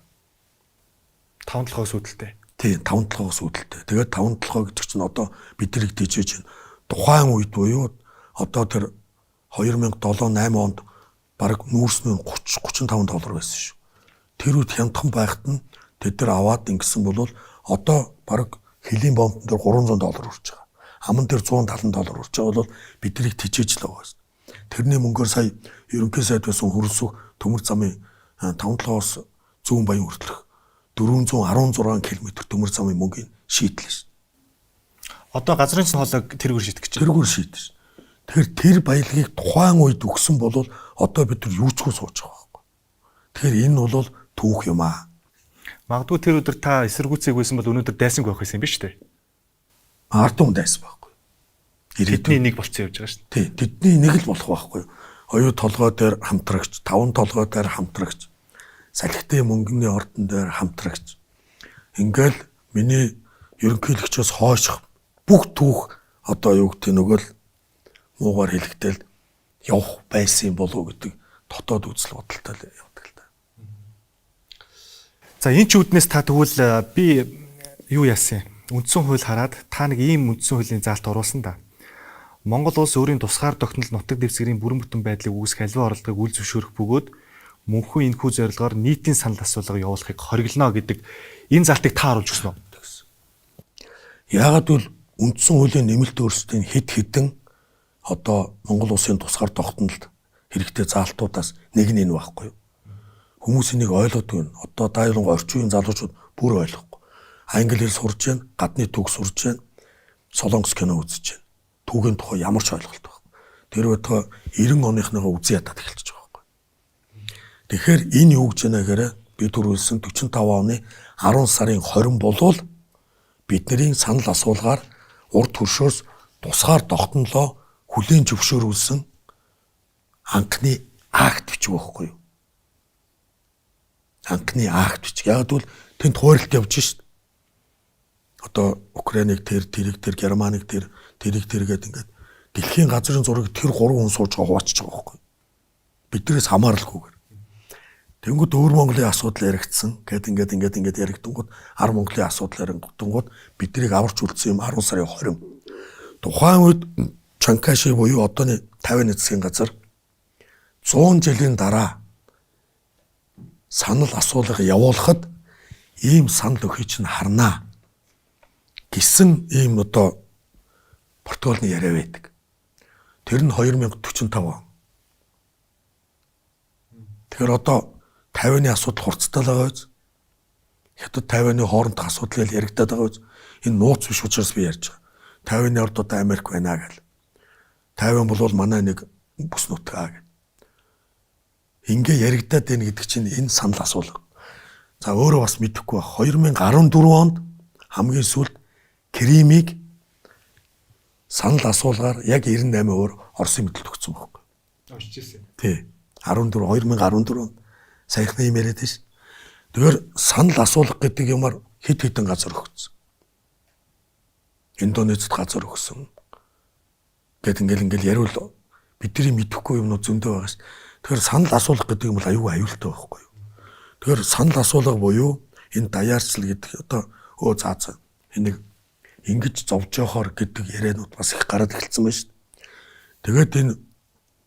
5-7 үүдэлтэй. Тий, 5-7 үүдэлтэй. Тэгээд 5-7 гэдэг чинь одоо бид нарыг дижээж байна. Тухайн үед буюу одоо тэр 2007-8 онд бараг нүүрснээ $30-35 байсан шүү. Тэр үед хямдхан байхад нь тэд нар аваад ингэсэн бол одоо бараг хэлийн бомбон дээр $300 хүрч байгаа. Аман дээр $170 хүрч байгаа бол бид нарыг тижээж л байгаа. Тэрний мөнгөөр сая ерөнхий сайд байсан хөрөлсөх төмөр замын 5-7-оос зүүн баян хүртэлх 416 км төмөр замын мөнгийг шийдлээ шүү. Одоо газрын хоолойг тэргээр шийдэх гэж байна. Тэргээр шийдэж шүү. Тэгэхээр тэр баялагийг тухайн үед өгсөн бол одоо бид нар юучгүй сууж байгаа байхгүй. Тэгэхээр энэ бол түүх юм аа. Магадгүй тэр өдөр та эсэргүүцээг байсан бол өнөөдөр дайсангүй байх байсан юм биш үү? Ард түмэн дайсан байхгүй. Тэдний нэг болцсон явж байгаа шүү. Тий, тэдний нэг л болох байхгүй. Оюу толгой дээр хамтрагч, 5 толгой дээр хамтрагч, салхитын мөнгөний ордон дээр хамтрагч. Ингээл миний ерөнхийлөгчөөс хойш бүх түүх одоо юу гэдэг нөгөө л муугаар хэлэхдээ явах байсан юм болов уу гэдэг дотоод үзэл бодолтой л явдаг л да. За энэ ч үүднээс та тэгвэл би юу яасан юм? Үндсэн хууль хараад та нэг ийм үндсэн хуулийн заалт оруулсан да. Монгол улс өөрийн тусгаар тогтнол нутаг дэвсгэрийн бүрэн бүтэн байдлыг үүсгэх аливаа оролдлогыг үл зөвшөөрөх бөгөөд мөнхөн энэхүү зорилгоор нийтийн санал асуулга явуулахыг хориглоно гэдэг энэ залтыг та харуулж өгсөн үү? Яагаад бол үндсэн хуулийн нэмэлт өөрчлөлтийн хэд хэдэн одоо Монгол улсын тусгаар тогтнолд хэрэгтэй заалтуудаас нэг нь энэ байхгүй юу? Хүмүүс энийг ойлгодгүй. Одоо дайран орчин үеийн залуучууд бүр ойлгохгүй. Англи хэл сурж байна, гадны төг сурж байна, солонгос кино үзэж байна. Түүгийн тухай ямар ч ойлголт байхгүй. Тэр байтугай 90 оныхныгаа үзэн ядаад эхэлчихэж байгаа байхгүй. Тэгэхээр энэ юу гэж байна гэхээр би түрүүлсэн 45 оны 10 сарын 20 болвол бидний санал асуулгаар урд төршөөс тусгаар тогтнолоо хүлээн зөвшөөрүүлсэн анхны акт бичих байхгүй юу? Анхны акт бичих. Яг бол тэнд хуурилт явж шít. Одоо Украиныг тэр Германыг тэр гэдэг ингээд дэлхийн газрын зургийг тэр 3 хүн сууж байгаа хуваачиж байгаа байхгүй. Биднээс хамааралгүйгээр. Тэнгүүд өөр Монголын асуудал яригдсан. Ингээд яригдангууд 10 Монголын асуудал яригдангууд биднийг аварч үлдсэн юм 10 сарын 20. Тухайн үед Чанкаши буюу одооны 50-ны засгийн газар 100 жилийн дараа санал асуулга явуулахад ийм санал өгье чинь харнаа гэсэн ийм одоо протоколны яриа байдаг. Тэр нь 2045 он. Тэгэхээр одоо 50-ны асуудал хурцтай л байгаа биз? Хятад 50-ны хоорондох асуудал ял яригдаад байгаа биз? Энэ нууц биш учраас би ярьж байгаа. 50-ны орд одоо Америк байна гэл. 50 бол манай нэг бүс нутгаа гэл. Ингээ яригдаад байна гэдэг чинь энэ санал асуулга. За өөрөө бас мэдэхгүй ба 2014 онд хамгийн сүүлд Кримийг санал асуулгаар яг 98 өөр Оросын мэдэлд өгсөн байхгүй. Очижсэн. Тий. 2014 онд саяхны юм яриад шүү. Тэгэхээр санал асуулга гэдэг юмар хэд хэдэн газар өгсөн. Индонезид газар өгсөн. Гэт ингээл яриул бидний мэдэхгүй юмнууд зөндөө байгаа ш. Тэгэхээр санал асуулга гэдэг юм бол аюулгүй аюултай байхгүй юу. Тэгэхээр санал асуулга буюу энэ даяарчл гэдэг одоо заа энийг ингэж зовж явахаар гэдэг яриануд бас их гараад эхэлсэн байна шүү дээ. Тэгээд энэ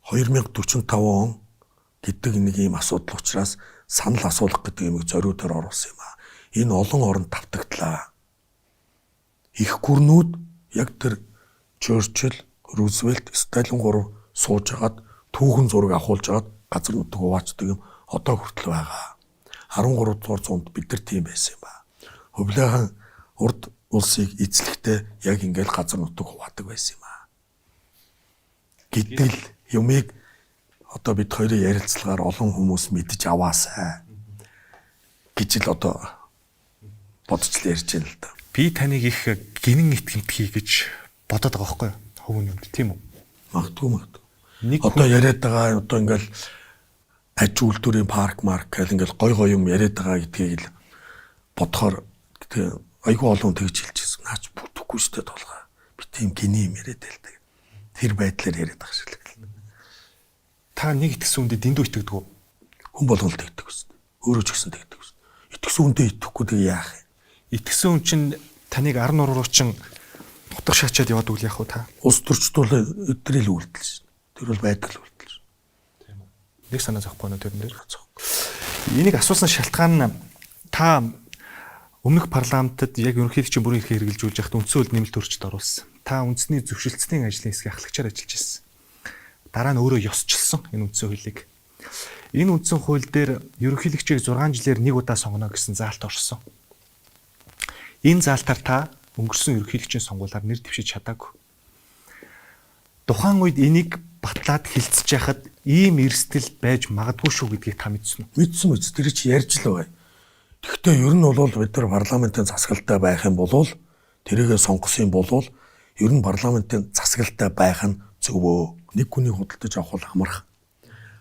2045 он гэдэг нэг ийм асуудал учраас санал асуулга гэдэг юмыг зориудаар оруулсан юм аа. Энэ олон оронд давтагдлаа. Их гүрнүүд яг тэр Черчилль, Рузвельт, Сталин 3 сууж агаад түүхэн зураг авахулж агаад газар нутаг хуваачдаг юм одоо хүртэл байгаа. 13 дугаар зуунд бид нар тийм байсан юм ба. Хөвлөхан урд улсыг эзлэхдээ яг ингээл газар нутаг хуваадаг байсан юм аа. Гэтэл юмыг одоо бид хоёрын ярилцлагаар олон хүмүүс мэдж аваасай гэж л одоо бодож л ярьж байна л да. Би таныг их гинэн итгэмтгий гэж бодоод байгаа байхгүй юу? Хөвөн юм тийм үү? Магадгүй. Одоо яриад байгаа одоо ингээл аж үйлдвэрийн парк гэл ингээл гой юм яриад байгаа гэдгийг л бодохоор айгүй олон тэгж хэлчихсэн. Наач бүтэхгүй штэ толгой. Би тийм гиний юм яриад байлтай. Тэр байдлаар яриад байгаа шиг л. Та нэг итгэсэн үндэ дэндүү итгэдэг үү? Хүн болгоно л тэгдэг үст. Өөрөө ч гэсэн тэгдэг үст. Итгэсэн үндэ итгэхгүй тэг яах юм? Итгэсэн хүн чинь таныг ар нуруу чинь утга шаачаад яваад үл яах вэ та? Ус төрчдөл өдрөл үлдэл шин. Тэр бол байдал үлдэл шин. Тийм үү. Нэг санаа зовхгүй нөө тэрнэр. Энийг асуусан шалтгаан нь та өмнөх парламентод яг ерөнхийлөгчийн бүрэн эрхийг хэрэгжилж байхад үндсэн хууль нэмэлт өөрчлөлт оруулсан. Та үндэсний зөвшөлтсөний ажлын хэсгийн ахлагчаар ажиллаж байсан. Дараа нь өөрөө ёсчилсан энэ үндсэн хуулийг. Энэ үндсэн хууль дээр ерөнхийлөгчийг 6 жилээр нэг удаа сонгоно гэсэн заалт орсон. Энэ заалтаар та өнгөрсөн ерөнхийлөгчийн сонгуулиар нэр дэвшиж чадаагүй. Тухайн үед энийг батлаад хилцэж яхад ийм эрсдэл байж магадгүй шүү гэдгийг та мэдсэн үү? Мэдсэн үү? Тэр чи ярьж л байгаа. Гэхдээ ер нь бол бид нар парламентын засаглалтай байх юм бол тэрийгэ сонгосон юм бол ер нь парламентын засаглалтай байх нь зөвөө. Нэг хүнийг худалдаж авах бол амарх.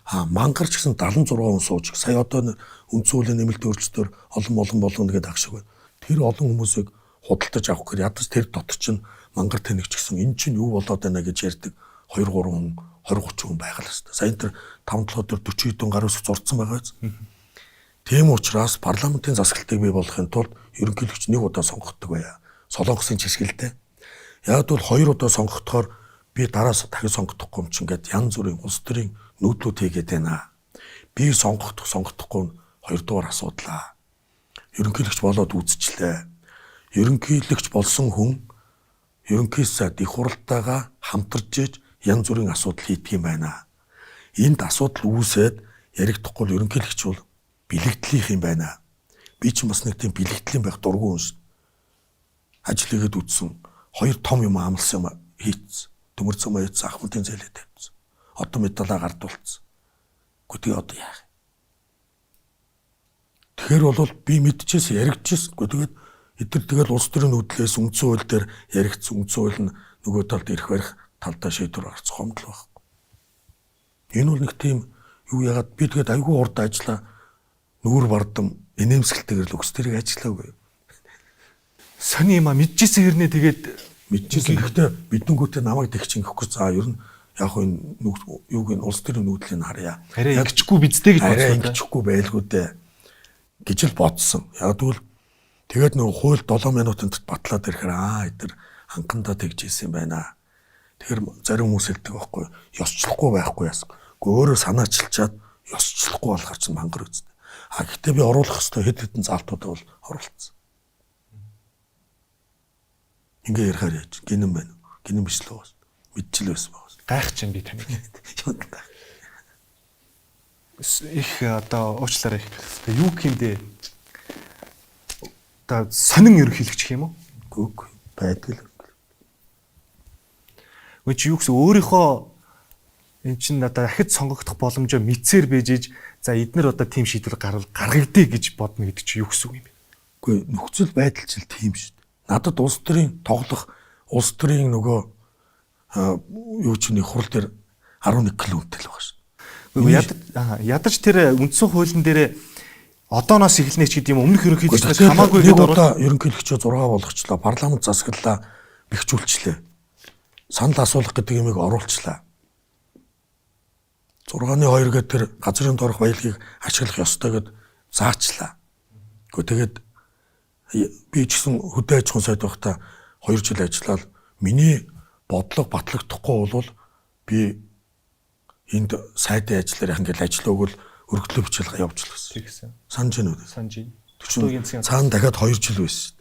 Мангар ч гэсэн 76 хүн сууж. Сая одоо үндсэн хуулийн нэмэлт өөрчлөлтөөр олон болгоно гэдэг ах шиг байна. Тэр олон хүмүүсийг худалдаж авах гэхээр ядаж тэр дотор чинь мангар тэнэгч гэсэн эн чинь юу болоод байна гэж ярьдаг 2 3 хүн 20 30 хүн байх л хэвээр. Сая энэ 5 7 дээр 40 хэдэн гаруй ус зурцсан байгаа биз. Тийм учраас парламентын засаглалтыг бий болгохын тулд ерөнхийлөгч 1 удаа сонгогддог байя. Солонгосын жишгэлтэй. Яг бол 2 удаа сонгогдохоор би дараас дахин сонгохдохгүй юм чинь ингээд янз бүрийн улс төрийн нүүдлүүд хийгээд байна. Би сонгохдохгүй 2 дугаар асуудлаа. Ерөнхийлөгч болоод үзчихлээ. Ерөнхийлөгч болсон хүн ерөнхий сайд их хуралтайгаа хамтарч иж янз бүрийн асуудал хийдэг юм байна. Энд асуудал үүсээд яригдахгүй ерөнхийлөгч бол бэлэгдлийнх юм байна. Би ч бас нэг тийм бэлэгдлийн байх дургүй хүн шүү. Ажил хийгээд үтсэн 2 том юм амлсан юм хийц. Төмөр цөмөө хийц ахмадын зээлээ тавьсан. Одоо медалаа гардуулсан. Гэхдээ одоо яах? Тэгэхээр бол би мэдчихсэн яригдчихсэн. Тэгээд эдгээр тэгэл улс төрийн нүүдлээс үндсэн хууль дээр яригдсан үндсэн хууль нь нөгөө талд ирэх барих талдаа шийдвэр гаргах хомдол байхгүй. Энэ бол нэг тийм юу яагаад би тэгээд айгүй урд ажиллаа нүүр бардам инээмсэглэлтэйгээр л өкс тэрийг ажиллаагүй. Сони юм а мэдчихсэн хэрнээ тэгээд Мэдчихсэн. Гэхдээ биднүүгөөтэй намайг тэгчин гэхгүй за ер нь яг энэ юуг нь улс төрийн нүүдлийг харъя. арай ингэчгүй биздэй гэж Арай бодсон. ингэчихгүй байлгүй дээ гэж л бодсон. Яг тэгвэл тэгээд нөгөө хууль 7 минутанд батлаад ирэхээр эдгээр ханхандаа тэгж ийсэн байна. Тэгэхээр зарим хүмүүс хэлдэг байхгүй ёсчлохгүй байхгүй яасан. Гэхдээ өөрөө санаачилчаад ёсчлохгүй болохоор ч мангар үстэй. Гэхдээ би оруулах хэвээр хэд хэдэн заалтуудаа бол оруулсан. Ингээ ярихаар яаж гинэн байна уу? Гинэн биш л уу? Мэдчил байсан байгаа. Гайх чинь би таныг. Юу гэх Их одоо уучлаарай. Юу гэмдэ? Одоо сонин ерөнхийлөгч юм уу? үг байдаг л. Үгүй чи юу гэсэн өөрийнхөө эн чин одоо дахид сонгогдох боломжоо мэдсээр бэжиж за эднэр одоо тийм шийдвэр гаргагдъя гэж бодно гэдэг чи юу гэсэн үг юм бэ? Үгүй нөхцөл байдал ч л тийм шүү дээ. Надад улс төрийн тоглох улс төрийн нөгөө юу ч нэг хурал дээр 11 км-тэй л байгаа шүү. Үгүй ядаж тэр үндсэн хуулийн дээр одооноос эхэлнэ ч гэдэг юм өмнөх ерөнхийлөгчдөөс хамаагүй нэг гэдэг удаа ерөнхийлөгчөө 6 болгочлаа. Парламент засаглалаа бэхжүүлчлээ. Санал асуулах гэдэг юмыг оруулчлаа. 6-ны 2 гэдэг тэр газрын доорх баялагийг ашиглах ёстой гэд заачлаа. Гэхдээ тэгээд би ч гэсэн хөдөө аж ахуйн сайд байхдаа 2 жил ажиллаад миний бодлого батлагдахгүй бол би энд сайдын ажиллаар яг ингээл ажил өгвөл өргөдлөө бичил явуулж л гэсэн. Санаж байна уу? санаж байна. Цаана дахиад 2 жил байсан.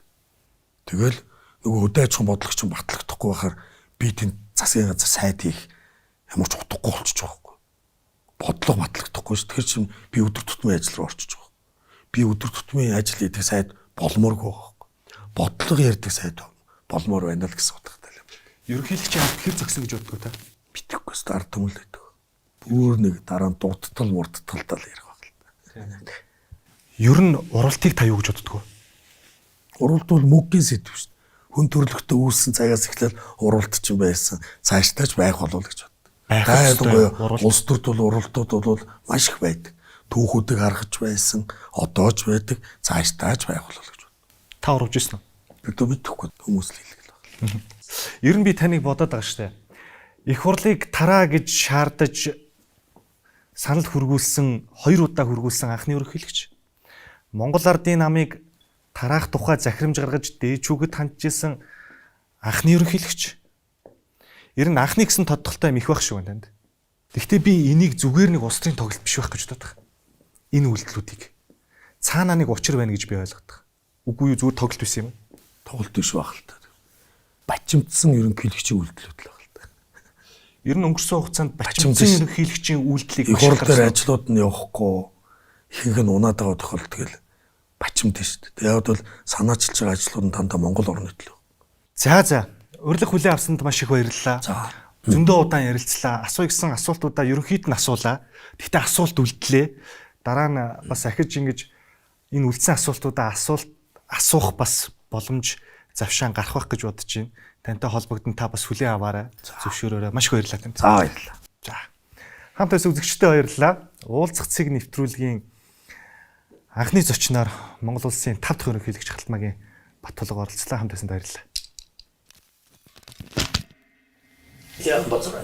Тэгэл нөгөө хөдөө аж ахуйн бодлого чинь батлагдахгүй байхаар би тэнд засгийн газар сайд хийх ямар ч утгагүй болчихж байгаа байхгүй. Бодлого батлагдахгүй шүү. Тэгэхээр чинь би өдөр тутмын ажил руу орчиж байгаа. Би өдөр тутмын ажил хийдэг сайд болмооргүй байхгүй. Бодлого ярьдаг сайд болмоор байна л гэсэн утгатай л юм. Ерөнхийлөгчийн хамт хэр зөксөн гэж боддог та? Битгэхгүй старт төмөлдөг. Бүр нэг дараа нь дурдтал мурдталтал ярих байна. Ер нь уралтыг та юу гэж боддог вэ? Уралд бол мөнгөний сэдв шүү дээ. Хүн төрөлхтөө үүссэн цагаас эхлээд уралд ч юм байсан. Цаашдаач байх болов гэж боддог. Улс төрд бол уралдууд бол маш их байдаг. Түүхүүдийг харгаж байсан, одоо ч байдаг, цаашдаач байх болов гэж боддог. Та урвж ирсэн үү? Бид мэдэхгүй хүмүүс л хэлэх л. Ер нь би таныг бодоод байгаа штэ. Их хурлыг тараа гэж шаардаж санал хүргүүлсэн 2 удаа хүргүүлсэн анхны ерөнхийлөгч. Монгол Ардын намыг тараах тухай захирамж гаргаж дээжүүгэд хандчихсан анхны ерөнхийлөгч. Ер нь анхны гэсэн тодтолтой юм их байх шүү танд. Гэхдээ би энийг зүгээр нэг улс төрийн тоглолт биш байх гэж боддог. Энэ үйлдэлүүдийг цаанаа нэг учир байна гэж би ойлгодог. Үгүй юу зүгээр тоглолт биш юм. Тоглолт биш байх л та. Бачимдсан ерөнхийлөгчийн үйлдэлүүд л байх л та. Ер нь өнгөрсөн хугацаанд бачимдсан ерөнхийлөгчийн үйлдэлийг их хурл дээр ажлууд нь явахгүй ихэнх нь унаад байгаа тохиолдол тэгэл бачимд шүү дээ. Яг бол санаачилж байгаа ажлууд нь дандаа Монгол орны төлөө. За урилга хүлээн авсанд маш их баярлалаа. Зөндөө удаан ярилцлаа. Асууя гэсэн асуултуудаа ерөнхийд нь асуулаа. Гэхдээ асуулт үлдлээ. Дараа нь бас ахиж ингэж энэ үлдсэн асуултуудаа асуух бас боломж завшаан гарах байх гэж бодож байна. Тантай холбогдсон та бас хүлээн аваарай. Зөвшөөрөөрэй. Маш их баярлалаа танд. За баярлалаа. За. Хамт байсан үзэгчдээ баярлалаа. Уулзах цэг нэвтрүүлгийн анхны зочноор Монгол улсын 5 дахь ерөнхийлөгч Халтмаагийн Баттулга оролцлоо. Хамт байсан баярлалаа. Я бацраа.